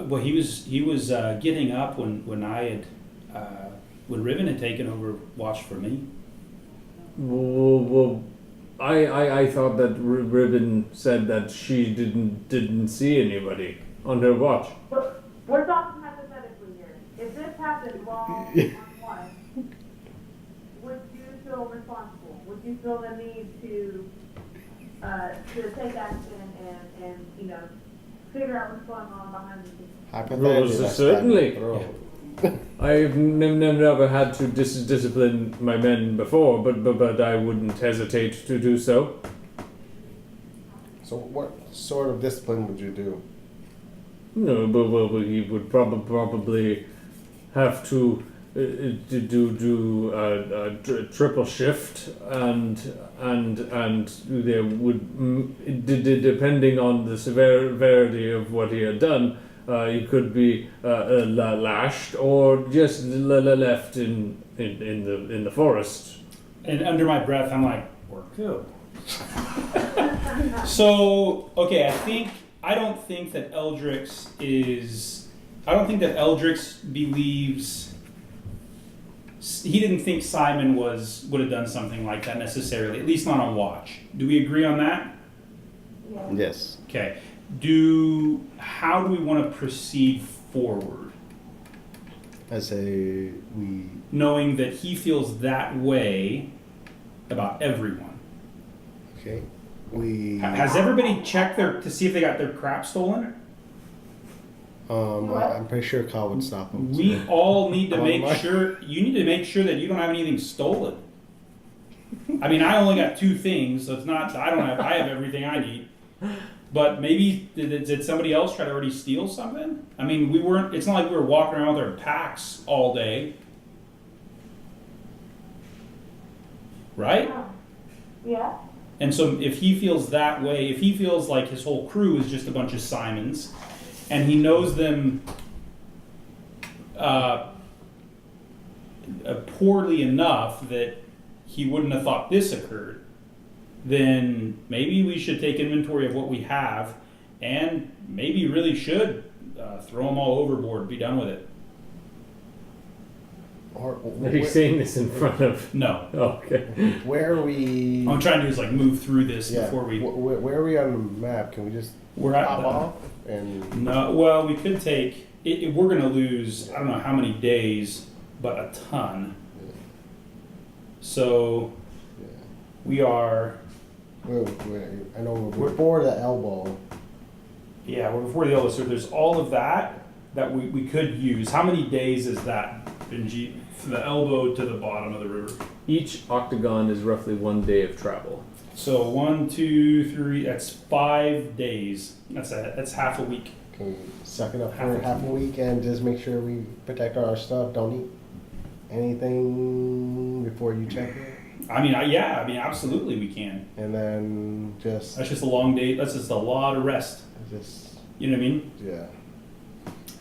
Well, he was getting up when Riven had taken over watch for me. Well, I thought that Riven said that she didn't see anybody on her watch. We're talking hypothetically here. If this happened while on watch, would you feel responsible? Would you feel the need to take action and figure out what's going on behind the scenes? Hypothetically, certainly. I've never had to discipline my men before, but I wouldn't hesitate to do so. So what sort of discipline would you do? No, but he would probably have to do a triple shift, and there would, depending on the severity of what he had done, he could be lashed or just left in the forest. And under my breath, I'm like, we're good. So, okay, I don't think that Eldrix believes he didn't think Simon would have done something like that necessarily, at least not on watch. Do we agree on that? Yeah. Yes. Okay. How do we want to proceed forward? I say we. Knowing that he feels that way about everyone. Okay. We. Has everybody checked to see if they got their crap stolen? I'm pretty sure Kyle would stop him. We all need to Oh, make my. sure. You need to make sure that you don't have anything stolen. I mean, I only got 2 things, so it's not. I have everything I need. But maybe did somebody else try to already steal something? I mean, we weren't. It's not like we were walking around with our packs all day, right? Yeah. And so if he feels that way, if he feels like his whole crew is just a bunch of Simons, and he knows them poorly enough that he wouldn't have thought this occurred, then maybe we should take inventory of what we have and maybe really should throw them all overboard, be done with it. Are you saying this in front of? No. Oh, okay. Where are we? What I'm trying to do is like move through this before we... Where are we on the map? Can we just We're at pop the- off and? No, well, we could take... we're going to lose, I don't know how many days, but a ton. So we are... I know we're before the elbow. Yeah, we're before the elbow. So there's all of that we could use. How many days is that, Benji? From the elbow to the bottom of the river. Each octagon is roughly 1 day of travel. So 1, 2, 3, that's 5 days. That's half a week. Can we suck it up for half a week and just make sure we protect our stuff? Don't eat anything before you check it? I mean, absolutely we can. And then That's just a long day. That's just a lot of rest. You know what I mean? Yeah.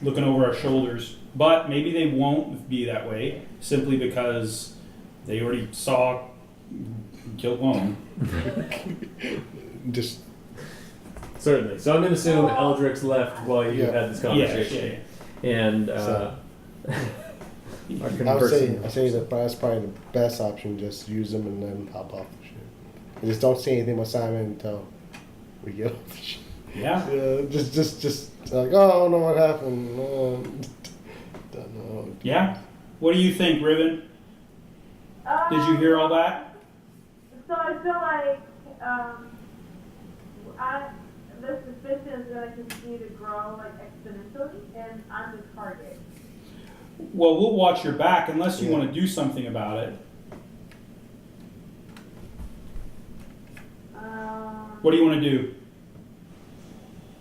Looking over our shoulders. But maybe they won't be that way simply because they already saw Kilbone. Just Certainly. So I'm going to assume Eldrick's left while you Yeah. had this conversation. And So- are I would conversing. say that that's probably the best option. Just use them and then hop off the ship. And just don't say anything about Simon until we get off the ship. Yeah. Just like, oh, I don't know what happened. Don't know. Yeah. What do you think, Riven? Did you hear all that? So I feel like the suspicion is going to continue to grow like exponentially, and I'm the target. Well, we'll watch your back unless you Yeah. want to do something about it. What do you want to do?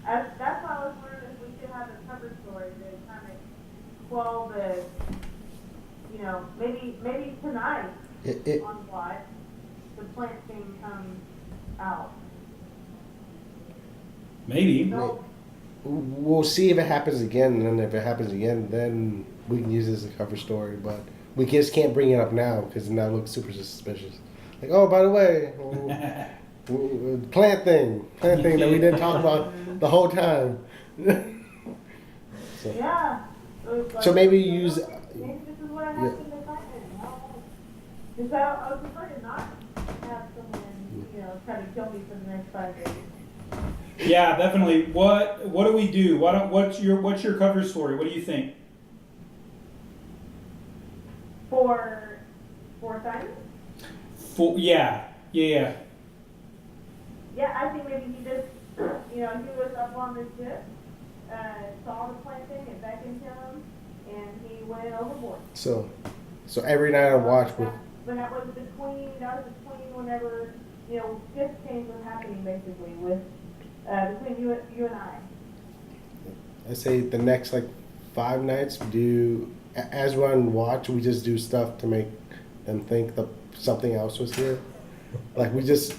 That's why I was wondering if we could have a cover story to kind of quell the, maybe tonight on watch, the plant thing comes out. Maybe. No, We'll see if it happens again, and then if it happens again, then we can use this as a cover story. But we just can't bring it up now because now it looks super suspicious. Like, oh, by the way, plant thing that we didn't talk about the whole time. So, yeah. It was like, so maybe use. Maybe this is what happened to Simon. Because I was afraid to not have someone, try to kill me for the next 5 days. Yeah, definitely. What do we do? What's your cover story? What do you think? For Simon? Yeah. Yeah, I think maybe he just, he was up on the ship, saw the plant thing, it beckoned to him, and he went overboard. So every night I watch. But that was between whenever, shift change was happening basically with, between you and I. I say the next 5 nights as we're on watch, we just do stuff to make them think that something else was here. Like we just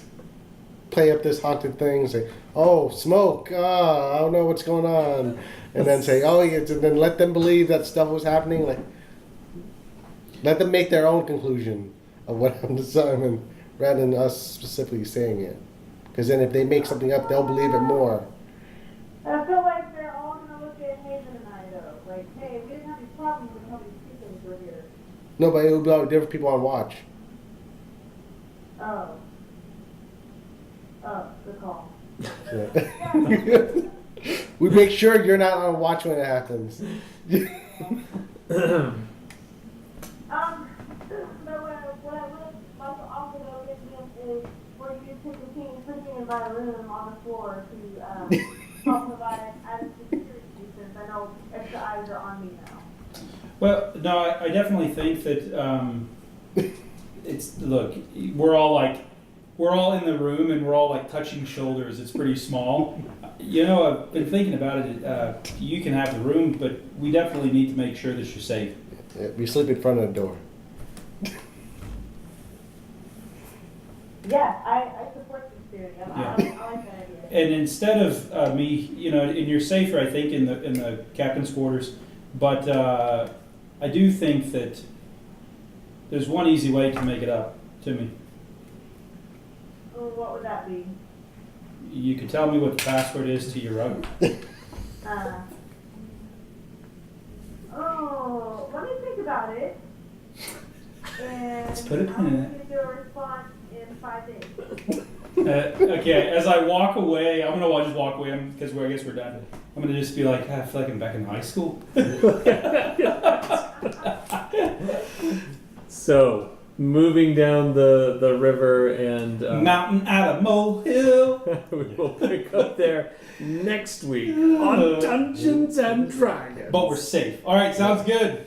play up this haunted thing, say, oh, smoke, I don't know what's going on. And then say, oh, yeah, and then let them believe that stuff was happening. Like, let them make their own conclusion of what happened to Simon rather than us specifically saying it. Because then if they make something up, they'll believe it more. I feel like they're all going to look at Haven and I, though. Like, hey, we didn't have any problems with how these two things were here. No, but it'll be all different people on watch. Oh. Oh, good call. So- we make sure you're not on watch when it happens. But what I would also notice is where you took the team sleeping in my room on the floor to help provide added security since I know extra eyes are on me now. Well, no, I definitely think that it's look. We're all in the room and we're all like touching shoulders. It's pretty small. You know, I've been thinking about it. You can have the room, but we definitely need to make sure that you're safe. Yeah, we sleep in front of the door. Yeah, I support this theory. I like that idea. And instead of me, you know, and you're safer, I think, in the captain's quarters. But I do think that there's one easy way to make it up to me. Oh, what would that be? You could tell me what the password is to your rug. Oh, let me think about it. And Let's put it I'll in. give you a response in 5 days. Okay, as I walk away, I'm gonna just walk away because I guess we're done. I'm gonna just be like, I feel like I'm back in high school. So, moving down the river and Mountain out of molehill. we will pick up there next week on Dungeons and Dragons. But we're safe. All right, sounds good.